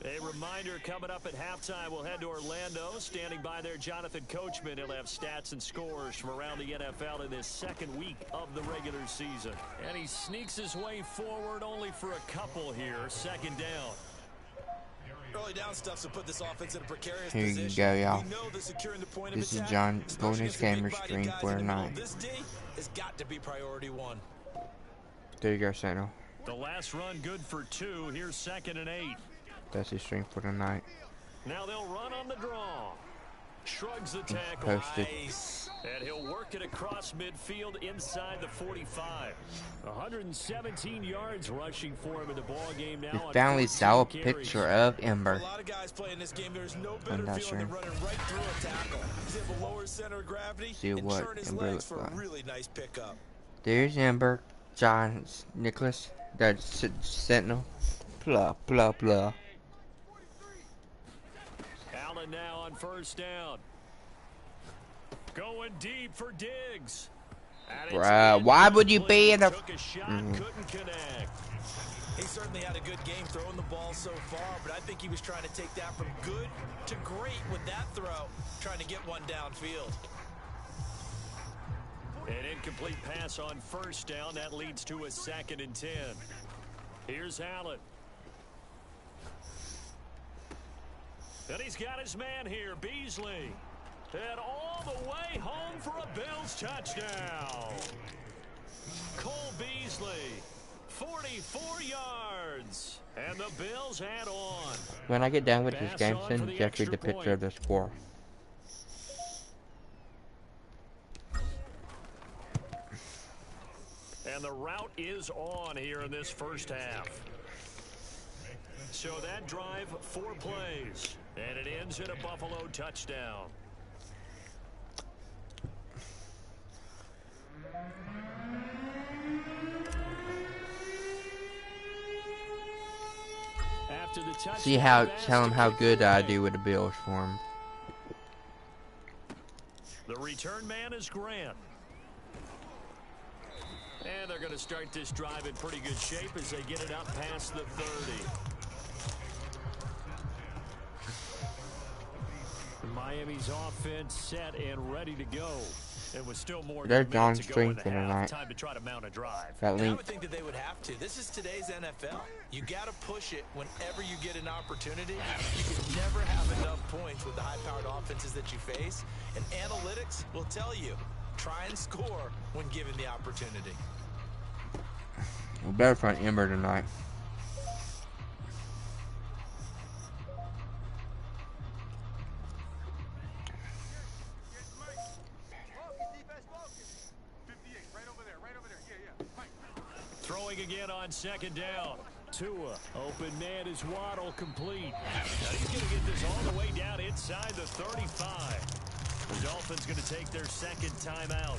A reminder coming up at halftime, we'll head to Orlando. Standing by there, Jonathan Coachman. He'll have stats and scores from around the NFL in this 2nd week of the regular season. And he sneaks his way forward only for a couple here. 2nd down. Early down stuff to put this offense in a precarious Here you position. go, y'all. We know that securing the point of This is attack, John especially Golden against the Gamer big-bodied stream guys for in the middle tonight. of this D, has got to be priority 1. There you go, Sentinel. The last run good for 2. Here's 2nd and 8. That's his stream for tonight. Now they'll run on the draw. Shrugs the tackle. Posted. Nice. And he'll work it across midfield inside the 45. 117 yards rushing for him in the ball game now. We finally saw a picture of Ember. A lot of guys playing this game. There's no I'm better not feeling than sure. running right through a tackle. He's able to lower center of gravity See and what turn his Ember legs looks for a like. really nice pickup. There's Ember, John, Nicholas, that's Sentinel. Blah, blah, blah. Allen now on 1st down. Going deep for Diggs. And it's Bruh, why would you be in the... Took a shot, couldn't connect. He certainly had a good game throwing the ball so far, but I think he was trying to take that from good to great with that throw, trying to get one downfield. An incomplete pass on 1st down. That leads to a 2nd and 10. Here's Allen. And he's got his man here, Beasley. And all the way home for a Bills touchdown. Cole Beasley, 44 yards. And the Bills add on. When I get done with this Pass game, on for send the Jeffrey extra the picture point. of the score. And the route is on here in this first half. So that drive, 4 plays. And it ends in a Buffalo touchdown. After the touchdown See how, pass tell him to how kick good I away. do with the Bills for him. The return man is Grant. And they're going to start this drive in pretty good shape as they get it up past the 30. Miami's offense set and ready to go. It was still more than They're a minute John's to go in the strength half. tonight. Time to try to mount a drive. That And I link. would think that they would have to. This is today's NFL. You got to push it whenever you get an opportunity. You can never have enough points with the high-powered offenses that you face. And analytics will tell you, try and score when given the opportunity. We better find Ember tonight. Throwing again on 2nd down. Tua, open man is Waddle, complete. Now he's going to get this all the way down inside the 35. The Dolphins going to take their 2nd timeout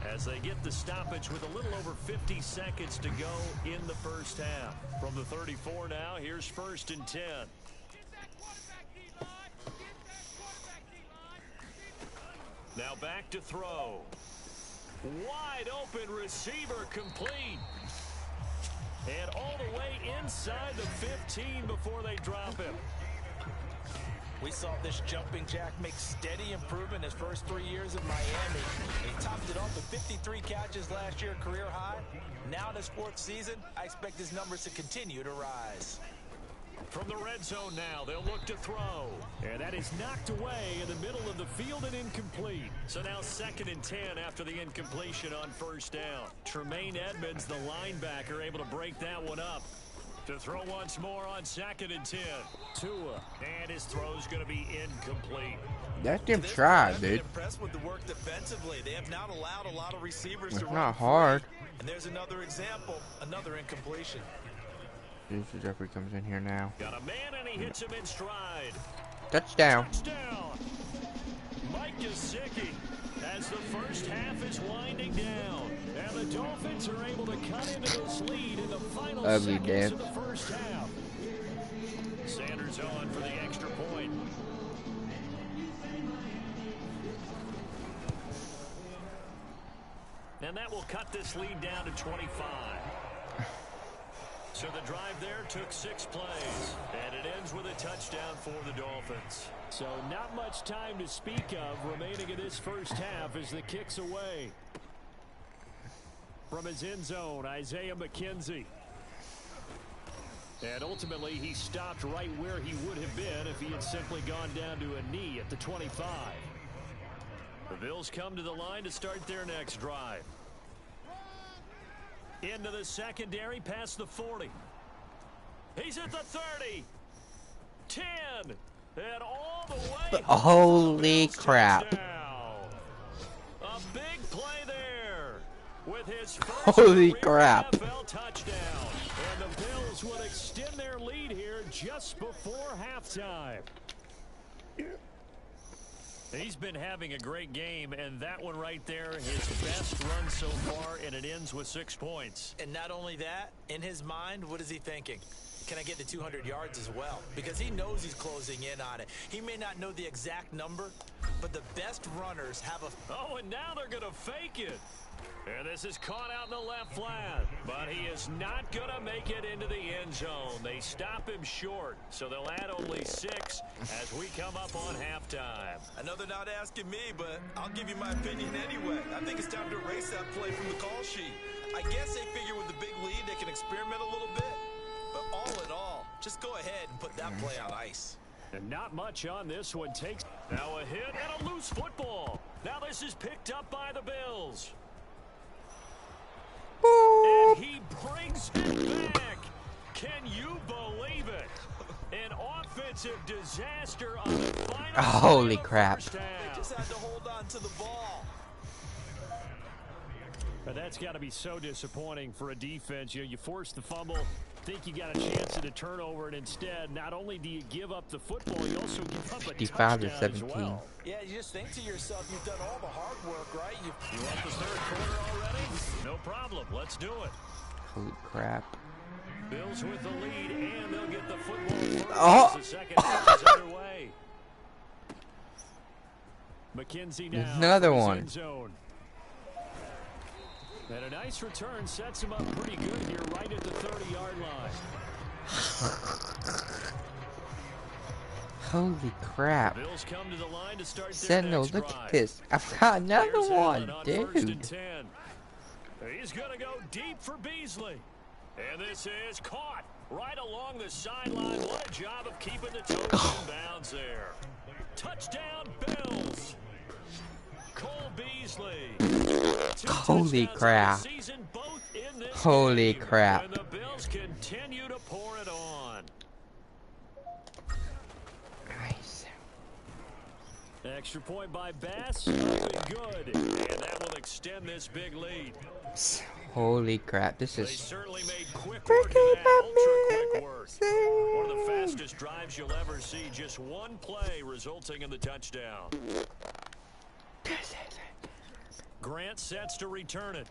as they get the stoppage with a little over 50 seconds to go in the first half. From the 34 now, here's 1st and 10. Now back to throw. Wide open receiver, complete. And all the way inside. inside the 15 before they drop him. We saw this jumping jack make steady improvement his first 3 years in Miami. He topped it off with 53 catches last year, career high. Now in his 4th season, I expect his numbers to continue to rise. From the red zone now, they'll look to throw. And that is knocked away in the middle of the field and incomplete. So now 2nd and 10 after the incompletion on 1st down. Tremaine Edmonds, the linebacker, able to break that one up. To throw once more on 2nd and 10. Tua, and his throw's going to be incomplete. That's them try, I've been dude. impressed with the work defensively. They have not allowed a lot of receivers It's to run not free. hard. And there's another example, another incompletion. Jeffrey comes in here now. Got a man, and he hits him in stride. Touchdown. Touchdown. Mike Gesicki as the first half is winding down. And the Dolphins are able to cut into this lead in the final Ugly seconds dance. of the first half. Sanders on for the extra point. And that will cut this lead down to 25. So the drive there took 6 plays, and it ends with a touchdown for the Dolphins. So not much time to speak of remaining in this first half as the kick's away. From his end zone, Isaiah McKenzie. And ultimately, he stopped right where he would have been if he had simply gone down to a knee at the 25. The Bills come to the line to start their next drive. Into the secondary, past the 40. He's at the 30. 10. And all the way. Holy crap. A big play there. With his first Holy career crap. NFL touchdown. And the Bills would extend their lead here just before halftime. He's been having a great game, and that one right there, his best run so far, and it ends with 6 points. And not only that, in his mind, what is he thinking? Can I get to 200 yards as well? Because he knows he's closing in on it. He may not know the exact number, but the best runners have a... Oh, and now they're going to fake it. And this is caught out in the left flat. But he is not going to make it into the end zone. They stop him short, so they'll add only 6 as we come up on halftime. I know they're not asking me, but I'll give you my opinion anyway. I think it's time to erase that play from the call sheet. I guess they figure with the big lead they can experiment a little bit. But all in all, just go ahead and put that play on ice. And not much on this one. Takes now a hit and a loose football. Now this is picked up by the Bills. And he brings it back. Can you believe it? An offensive disaster on the final. Holy crap. They just had to hold on to the ball. But that's got to be so disappointing for a defense. You force the fumble, think you got a chance at a turnover, and instead, not only do you give up the football, you also give up a 55 to touchdown as 17. well. Yeah, you just think to yourself, you've done all the hard work, right? You want the third quarter already? No problem. Let's do it. Holy crap. Bills with the lead, and they'll get the football first Oh. as the second half is underway. McKenzie now. Another from his one. end zone. And a nice return sets him up pretty good here right at the 30-yard line. Holy crap. Bills come to the line to start their Sentinel, next look drive. at this. I've got another Here's Allen one, on first and dude. 10. He's going to go deep for Beasley. And this is caught right along the sideline. What a job of keeping the toes in bounds there. Touchdown, Bills. Cole Beasley. Holy crap. Season, both in this Holy game. crap. And the Bills continue to pour it on. Nice. Extra point by Bass. Good. And that will extend this big lead. Holy crap. This They is certainly made quick work of that. Ultra quick work. One of the fastest drives you'll ever see. Just one play resulting in the touchdown. Grant sets to return it.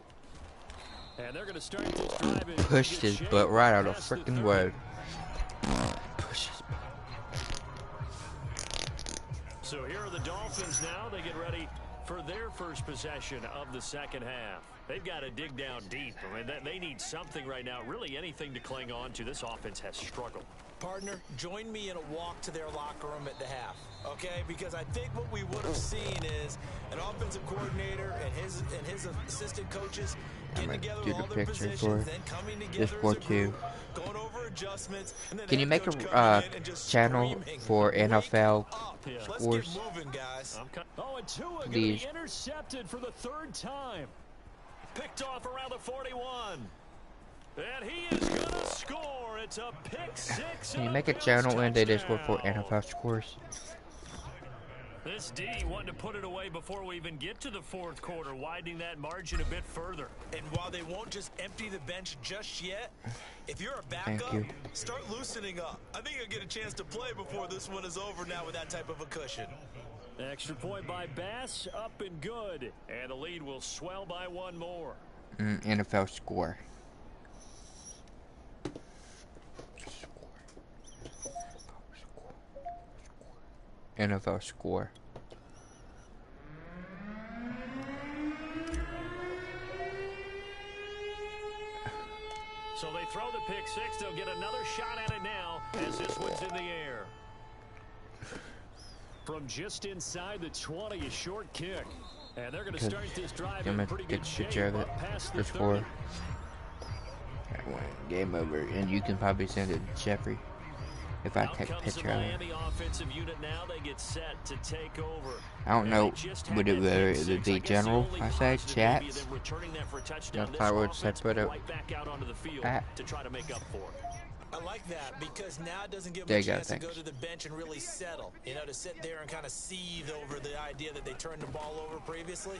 And they're going to start this drive. pushed his butt right out of freaking way. Push his butt. So here are the Dolphins now. They get ready for their first possession of the second half. They've got to dig down deep. I mean, they need something right now, really anything to cling on to. This offense has struggled. Partner, join me in a walk to their locker room at the half, okay? Because I think what we would have seen is an offensive coordinator and his assistant coaches getting together with all their positions, then coming together as a group, going over adjustments, and then can you make a channel for NFL scores? Let's get moving, guys. Oh, and Tua going to Please. be intercepted for the 3rd time. Picked off around the 41. And he is going to score. It's a pick 6. Can you make a channel and they just go for NFL scores? This D wanting to put it away before we even get to the 4th quarter, widening that margin a bit further. And while they won't just empty the bench just yet, if you're a backup, start loosening up. I think you'll get a chance to play before this one is over now with that type of a cushion. Extra point by Bass, up and good. And the lead will swell by 1 more. NFL score. NFL score. So they throw the pick 6. They'll get another shot at it now as this one's in the air. From just inside the 20, a short kick. And they're going to start this drive in pretty good shape. Past the 30. Game over. And you can probably send it to Jeffrey. If I take a picture of it. Now they get set to take over. I don't know, would it be general? I say chats. That's how I would say put it back. To try to make up for it. I like that because now it doesn't give them a chance to go to the bench and really settle. You know, to sit there and kind of seethe over the idea that they turned the ball over previously.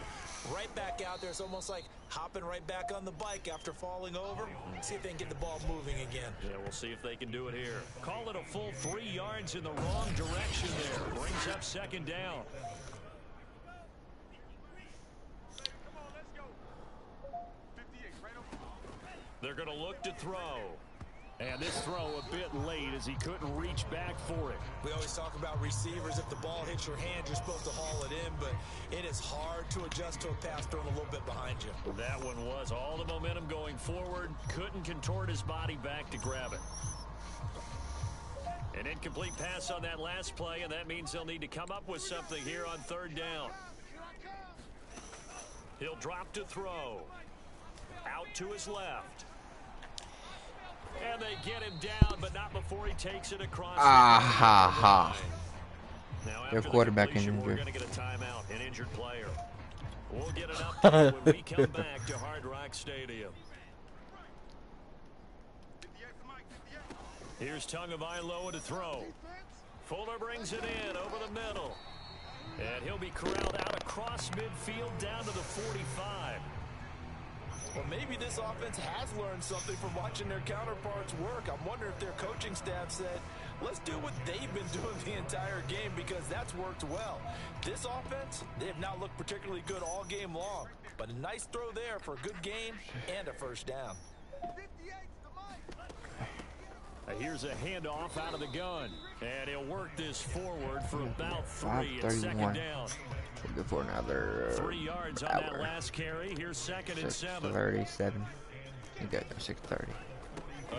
Right back out there, it's almost like hopping right back on the bike after falling over. See if they can get the ball moving again. Yeah, we'll see if they can do it here. Call it a full 3 yards in the wrong direction there. Brings up 2nd down. They're going to look to throw. And this throw a bit late as he couldn't reach back for it. We always talk about receivers. If the ball hits your hand, you're supposed to haul it in, but it is hard to adjust to a pass thrown a little bit behind you. That one was all the momentum going forward. Couldn't contort his body back to grab it. An incomplete pass on that last play, and that means they'll need to come up with something here on 3rd down. He'll drop to throw. Out to his left. And they get him down, but not before he takes it across. Their quarterback injured. We're going to get a timeout, an injured player. We'll get an update when we come back to Hard Rock Stadium. Here's Tagovailoa to throw. Fuller brings it in over the middle. And he'll be corralled out across midfield down to the 45. Well, maybe this offense has learned something from watching their counterparts work. I'm wondering if their coaching staff said, let's do what they've been doing the entire game because that's worked well. This offense, they have not looked particularly good all game long. But a nice throw there for a good game and a 1st down. Here's a handoff out of the gun. And he'll work this forward for about 3 and 2nd down. Good for another 3 yards on that last carry. Here's 2nd and 7. 37. You got 6:30.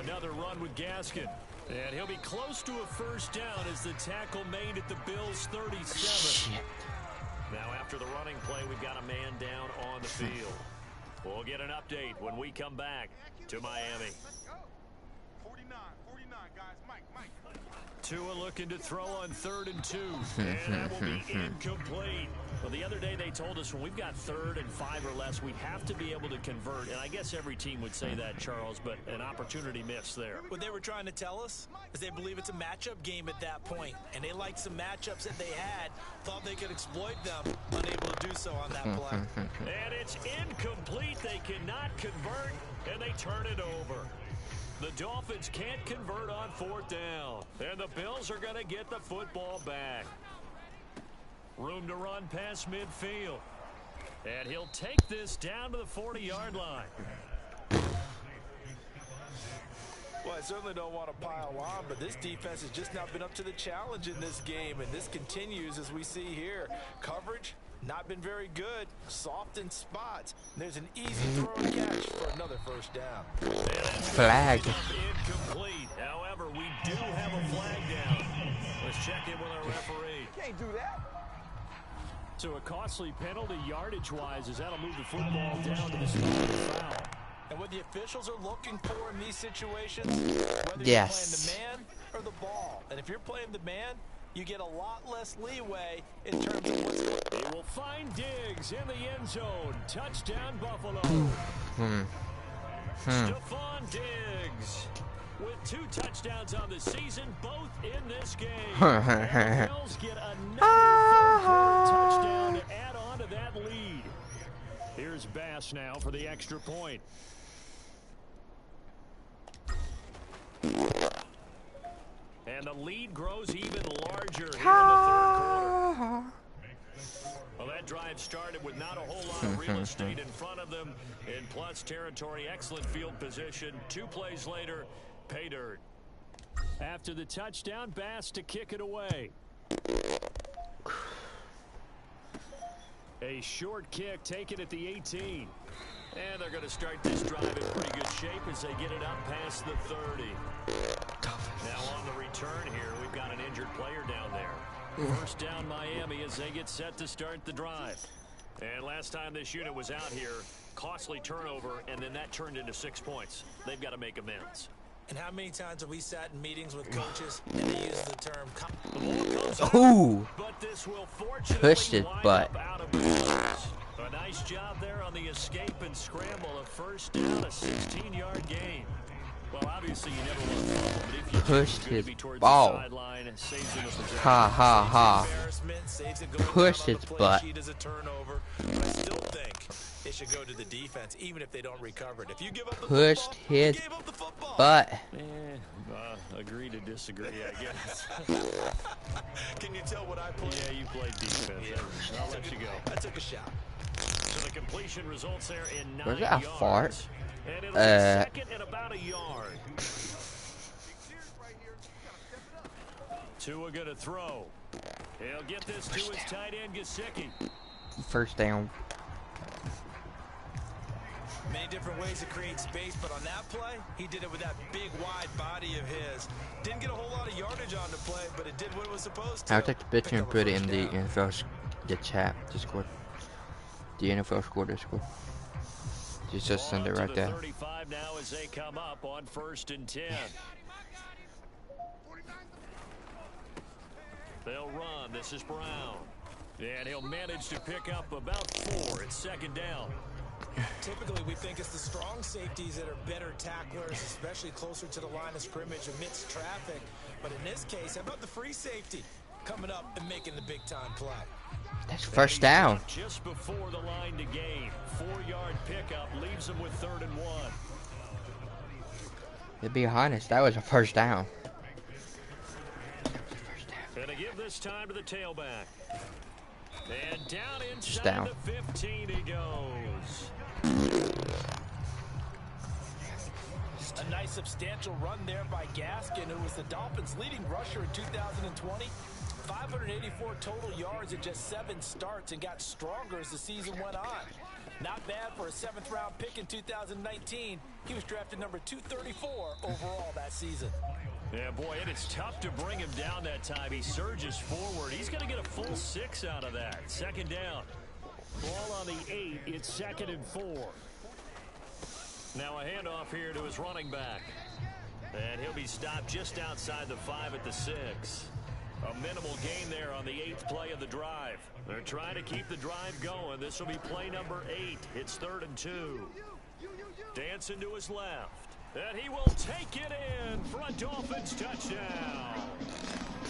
Another run with Gaskin. And he'll be close to a 1st down as the tackle made at the Bills' 37. Shit. Now after the running play, we've got a man down on the field. We'll get an update when we come back to Miami. 49, guys. Mike. Tua looking to throw on 3rd and 2. And that will be incomplete. Well, the other day they told us when we've got 3rd and 5 or less, we have to be able to convert. And I guess every team would say that, Charles, but an opportunity missed there. What they were trying to tell us is they believe it's a matchup game at that point. And they liked some matchups that they had, thought they could exploit them, unable to do so on that play. And it's incomplete. They cannot convert, and they turn it over. The Dolphins can't convert on 4th down. And the Bills are going to get the football back. Room to run past midfield. And he'll take this down to the 40-yard line. Well, I certainly don't want to pile on, but this defense has just not been up to the challenge in this game, and this continues as we see here. Coverage Not been very good. Soft in spots. There's an easy throw and catch for another first down. Flag. Incomplete. However, we do have a flag down. Let's check in with our referee. Can't do that. So a costly penalty yardage-wise as that'll move the football down to the spot of the foul. And what the officials are looking for in these situations, whether Yes. you're playing the man or the ball. And if you're playing the man, you get a lot less leeway in terms of what's going on. He will find Diggs in the end zone. Touchdown, Buffalo. Stephon Diggs with 2 touchdowns on the season, both in this game. The Bills get another third-quarter touchdown to add on to that lead. Here's Bass now for the extra point. And the lead grows even larger here in the third quarter. Well, that drive started with not a whole lot of real estate in front of them. In plus territory, excellent field position. 2 plays later, pay dirt. After the touchdown, Bass to kick it away. A short kick taken at the 18. And they're going to start this drive in pretty good shape as they get it up past the 30. Now on the return here, we've got an injured player down there. First down Miami as they get set to start the drive. And last time this unit was out here, costly turnover, and then that turned into 6 points. They've got to make amends. And how many times have we sat in meetings with coaches and they use the term Ooh. But this will fortunately Pushed his wind butt. up out of bounds. A nice job there on the escape and scramble. A first down, a 16-yard gain. Well, obviously you never want to fumble, but if you Pushed do, his be towards ball. the sideline, it saves him a possession. Ha ha ha. saves it going Pushed down on his the play butt. sheet as a turnover. But I still think it should go to the defense, even if they don't recover it. If you give up the Pushed football, you his gave up the football. butt. Agree to disagree, I guess. Can you tell what I played? Yeah, you played defense. Yeah. I'll let you go. I took a shot. So the completion results there in 9 Was that a yards. fart? And it'll be second and about a yard. Tua gonna throw. He'll get this to his tight end, Gesicki. First down. Many different ways to create space, but on that play, he did it with that big, wide body of his. Didn't get a whole lot of yardage on the play, but it did what it was supposed to. I'll take the picture and Picked up a put it in first the down. NFL the chat Discord. The NFL score Discord. Just send it Ball right to the there. 35 now as they come up on 1st and 10. They'll run. This is Brown. And he'll manage to pick up about 4. It's 2nd down. Typically, we think it's the strong safeties that are better tacklers, especially closer to the line of scrimmage amidst traffic. But in this case, how about the free safety coming up and making the big-time play? That's first down. Just before the line to gain. 4-yard pickup leaves them with 3rd and 1. To be honest, that was a first down. And to give this time to the tailback. And down inside down. the 15 he goes. A nice substantial run there by Gaskin, who was the Dolphins' leading rusher in 2020. 584 total yards in just 7 starts and got stronger as the season went on. Not bad for a 7th-round pick in 2019. He was drafted number 234 overall that season. Yeah, boy, it is tough to bring him down that time. He surges forward. He's going to get a full 6 out of that. 2nd down. Ball on the 8. It's 2nd and 4. Now a handoff here to his running back. And he'll be stopped just outside the 5 at the 6. A minimal gain there on the 8th play of the drive. They're trying to keep the drive going. This will be play number 8. It's 3rd and 2. Dancing to his left. And he will take it in for a Dolphins touchdown.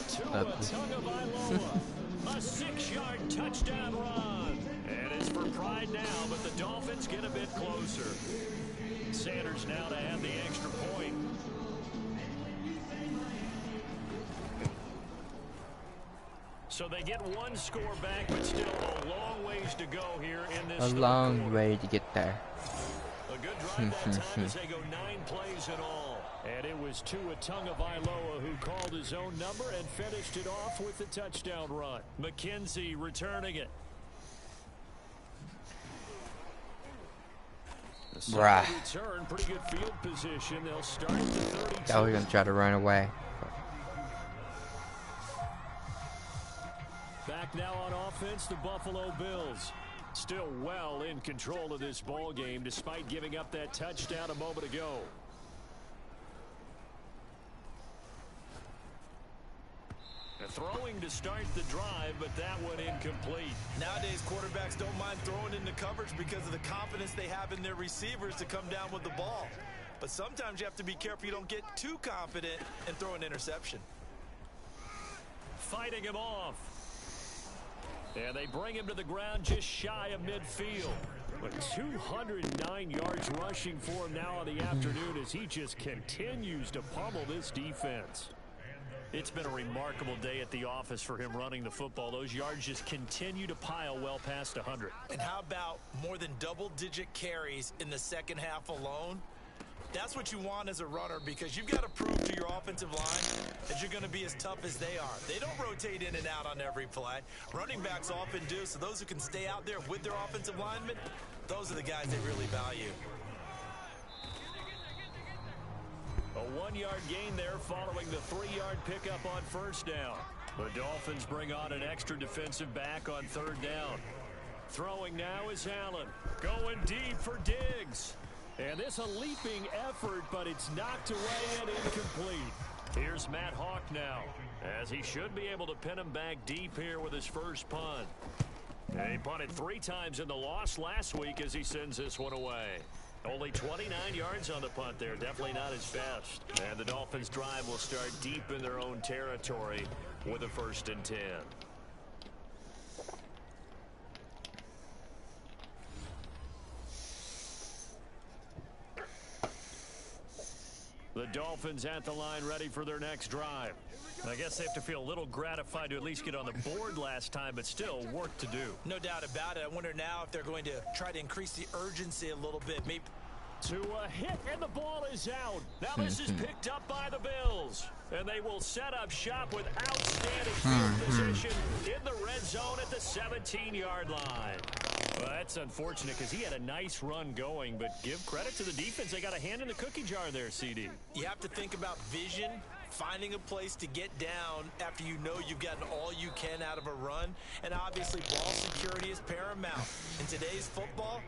Tua Tagovailoa. A 6-yard touchdown run. And it's for pride now, but the Dolphins get a bit closer. Sanders now to add the extra point. So they get 1 score back, but still a long ways to go here in this A third long quarter. way to get there. A good drive that time as they go 9 plays in all. And it was Tua Tagovailoa who called his own number and finished it off with the touchdown run. McKenzie returning it. Bruh. Return, pretty good field position. They'll start at the 32. Thought we were gonna try to run away. Back now on offense, the Buffalo Bills. Still well in control of this ball game despite giving up that touchdown a moment ago. Throwing to start the drive, but that one incomplete. Nowadays, quarterbacks don't mind throwing into coverage because of the confidence they have in their receivers to come down with the ball. But sometimes you have to be careful you don't get too confident and throw an interception. Fighting him off. And they bring him to the ground just shy of midfield. But 209 yards rushing for him now in the afternoon as he just continues to pummel this defense. It's been a remarkable day at the office for him running the football. Those yards just continue to pile well past 100. And how about more than double-digit carries in the second half alone? That's what you want as a runner because you've got to prove to your offensive line that you're going to be as tough as they are. They don't rotate in and out on every play. Running backs often do, so those who can stay out there with their offensive linemen, those are the guys they really value. A 1-yard gain there following the 3-yard pickup on first down. The Dolphins bring on an extra defensive back on third down. Throwing now is Allen. Going deep for Diggs. And this a leaping effort, but it's knocked away and incomplete. Here's Matt Hawk now, as he should be able to pin him back deep here with his first punt. And he punted 3 times in the loss last week as he sends this one away. Only 29 yards on the punt there. Definitely not his best. And the Dolphins' drive will start deep in their own territory with a 1st and 10. The Dolphins at the line ready for their next drive. I guess they have to feel a little gratified to at least get on the board last time, but still work to do. No doubt about it. I wonder now if they're going to try to increase the urgency a little bit. Maybe to a hit, and the ball is out. Now this is picked up by the Bills. And they will set up shop with outstanding field position in the red zone at the 17-yard line. Well, that's unfortunate because he had a nice run going, but give credit to the defense. They got a hand in the cookie jar there, CD. You have to think about vision, finding a place to get down after you know you've gotten all you can out of a run, and obviously ball security is paramount. In today's football,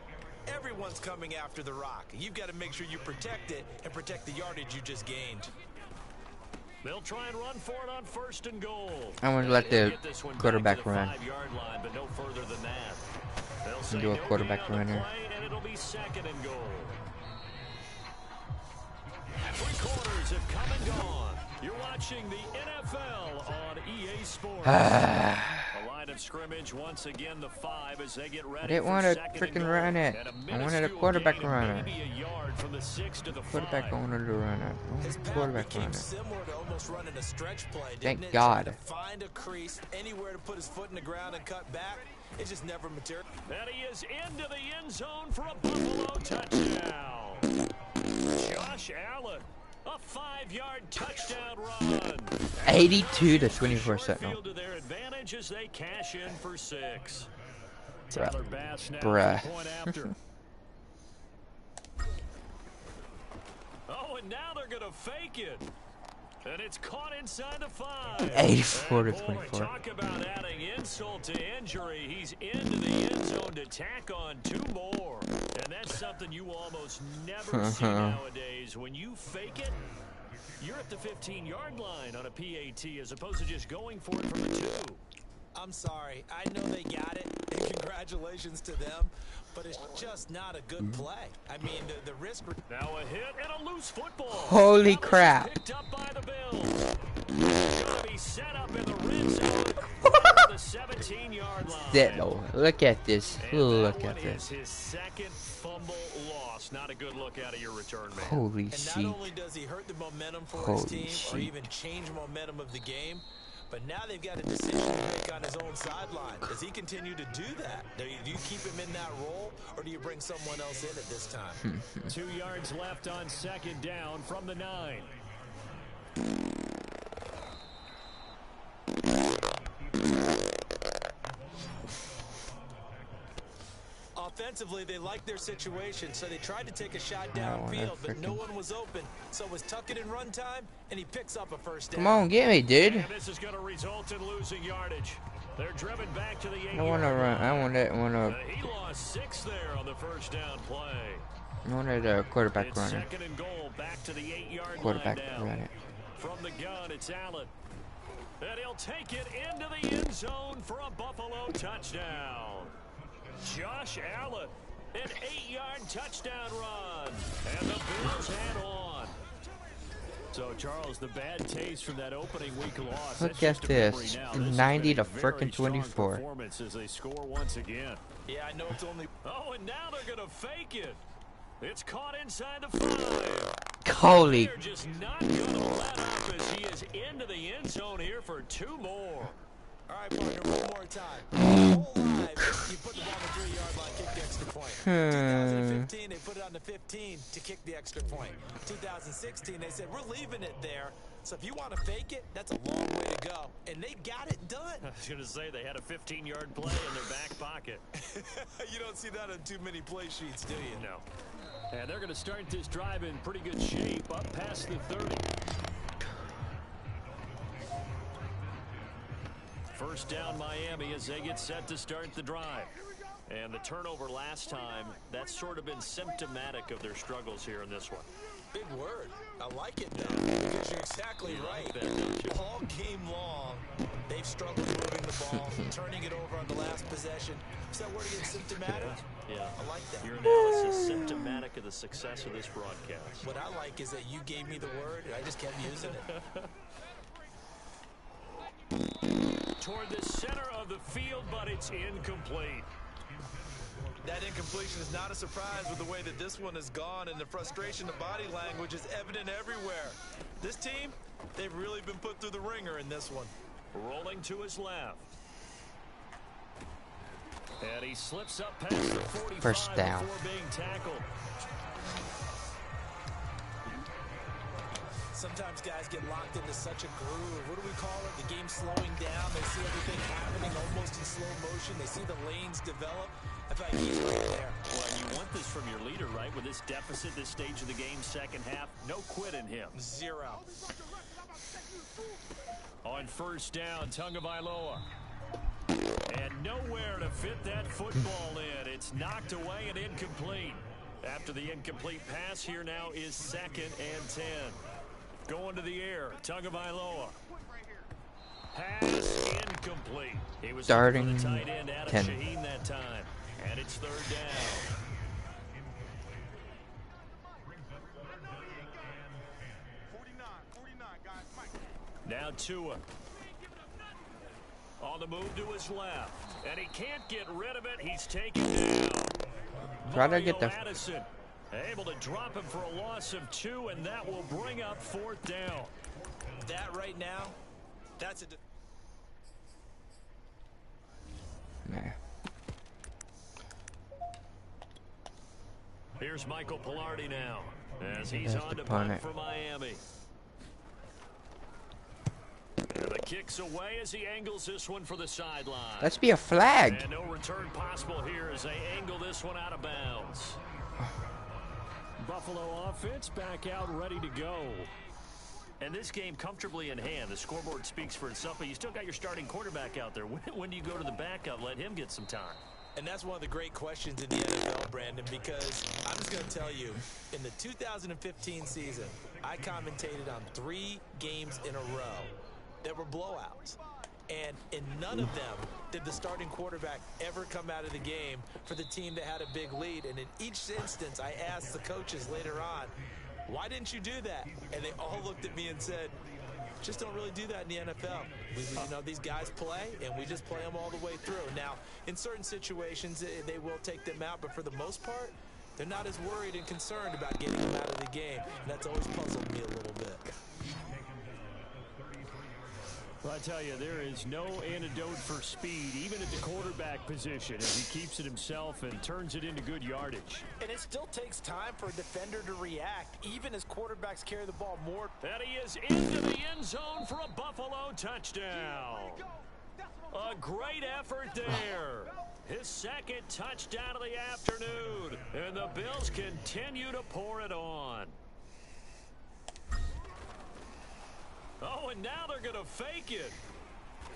everyone's coming after the rock. You've got to make sure you protect it and protect the yardage you just gained. They'll try and run for it on 1st and goal. I'm going to let the quarterback run. 5-yard line, but no further than that. They'll say do a quarterback run here. And it'll be 2nd and goal. 3 quarters have come and gone. You're watching the NFL on EA Sports. A line of scrimmage once again, the 5 as they get ready. I didn't want to freaking run it. I wanted a quarterback runner. Quarterback wanted to run it. Quarterback runner. Thank God. Find a crease anywhere to put his foot in the ground and cut back. It just never material. And he is into the end zone for a Buffalo touchdown. Josh Allen. A 5-yard touchdown run. 82 to 24 Sentinel. To their advantage as they cash in for 6. Bruh. Oh, and now they're going to fake it. And it's caught inside the 5. 84 to 24. Talk about adding insult to injury. He's into the end zone to tack on 2 more. And that's something you almost never see nowadays. When you fake it, you're at the 15-yard line on a PAT as opposed to just going for it from the 2. I'm sorry. I know they got it, and congratulations to them, but it's just not a good play. I mean, the risk... Now a hit and a loose football. Holy crap. Picked up by the Bills. Gonna be set up in the red zone the 17-yard line. Sentinel. Look at this. Look at this. this. His 2nd fumble loss. Not a good look out of your return man. Holy and shit. not only does he hurt the momentum for his team or even change momentum of the game, but now they've got a decision to make on his own sideline. Does he continue to do that? Do you keep him in that role, or do you bring someone else in at this time? 2 yards left on 2nd down from the 9. Defensively, they liked their situation, so they tried to take a shot Oh, downfield, that but no frickin- one was open. So it was tuck it in run time, and he picks up a first down. Come on, get me, dude. And this is going to result in losing yardage. They're driven back to the 8-yard I wanna run. I want that one up. He lost 6 there on the first down play. I wanted a quarterback It's runner. 2nd and goal, back to the 8-yard Quarterback line now. runner. From the gun, it's Allen. And he'll take it into the end zone for a Buffalo touchdown. Josh Allen, an 8-yard touchdown run. And the Bills head on. So, Charles, the bad taste from that opening week loss. Look that's at just a memory this. now. This has 90 been a to very frickin' strong 24. performance as they score once again. Yeah, I know it's only... Oh, and now they're going to fake it. It's caught inside the 5. Holy. They're just not going to let up as he is into the end zone here for 2 more. All right, partner, one more time. Whole live, you put the ball on the 3-yard line, kick the extra point. 2015, they put it on the 15 to kick the extra point. 2016, they said, we're leaving it there. So if you want to fake it, that's a long way to go. And they got it done. I was going to say they had a 15-yard play in their back pocket. You don't see that on too many play sheets, do you? No. And they're going to start this drive in pretty good shape up past the 30. First down Miami as they get set to start the drive. And the turnover last time, that's sort of been symptomatic of their struggles here in this one. Big word. I like it, though, because you're exactly right. Like that, don't you? All game long, they've struggled moving the ball, turning it over on the last possession. Is that word again, symptomatic? Yeah. I like that. Your analysis symptomatic of the success of this broadcast. What I like is that you gave me the word, and I just kept using it. Toward the center of the field, but it's incomplete. That incompletion is not a surprise with the way that this one has gone, and the frustration of body language is evident everywhere. This team, they've really been put through the ringer in this one. Rolling to his left. And he slips up past the 45 First down. before being tackled. Sometimes guys get locked into such a groove. What do we call it? The game slowing down. They see everything happening almost in slow motion. They see the lanes develop. I feel like he's right there. Well, and you want this from your leader, right? With this deficit, this stage of the game, second half, no quit in him. 0. On first down, Tagovailoa. And nowhere to fit that football in. It's knocked away and incomplete. After the incomplete pass, here now is 2nd and 10. Going to the air, Tagovailoa. Pass incomplete. He was Starting for the tight end, Adam 10. Shaheen that time. And it's 3rd down. Now Tua. On the move to his left. And he can't get rid of it. He's taken down. Try to get the... Mario Addison able to drop him for a loss of 2, and that will bring up 4th down. That right now, that's a... Nah. Here's Michael Pilardi now as he's There's on the to punt punter. for Miami. And the kick's away as he angles this one for the sideline. Let's be a flag. And no return possible here as they angle this one out of bounds. Buffalo offense back out ready to go. And this game comfortably in hand. The scoreboard speaks for itself, but you still got your starting quarterback out there. When do you go to the backup? Let him get some time. And that's one of the great questions in the NFL, Brandon, because I'm just going to tell you, in the 2015 season, I commentated on 3 games in a row that were blowouts. And in none of them did the starting quarterback ever come out of the game for the team that had a big lead. And in each instance, I asked the coaches later on, why didn't you do that? And they all looked at me and said, just don't really do that in the NFL. You know, these guys play, and we just play them all the way through. Now, in certain situations, they will take them out, but for the most part, they're not as worried and concerned about getting them out of the game. And that's always puzzled me a little bit. Well, I tell you, there is no antidote for speed, even at the quarterback position, as he keeps it himself and turns it into good yardage. And it still takes time for a defender to react, even as quarterbacks carry the ball more. And he is into the end zone for a Buffalo touchdown. A great effort there. His second touchdown of the afternoon. And the Bills continue to pour it on. Oh, and now they're going to fake it.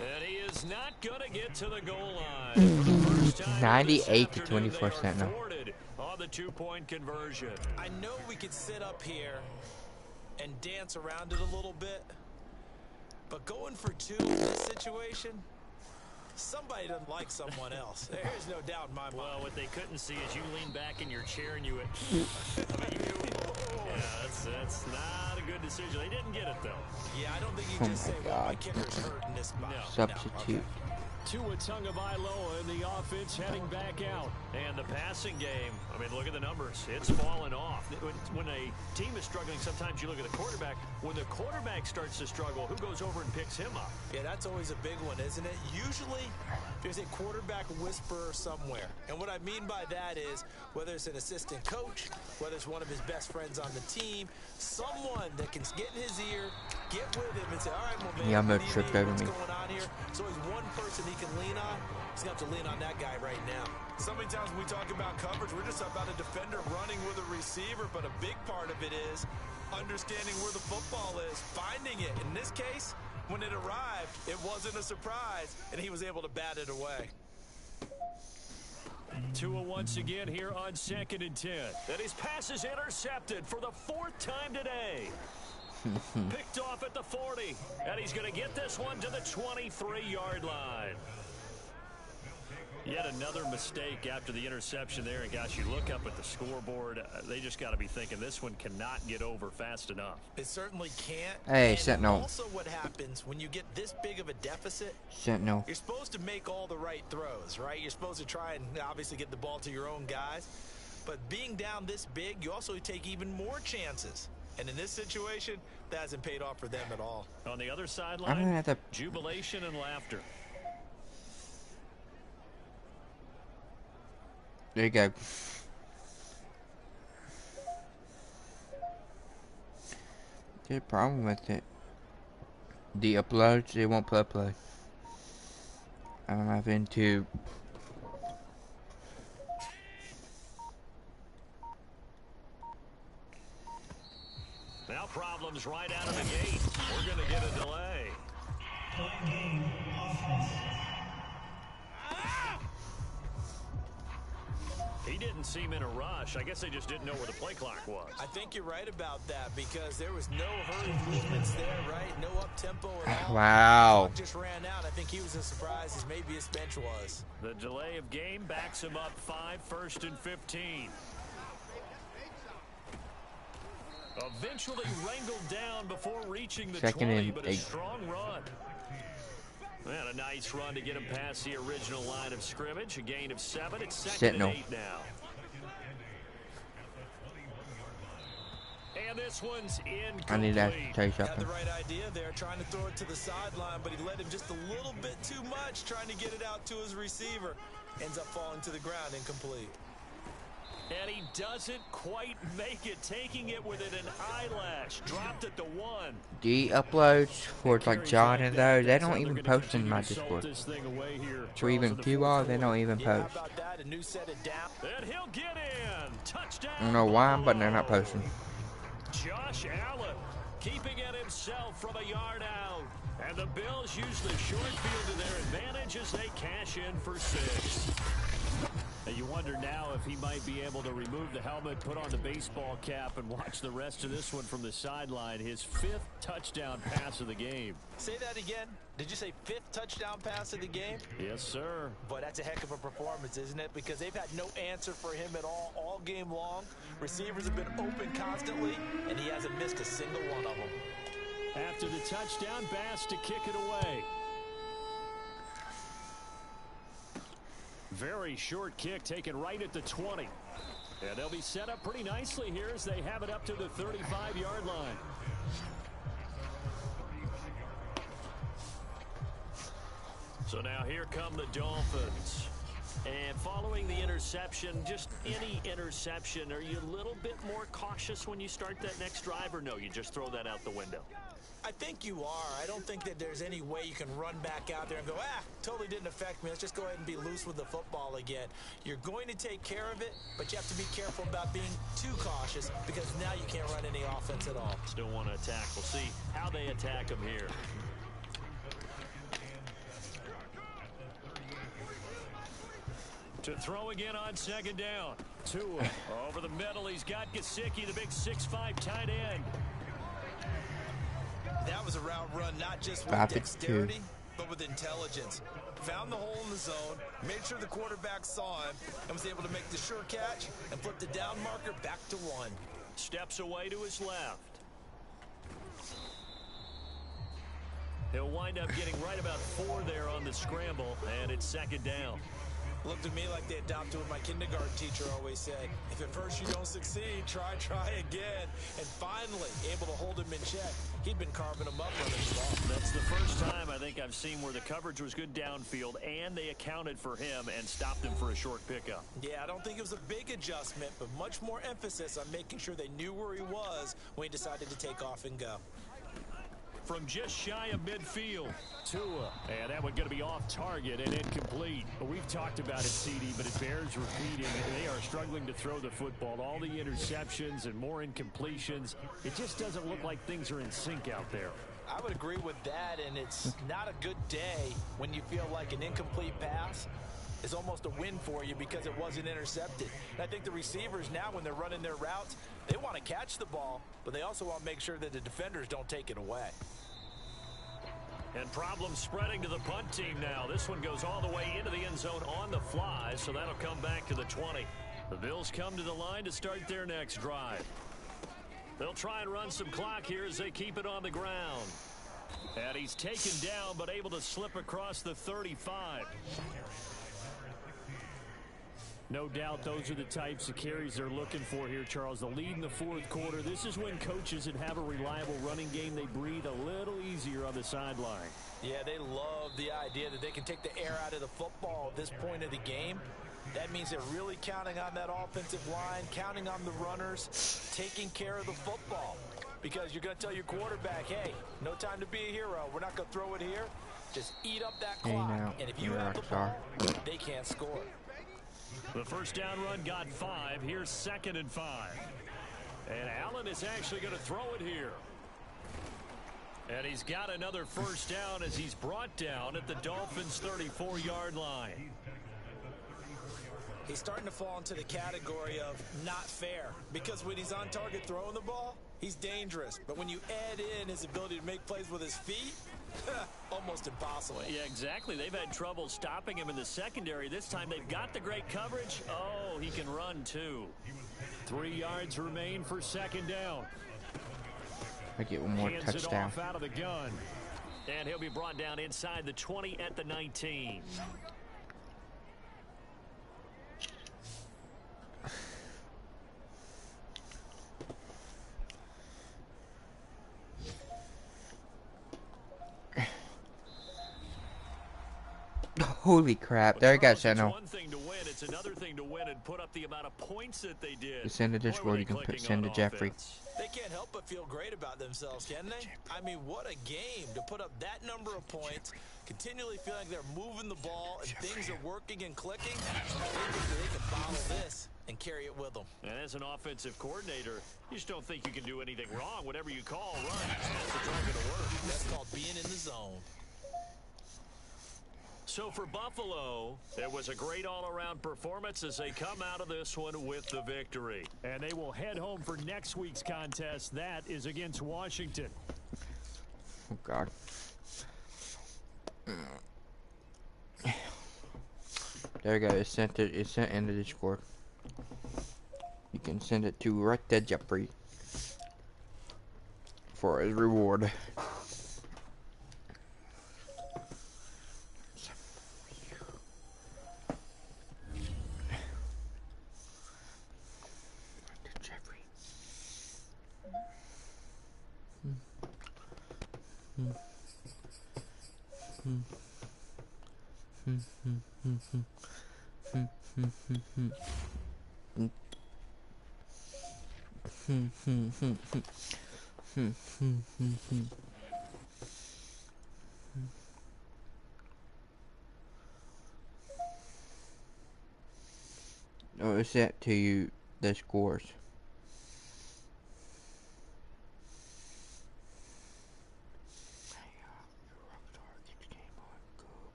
And he is not going to get to the goal line. For the first time 98 to this afternoon, 24 they are Sentinel. thwarted on the two-point conversion. I know we could sit up here and dance around it a little bit, but going for two in this situation, somebody doesn't like someone else. There's no doubt in my mind. Well, what they couldn't see is you lean back in your chair and you went, that's not a good decision. They didn't get it, though. Yeah, I don't think you Oh just say, my well, my God. kicker's hurt in this spot. No. Substitute. Tua Tagovailoa in the offense heading back out. And the passing game, I mean, look at the numbers. It's fallen off. When a team is struggling, sometimes you look at the quarterback. When the quarterback starts to struggle, who goes over and picks him up? Yeah, that's always a big one, isn't it? Usually, there's a quarterback whisperer somewhere. And what I mean by that is, whether it's an assistant coach, whether it's one of his best friends on the team, someone that can get in his ear, get with him and say, all right, well, man, Yeah, I'm what gonna do you trip need? over What's me. going on here? So he's one person he can lean on. He's going to have to lean on that guy right now. So many times when we talk about coverage, we're just about a defender running with a receiver, but a big part of it is understanding where the football is, finding it. In this case, when it arrived, it wasn't a surprise, and he was able to bat it away. Tua once again here on 2nd and 10. And his pass is intercepted for the 4th time today. Picked off at the 40. And he's going to get this one to the 23-yard line. Yet another mistake after the interception there. And, gosh, you look up at the scoreboard. They just got to be thinking this one cannot get over fast enough. It certainly can't. Hey, and Sentinel. also what happens when you get this big of a deficit, Sentinel. you're supposed to make all the right throws, right? You're supposed to try and obviously get the ball to your own guys. But being down this big, you also take even more chances. And in this situation, that hasn't paid off for them at all. On the other I'm sideline, gonna have to. jubilation and laughter. There you go. There's a problem with it. The uploads, it won't upload. I'm having to. Now problems right out of the gate. We're going to get a delay. He didn't seem in a rush. I guess they just didn't know where the play clock was. I think you're right about that because there was no hurried movements there, right? No up-tempo at all. Wow. The clock just ran out. I think he was as surprised as maybe his bench was. The delay of game backs him up 5, 1st and 15. Eventually wrangled down before reaching the 20, but a 8. strong run. And a nice run to get him past the original line of scrimmage. A gain of 7. It's 2nd Sentinel. and 8 now. And this one's incomplete. I need to tell you Had something. the right idea there, trying to throw it to the sideline, but he led him just a little bit too much, trying to get it out to his receiver. Ends up falling to the ground, incomplete. And he doesn't quite make it, taking it within an eyelash. Dropped at the 1. The uploads for like John and those, they don't even post in my Discord. For even QR, they don't even Yeah, how post. about that? A new set it down. And he'll get in. Touchdown. I don't know why, but they're not posting. Josh Allen keeping it himself from a yard out. And the Bills use the short field to their advantage as they cash in for 6. And you wonder now if he might be able to remove the helmet, put on the baseball cap, and watch the rest of this one from the sideline. His 5th touchdown pass of the game. Say that again. Did you say 5th touchdown pass of the game? Yes, sir. But that's a heck of a performance, isn't it? Because they've had no answer for him at all game long. Receivers have been open constantly, and he hasn't missed a single one of them. After the touchdown, Bass to kick it away. Very short kick taken right at the 20. And they'll be set up pretty nicely here as they have it up to the 35-yard line. So now here come the Dolphins. And following the interception, just any interception, are you a little bit more cautious when you start that next drive, or no, you just throw that out the window? I think you are. I don't think that there's any way you can run back out there and go, totally didn't affect me. Let's just go ahead and be loose with the football again. You're going to take care of it, but you have to be careful about being too cautious because now you can't run any offense at all. Still want to attack. We'll see how they attack them here. To throw again on second down. Tua over the middle. He's got Gesicki, the big 6'5" tight end. That was a route run, not just with dexterity, but with intelligence. Found the hole in the zone, made sure the quarterback saw him, and was able to make the sure catch and flip the down marker back to 1. Steps away to his left. He'll wind up getting right about 4 there on the scramble, and it's second down. Looked to me like they adopted what my kindergarten teacher always said. If at first you don't succeed, try again. And finally, able to hold him in check. He'd been carving him up running the ball. That's the first time I think I've seen where the coverage was good downfield, and they accounted for him and stopped him for a short pickup. Yeah, I don't think it was a big adjustment, but much more emphasis on making sure they knew where he was when he decided to take off and go. From just shy of midfield, Tua. And that one going to be off target and incomplete. We've talked about it, CD, but it bears repeating. They are struggling to throw the football. All the interceptions and more incompletions. It just doesn't look like things are in sync out there. I would agree with that, and it's not a good day when you feel like an incomplete pass is almost a win for you because it wasn't intercepted. And I think the receivers now, when they're running their routes, they want to catch the ball, but they also want to make sure that the defenders don't take it away. And problems spreading to the punt team now. This one goes all the way into the end zone on the fly, so that'll come back to the 20. The Bills come to the line to start their next drive. They'll try and run some clock here as they keep it on the ground. And he's taken down, but able to slip across the 35. No doubt those are the types of carries they're looking for here, Charles. The lead in the fourth quarter. This is when coaches that have a reliable running game, they breathe a little easier on the sideline. Yeah, they love the idea that they can take the air out of the football at this point of the game. That means they're really counting on that offensive line, counting on the runners, taking care of the football. Because you're going to tell your quarterback, hey, no time to be a hero. We're not going to throw it here. Just eat up that clock. And if you have the ball, they can't score. The first down run got 5. Here's 2nd and 5. And Allen is actually going to throw it here. And he's got another first down as he's brought down at the Dolphins' 34-yard line. He's starting to fall into the category of not fair, because when he's on target throwing the ball, he's dangerous. But when you add in his ability to make plays with his feet, almost impossible. Yeah, exactly. They've had trouble stopping him in the secondary. This time they've got the great coverage. Oh, he can run too. 3 yards remain for 2nd down. I get one more Hands touchdown. it off out of the gun. And he'll be brought down inside the 20 at the 19. Holy crap, there you go, It's Sentinel. one thing to win, it's another thing to win and put up the amount of points that they did. You send it to Discord, you can send to Jeffrey. They can't help but feel great about themselves, can they? I mean, what a game to put up that number of points, continually feel like they're moving the ball and things are working and clicking. They think that they can bottle this and carry it with them. And as an offensive coordinator, you just don't think you can do anything wrong. Whatever you call, run, pass, it's all going to work. That's called being in the zone. So for Buffalo, it was a great all-around performance as they come out of this one with the victory. And they will head home for next week's contest. That is against Washington. Oh, God. There you go. It's sent in the Discord. You can send it to right there, Jeffrey, for his reward. Oh, it's set to you the scores.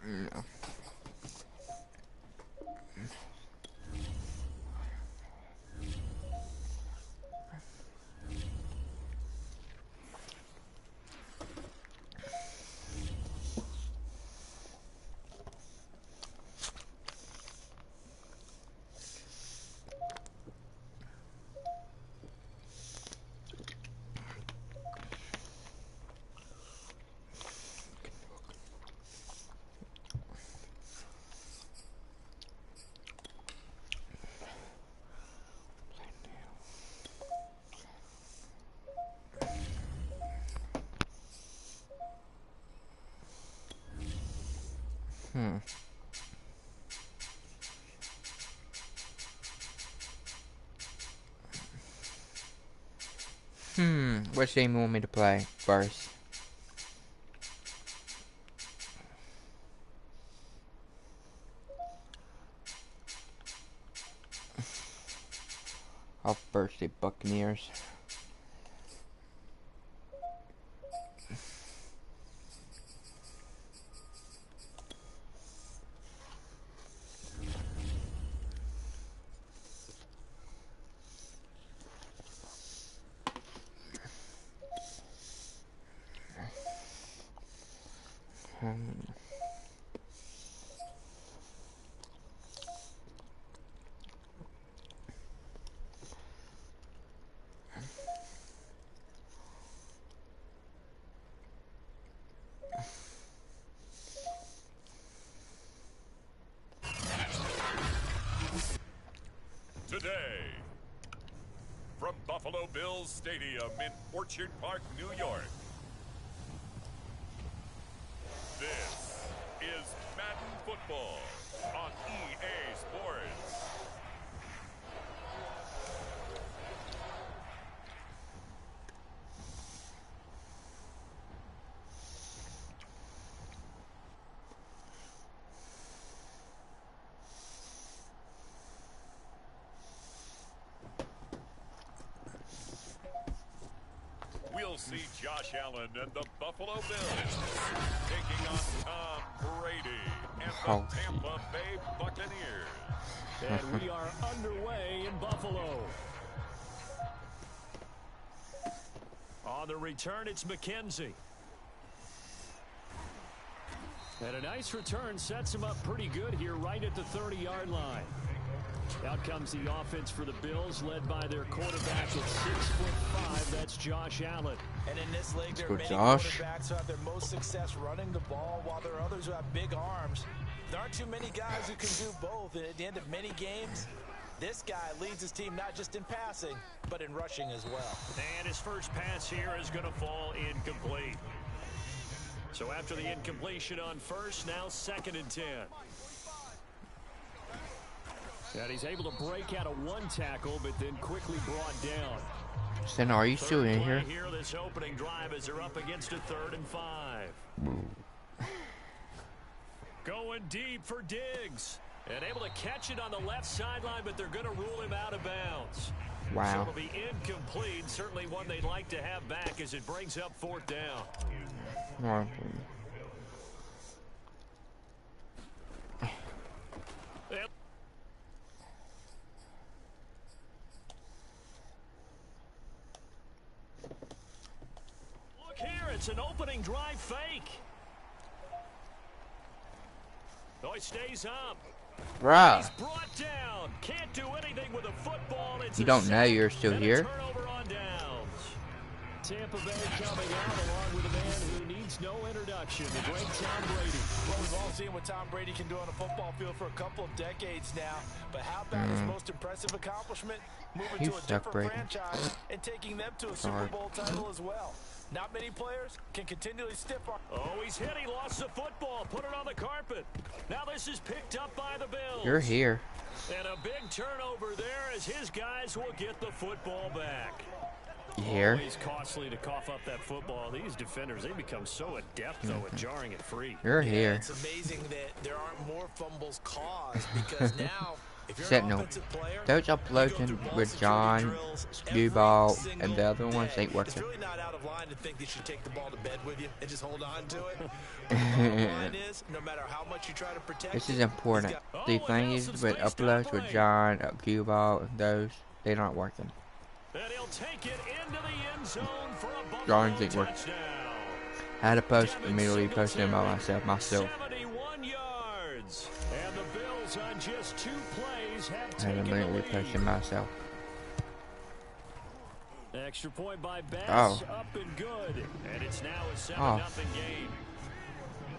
No. Which game you want me to play first? I'll first say Buccaneers. Today, from Buffalo Bills Stadium in Orchard Park, New York, this is Madden Football on EA Sports. We'll see Josh Allen and the Buffalo Bills taking on Tom Brady and the Tampa Bay Buccaneers. And we are underway in Buffalo. On the return, it's McKenzie. And a nice return sets him up pretty good here right at the 30-yard line. Out comes the offense for the Bills, led by their quarterback at 6'5". That's Josh Allen. And in this league, there are many quarterbacks who have their most success running the ball, while there are others who have big arms. There aren't too many guys who can do both. And at the end of many games, this guy leads his team not just in passing, but in rushing as well. And his first pass here is going to fall incomplete. So after the incompletion on first, now 2nd and 10. And he's able to break out of one tackle, but then quickly brought down. Sen, are you still in here? Here this opening drive as they're up against a 3rd and 5. Going deep for Diggs. And able to catch it on the left sideline, but they're going to rule him out of bounds. Wow. So it'll be incomplete. Certainly one they'd like to have back as it brings up 4th down. Wow. Yep. Look here, it's an opening drive fake. Oh, he stays up. Bruh. He's brought down. Can't do anything with a football. It's You don't know you're still here? Turnover on downs. Tampa Bay coming out along with a man who needs no introduction, the great Tom Brady. Well, we've all seen what Tom Brady can do on a football field for a couple of decades now. But how about his most impressive accomplishment? Moving to a different franchise and taking them to a Super Bowl title as well. Not many players can continually stiff arm. Oh, he's hit. He lost the football. Put it on the carpet. Now this is picked up by the Bills. You're here. And a big turnover there as his guys will get the football back. You here? Always costly to cough up that football. These defenders, they become so adept, though, at jarring it free. You're here. It's amazing that there aren't more fumbles caused because now, if you're an Sentinel. offensive player, Those uploads with John, Skewball, and the other ones ain't it's working. really not out of line to think that you should take the ball to bed with you and just hold on to it. The bottom line is, no matter how much you try to protect This is it, important. The thing is with uploads with John, Skewball, and those, they're not working. And he'll take it into the end zone for a Buffalo Drawings ain't working. touchdown. I had to post, immediately posted them by myself. 71 yards. And the Bills on just 2 plays have I had taken to the immediately lead. post them myself. Extra point by Bass, Oh. up and good. And it's now a 7-0 Oh. game.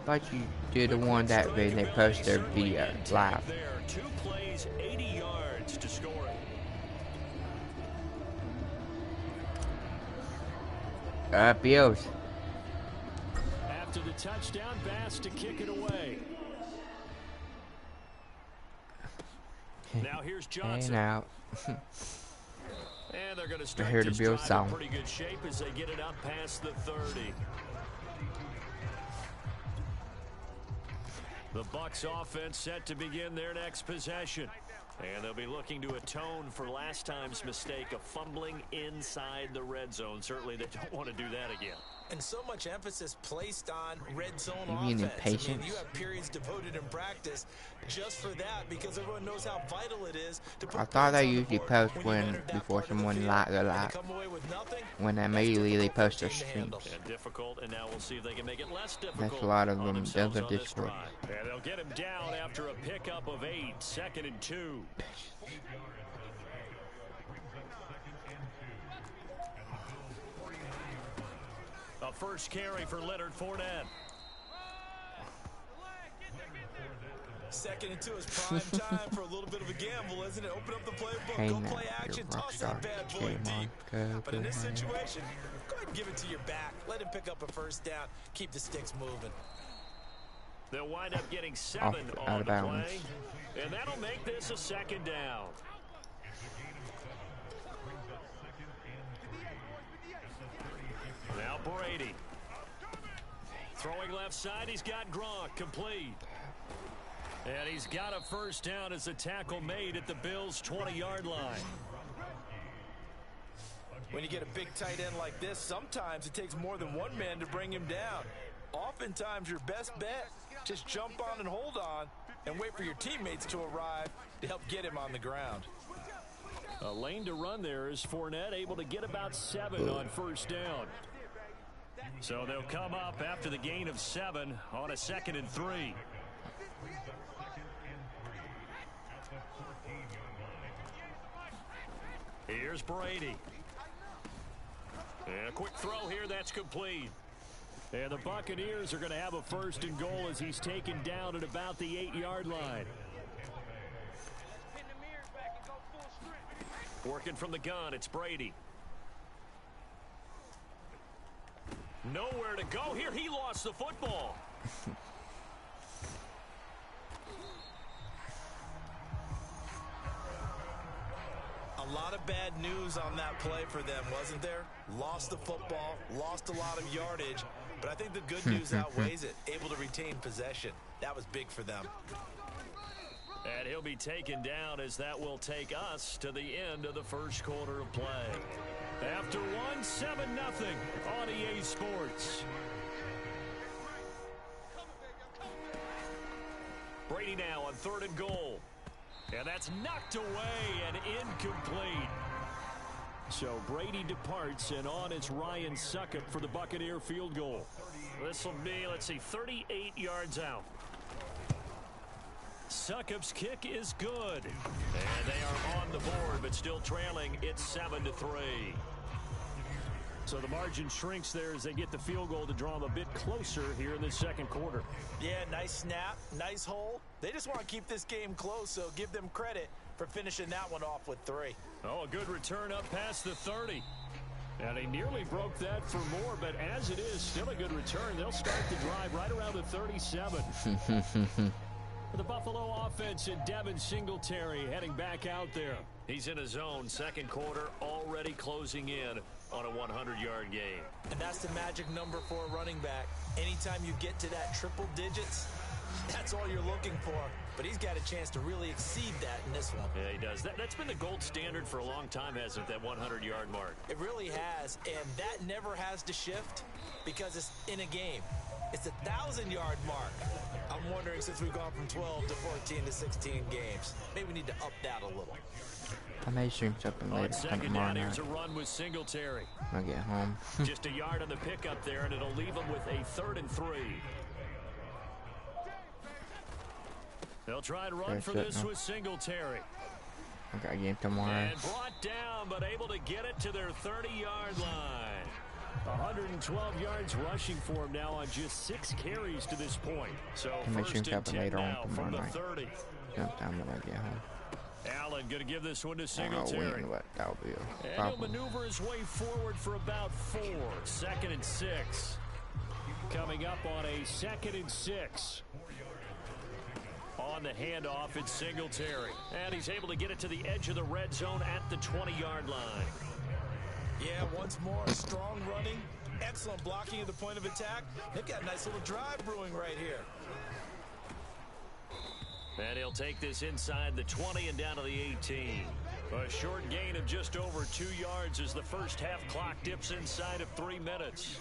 Thought you did the one that when they post their video live. There, 2 plays, 80 yards to score it. Bills. After the touchdown, Bass to kick it away. Now here's Johnson. And out. And they're going to start hear the this Bills drive sound. in pretty good shape as they get it up past the 30. The Bucs offense set to begin their next possession. And they'll be looking to atone for last time's mistake of fumbling inside the red zone. Certainly they don't want to do that again. and so much emphasis placed on red zone You mean offense. impatience? I mean, you have periods devoted in practice just for that because everyone knows how vital it is to put I thought points they on the usually board post when when you entered that before part of the someone field, like the and to live come away with nothing, when they that's immediately they difficult post their thing to streams. handle. And difficult, and now we'll see if they can make it less difficult. That's a lot of on them themselves does on the this Discord. drive. And they'll get him down after a pickup of 8, 2nd and 2. A first carry for Leonard Fournette. 2nd and 2 is prime time for a little bit of a gamble, isn't it? Open up the playbook, Hey go now, play you're action, a rock toss star. that bad boy Game on, deep. go, But in go, this man. situation, go ahead and give it to your back. Let him pick up a first down. Keep the sticks moving. They'll wind up getting 7 out on of the bounds. play. And that'll make this a 2nd down. Now Brady. Throwing left side, he's got Gronk complete. And he's got a first down as the tackle made at the Bills' 20-yard line. When you get a big tight end like this, sometimes it takes more than one man to bring him down. Oftentimes, your best bet, just jump on and hold on and wait for your teammates to arrive to help get him on the ground. A lane to run there is Fournette able to get about 7 on first down. So they'll come up after the gain of 7 on a 2nd and 3. Here's Brady. And a quick throw here, that's complete. And the Buccaneers are going to have a 1st and goal as he's taken down at about the 8-yard line. Working from the gun, it's Brady. Nowhere to go here. He lost the football. A lot of bad news on that play for them, wasn't there? Lost the football, lost a lot of yardage, but I think the good news outweighs it. Able to retain possession. That was big for them. And he'll be taken down as that will take us to the end of the first quarter of play. After 7-0 on EA Sports. Brady now on 3rd and goal. And that's knocked away and incomplete. So Brady departs, and on it's Ryan Succop for the Buccaneer field goal. This will be, 38 yards out. Succop's kick is good. And they are on the board, but still trailing. It's 7-3. So the margin shrinks there as they get the field goal to draw them a bit closer here in the second quarter. Yeah, nice snap, nice hole. They just want to keep this game close, so give them credit for finishing that one off with 3. Oh, a good return up past the 30. And he nearly broke that for more, but as it is, still a good return. They'll start the drive right around the 37. The Buffalo offense and Devin Singletary heading back out there. He's in his zone, second quarter, already closing in on a 100-yard game. And that's the magic number for a running back. Anytime you get to that triple digits, that's all you're looking for. But he's got a chance to really exceed that in this one. Yeah, he does. That's been the gold standard for a long time, hasn't it, that 100-yard mark? It really has, and that never has to shift because it's in a game. It's a 1,000-yard mark. I'm wondering, since we've gone from 12 to 14 to 16 games, maybe we need to up that a little. I may stream something later. Second down, here's a run with Singletary. I'll get home. Just a yard on the pickup there, and it'll leave them with a 3rd and 3. They'll try and run for this with Singletary. I got a game tomorrow. And brought down, but able to get it to their 30-yard line. 112 yards rushing for him now on just 6 carries to this point. So first and 10 now from the 30. Sometime when I get home. Allen going to give this one to Singletary. That'll be a and he'll maneuver his way forward for about 4. 2nd and 6. Coming up on a 2nd and 6. On the handoff, it's Singletary. And he's able to get it to the edge of the red zone at the 20-yard line. Yeah, once more, strong running, excellent blocking at the point of attack. They've got a nice little drive brewing right here. And he'll take this inside the 20 and down to the 18. A short gain of just over 2 yards as the first half clock dips inside of 3 minutes.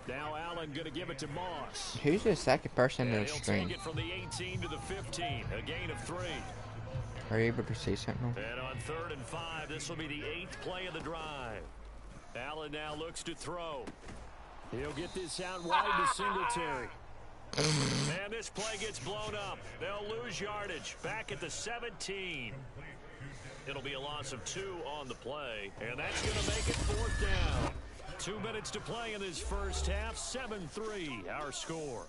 Now Allen going to give it to Moss. Who's the second person in the stream? He'll take it from the 18 to the 15. A gain of 3. Are you able to see something? And on 3rd and 5, this will be the 8th play of the drive. Allen now looks to throw. He'll get this out wide to Singletary. And this play gets blown up. They'll lose yardage back at the 17. It'll be a loss of 2 on the play, and that's going to make it 4th down. 2 minutes to play in this first half. 7-3 our score.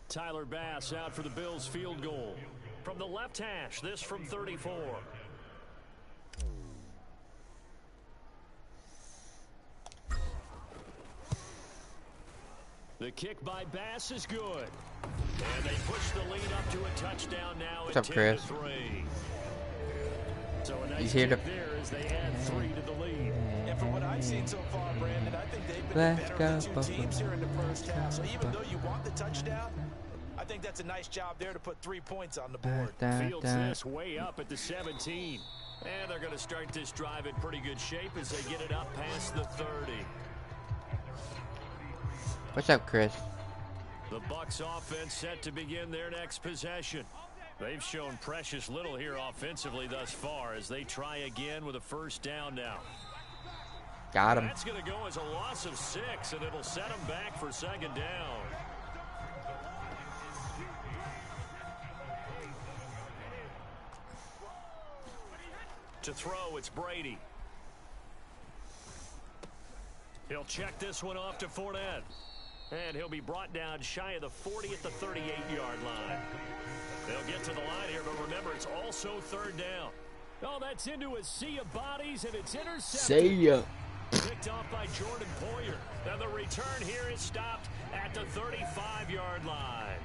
Tyler Bass out for the Bills field goal. From the left hash, this from 34. The kick by Bass is good. And they push the lead up to a touchdown now at 10-3. So a nice kick there as they add 3 to the lead. And from what I've seen so far, Brandon, I think they've been the better of the 2 teams here in the first half. So even though you want the touchdown, I think that's a nice job there to put 3 points on the board. Fields this way up at the 17. And they're going to start this drive in pretty good shape as they get it up past the 30. What's up, Chris? The Bucs offense set to begin their next possession. They've shown precious little here offensively thus far as they try again with a first down now. Got him. That's going to go as a loss of 6, and it'll set them back for 2nd down. To throw, it's Brady. He'll check this one off to Fournette. And he'll be brought down shy of the 40 at the 38-yard line. They'll get to the line here, but remember, it's also 3rd down. Oh, that's into a sea of bodies, and it's intercepted. See ya. Picked off by Jordan Poyer. Now the return here is stopped at the 35-yard line.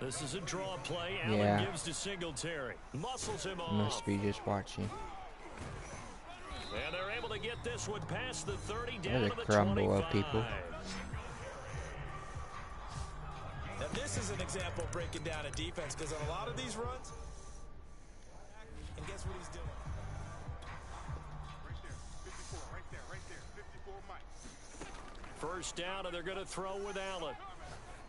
This is a draw play. Allen Yeah. gives to Singletary. Muscles him off. Must be just watching. And they're able to get this one past the 30 down There's to a the crumble 25. of people. Now this is an example of breaking down a defense, because on a lot of these runs, and guess what he's doing? Right there, 54 Mike. First down, and they're going to throw with Allen.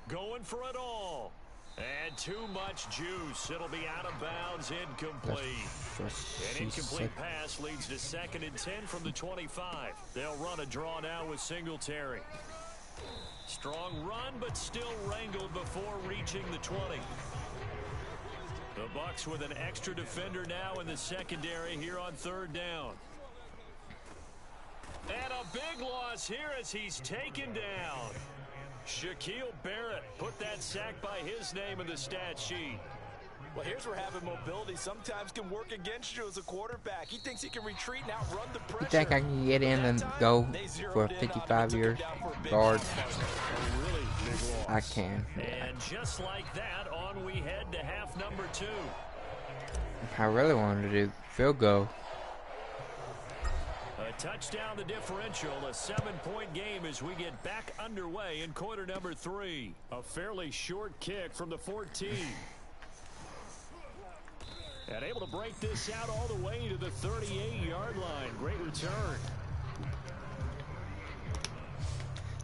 Going for it all. And too much juice. It'll be out of bounds, incomplete. An incomplete pass leads to 2nd and 10 from the 25. They'll run a draw now with Singletary. Strong run, but still wrangled before reaching the 20. The Bucs with an extra defender now in the secondary here on 3rd down. And a big loss here as he's taken down. Shaquille Barrett put that sack by his name in the stat sheet. Well, here's where having mobility sometimes can work against you as a quarterback. He thinks he can retreat and outrun the pressure. You think I can get in and go for 55 years guard? Really big loss. I can. And just like that, on we head to half number 2. I really wanted to do field goal. A touchdown, the differential, a 7-point game as we get back underway in quarter number 3. A fairly short kick from the 14. And able to break this out all the way to the 38-yard line. Great return.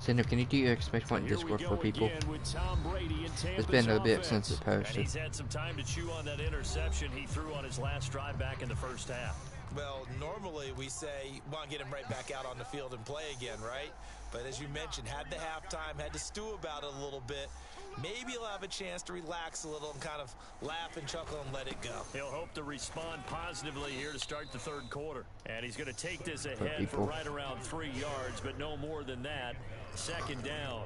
Cinder, can you do your expect point Discord for people? It's been a bit since it posted. And he's had some time to chew on that interception he threw on his last drive back in the first half. Well, normally we say, want to get him right back out on the field and play again, right? But as you mentioned, had the halftime, had to stew about it a little bit. Maybe he'll have a chance to relax a little and kind of laugh and chuckle and let it go. He'll hope to respond positively here to start the 3rd quarter. And he's going to take this ahead for right around 3 yards, but no more than that. 2nd down.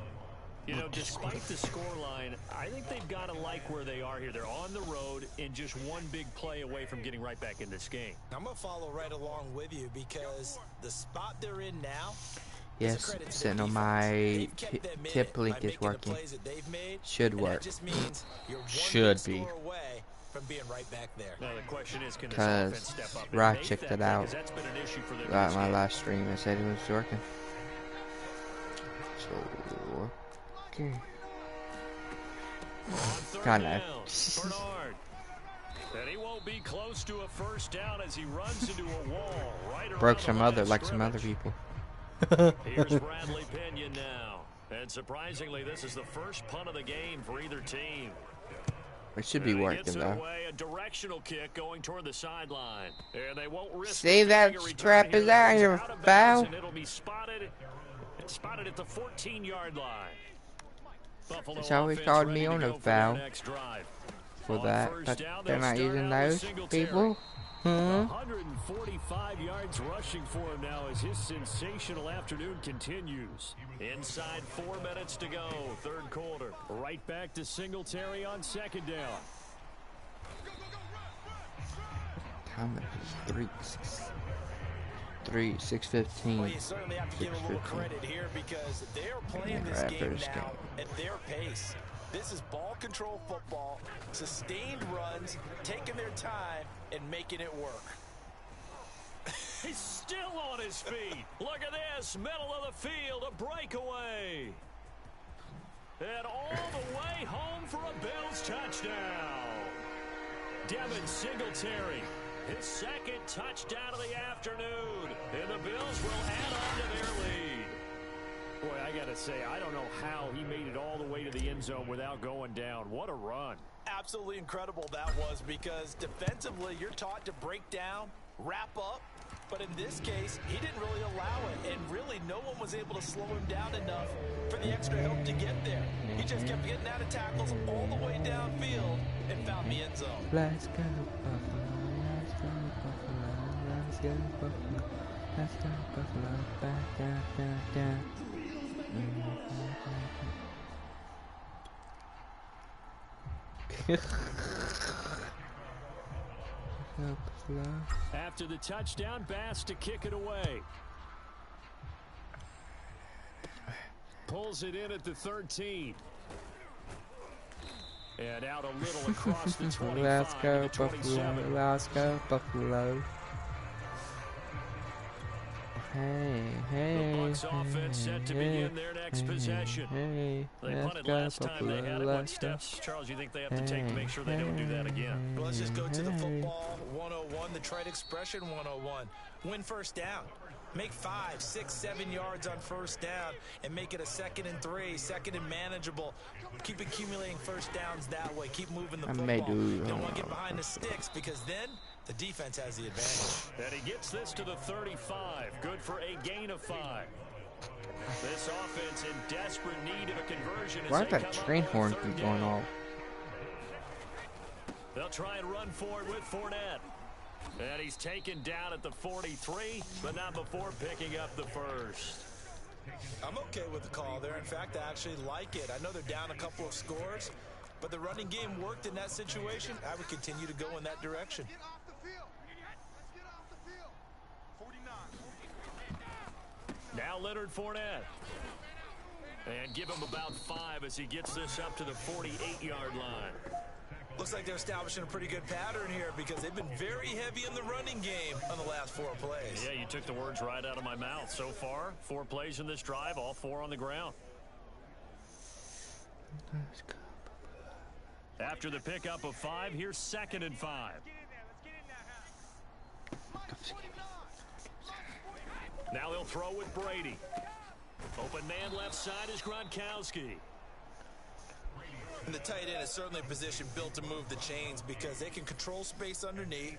You know, despite the scoreline, I think they've got to like where they are here. They're on the road and just one big play away from getting right back in this game. I'm going to follow right along with you because the spot they're in now, yes, sitting on my tip link is working. Should work. Should be. From being right back there. Now the question is, can this offense step up and Rob make checked that, it out. because that's been an issue for them Like this my game. last stream, I said it was working. So, okay. On 3rd Kinda. down, Bernard. And he won't be close to a first down as he runs into a wall right around Broke the some line other, of like some other scrimmage. people. Here's Bradley Pinion now. And surprisingly, this is the first punt of the game for either team. It should be And he working gets it though. away, a directional kick going toward the sideline. And they won't risk See that taking a return strap here. is out It's here, out of bounds, foul. and it'll be spotted at the 14-yard line. Buffalo That's how he offense called ready me to on go a for foul their next drive. for On that, first but down, they're they'll not start using out with those Singletary. people. 145 yards rushing for him now as his sensational afternoon continues. Inside 4 minutes to go, 3rd quarter. Right back to Singletary on 2nd down. Time is 6:15. Well, you certainly have to give a little credit here because they're playing this game now at their pace. This is ball control football, sustained runs, taking their time and making it work. He's still on his feet. Look at this, middle of the field, a breakaway. And all the way home for a Bills touchdown. Devin Singletary, his 2nd touchdown of the afternoon. And the Bills will add on to their lead. Boy, I got to say, I don't know how he made it all the way to the end zone without going down. What a run. Absolutely incredible that was, because defensively you're taught to break down, wrap up. But in this case, he didn't really allow it, and really no one was able to slow him down enough for the extra help to get there. He just kept getting out of tackles all the way downfield and found the end zone. Let's go Buffalo, let's go Buffalo, let's go Buffalo, let's go Buffalo, back down, down, down. After the touchdown, Bass to kick it away. Pulls it in at the 13. And out a little across the 25 Let's go, to the 27. Buffalo. Let's go, Buffalo. Hey, hey, The Bucs offense set to begin their next possession. Hey, They let's punted go, last time they had it. What Let's go. steps, Charles, you think they have to take to make sure they don't do that again? Well, let's just go to the football 101, the trade expression 101. Win first down. Make 5, 6, 7 yards on first down and make it a 2nd and 3, 2nd and manageable. Keep accumulating first downs that way. Keep moving the football. Don't want to get behind the sticks because then the defense has the advantage. And he gets this to the 35. Good for a gain of 5. This offense in desperate need of a conversion. Why did that train horn keep going off? They'll try and run forward with Fournette. And he's taken down at the 43, but not before picking up the first. I'm okay with the call there. In fact, I actually like it. I know they're down a couple of scores, but the running game worked in that situation. I would continue to go in that direction. Get off the field. Let's get off the field. 49. Now Leonard Fournette. And give him about 5 as he gets this up to the 48-yard line. Looks like they're establishing a pretty good pattern here because they've been very heavy in the running game on the last 4 plays. Yeah, you took the words right out of my mouth. So far, 4 plays in this drive, all 4 on the ground. After the pickup of 5, here's 2nd and 5. Now they'll throw with Brady. Open man left side is Gronkowski. And the tight end is certainly a position built to move the chains because they can control space underneath.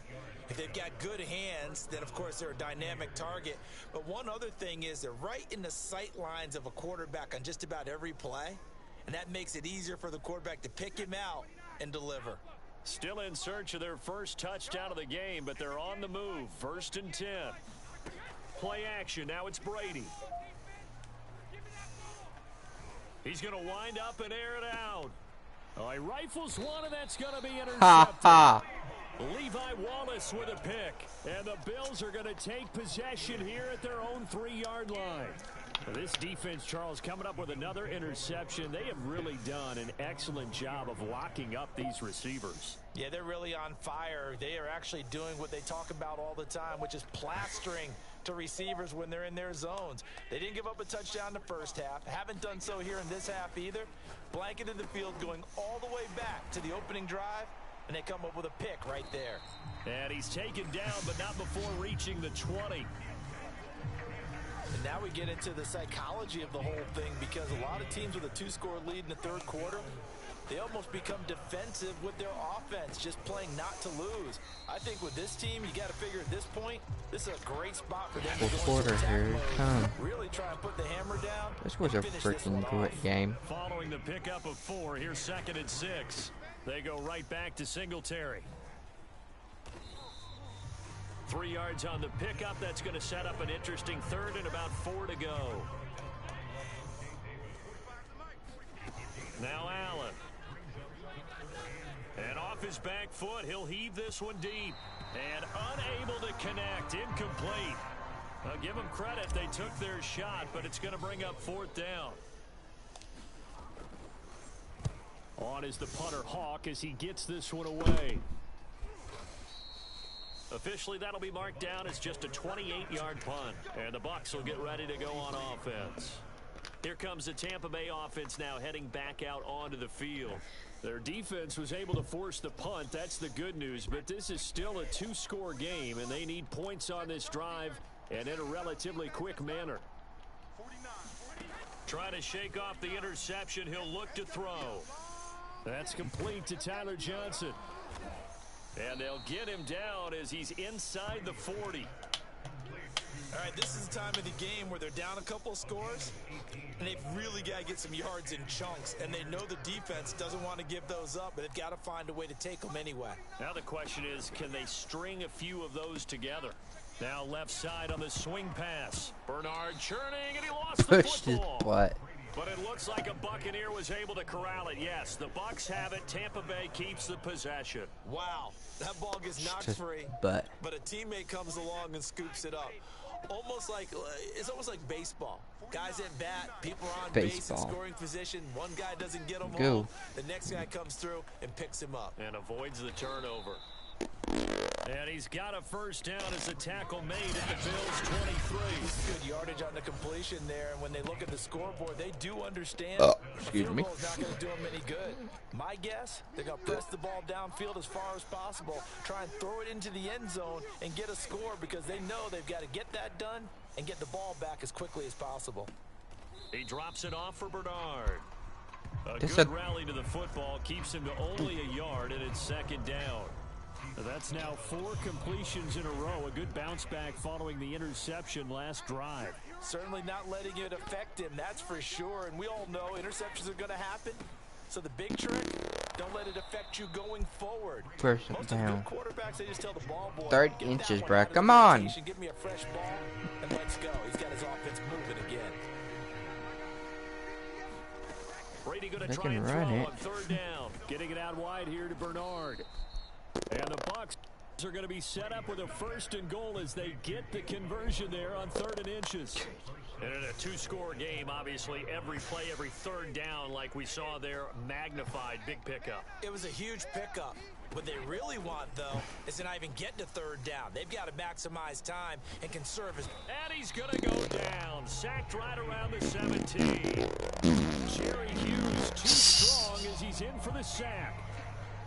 If they've got good hands, then, of course, they're a dynamic target. But one other thing is they're right in the sight lines of a quarterback on just about every play, and that makes it easier for the quarterback to pick him out and deliver. Still in search of their first touchdown of the game, but they're on the move. 1st and 10. Play action. Now it's Brady. He's going to wind up and air it out. Oh, he rifles one, and that's going to be intercepted. Ha ha. Levi Wallace with a pick. And the Bills are going to take possession here at their own 3-yard line. This defense, Charles, coming up with another interception. They have really done an excellent job of locking up these receivers. Yeah, they're really on fire. They are actually doing what they talk about all the time, which is plastering to receivers when they're in their zones. They didn't give up a touchdown in the first half. Haven't done so here in this half either. Blanketed the field going all the way back to the opening drive, and they come up with a pick right there. And he's taken down, but not before reaching the 20. And now we get into the psychology of the whole thing because a lot of teams with a 2-score lead in the 3rd quarter, they almost become defensive with their offense, just playing not to lose. I think with this team, you got to figure at this point, this is a great spot for them to go into attack mode. Really try and put the hammer down. This was a freaking good game. Following the pickup of 4, here's 2nd and 6. They go right back to Singletary. 3 yards on the pickup. That's going to set up an interesting 3rd and about 4 to go. Now Allen. And off his back foot, he'll heave this one deep. And unable to connect. Incomplete. I'll give them credit. They took their shot, but it's going to bring up 4th down. On is the punter Hawk as he gets this one away. Officially, that'll be marked down as just a 28-yard punt. And the Bucs will get ready to go on offense. Here comes the Tampa Bay offense now heading back out onto the field. Their defense was able to force the punt. That's the good news. But this is still a 2-score game, and they need points on this drive and in a relatively quick manner. Trying to shake off the interception. He'll look to throw. That's complete to Tyler Johnson. And they'll get him down as he's inside the 40. All right, this is the time of the game where they're down a couple of scores, and they've really got to get some yards in chunks, and they know the defense doesn't want to give those up, but they've got to find a way to take them anyway. Now the question is, can they string a few of those together? Now left side on the swing pass. Bernard churning, and he lost the Pushed his football. butt. But it looks like a Buccaneer was able to corral it. Yes, the Bucs have it. Tampa Bay keeps the possession. Wow, that ball gets knocked Just free, butt. but a teammate comes along and scoops it up. almost like it's almost like baseball. Guys at bat, people are on base in scoring position. One guy doesn't get them all. The next guy comes through and picks him up. And avoids the turnover. And he's got a first down as a tackle made at the Bills' 23. Good yardage on the completion there. And when they look at the scoreboard, they do understand. Excuse me. It's not going to do them any good. My guess, they're going to press the ball downfield as far as possible, try and throw it into the end zone and get a score because they know they've got to get that done and get the ball back as quickly as possible. He drops it off for Bernard. A good rally to the football keeps him to only a yard, and it's second down. That's now 4 completions in a row. A good bounce back following the interception last drive. Certainly not letting it affect him, that's for sure. And we all know interceptions are going to happen. So the big trick, don't let it affect you going forward. First Most down. of the good quarterbacks, they just tell the ball boy, 3rd "Get inches, that one bro. out of the Come on. rotation, give me a fresh ball, and let's go." He's got his offense moving again. Brady going to try and throw on 3rd down. Getting it out wide here to Bernard. And the Bucs are going to be set up with a 1st and goal as they get the conversion there on 3rd and inches. And in a 2-score game, obviously, every play, every 3rd down, like we saw there, magnified. Big pickup. It was a huge pickup. What they really want, though, is to not even get to 3rd down. They've got to maximize time and conserve his... And he's going to go down. Sacked right around the 17. Jerry Hughes too strong as he's in for the sack.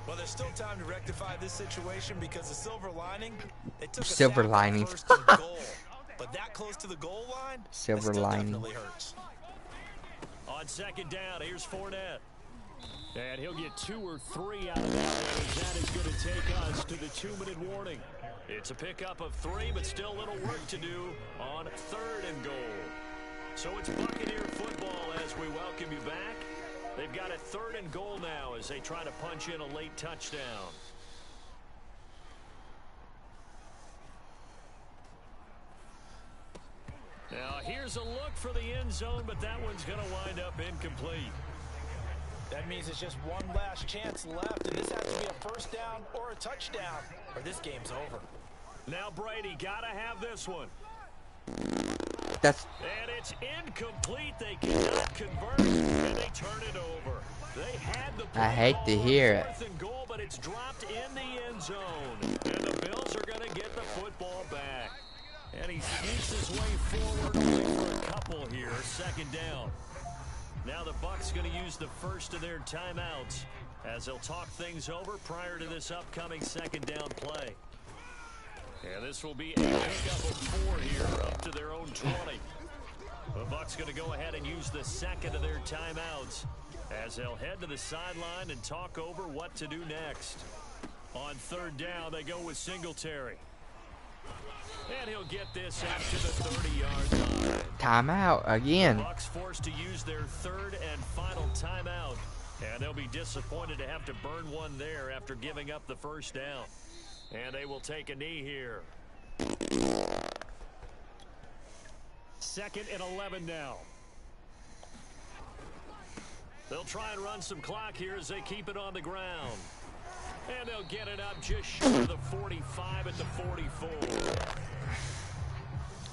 Well, there's still time to rectify this situation because the silver lining, they took a silver sack lining. on 1st and goal. But that close to the goal line, silver still lining. definitely hurts. On 2nd down, here's Fournette. And he'll get 2 or 3 out of that. That is going to take us to the 2-minute warning. It's a pickup of 3, but still a little work to do on 3rd and goal. So it's Buccaneer football as we welcome you back. They've got a 3rd and goal now as they try to punch in a late touchdown. Now here's a look for the end zone, but that one's going to wind up incomplete. That means it's just one last chance left, and this has to be a 1st down or a touchdown, or this game's over. Now Brady got to have this one. And it's incomplete. They cannot convert, and they turn it over. They had the I hate to hear it. 4th and goal, but it's dropped in the end zone. And the Bills are going to get the football back. And he sneaks his way forward only for a couple here. 2nd down. Now the Bucs going to use the first of their timeouts as they'll talk things over prior to this upcoming 2nd down play. And this will be a pickup of 4 here up to their own 20. The Bucs going to go ahead and use the 2nd of their timeouts as they'll head to the sideline and talk over what to do next. On 3rd down, they go with Singletary. And he'll get this out to the 30-yard line. Timeout again. The Bucs forced to use their 3rd and final timeout. And they'll be disappointed to have to burn one there after giving up the 1st down. And they will take a knee here. 2nd and 11 now. They'll try and run some clock here as they keep it on the ground. And they'll get it up just short of the 45 at the 44.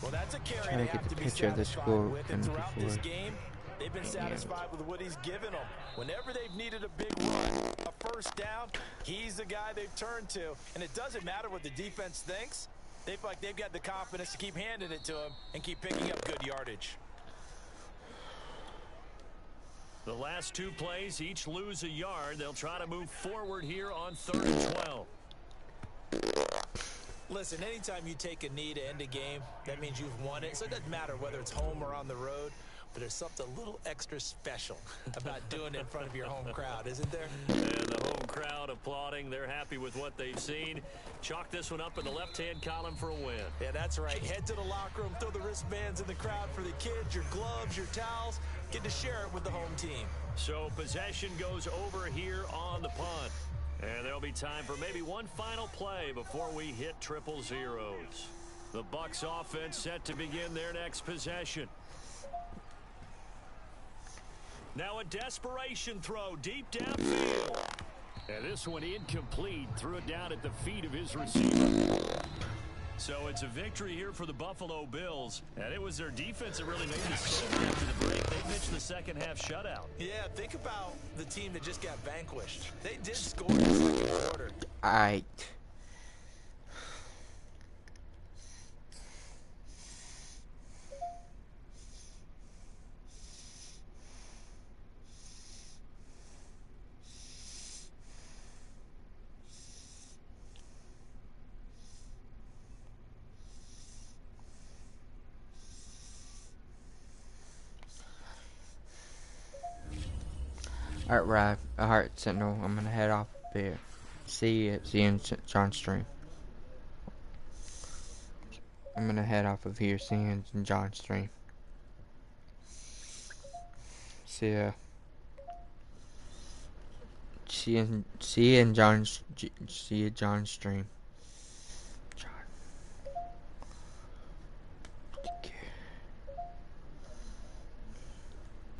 Well, that's a carry they have to be satisfied with. And throughout this game, they've been satisfied with what he's given them. Whenever they've needed a big run, a 1st down, he's the guy they've turned to. And it doesn't matter what the defense thinks. They feel like they've got the confidence to keep handing it to him and keep picking up good yardage. The last 2 plays each lose a yard. They'll try to move forward here on 3rd and 12. Listen, anytime you take a knee to end a game, that means you've won it. So it doesn't matter whether it's home or on the road. But there's something a little extra special about doing it in front of your home crowd, isn't there? And the home crowd applauding. They're happy with what they've seen. Chalk this one up in the left-hand column for a win. Yeah, that's right. Head to the locker room, throw the wristbands in the crowd for the kids, your gloves, your towels. Get to share it with the home team. So possession goes over here on the punt. And there'll be time for maybe one final play before we hit triple zeros. The Bucs offense set to begin their next possession. Now a desperation throw deep downfield. And this one incomplete. Threw it down at the feet of his receiver. So it's a victory here for the Buffalo Bills, and it was their defense that really made the statement after the break. They pitched the second half shutout. Yeah, think about the team that just got vanquished. They did score in the second quarter. Alright. Alright, Rap, Alright, Sentinel, I'm gonna head off here. See you in John's stream. I'm gonna head off of here, see you in John's stream. See ya. See you in John's stream.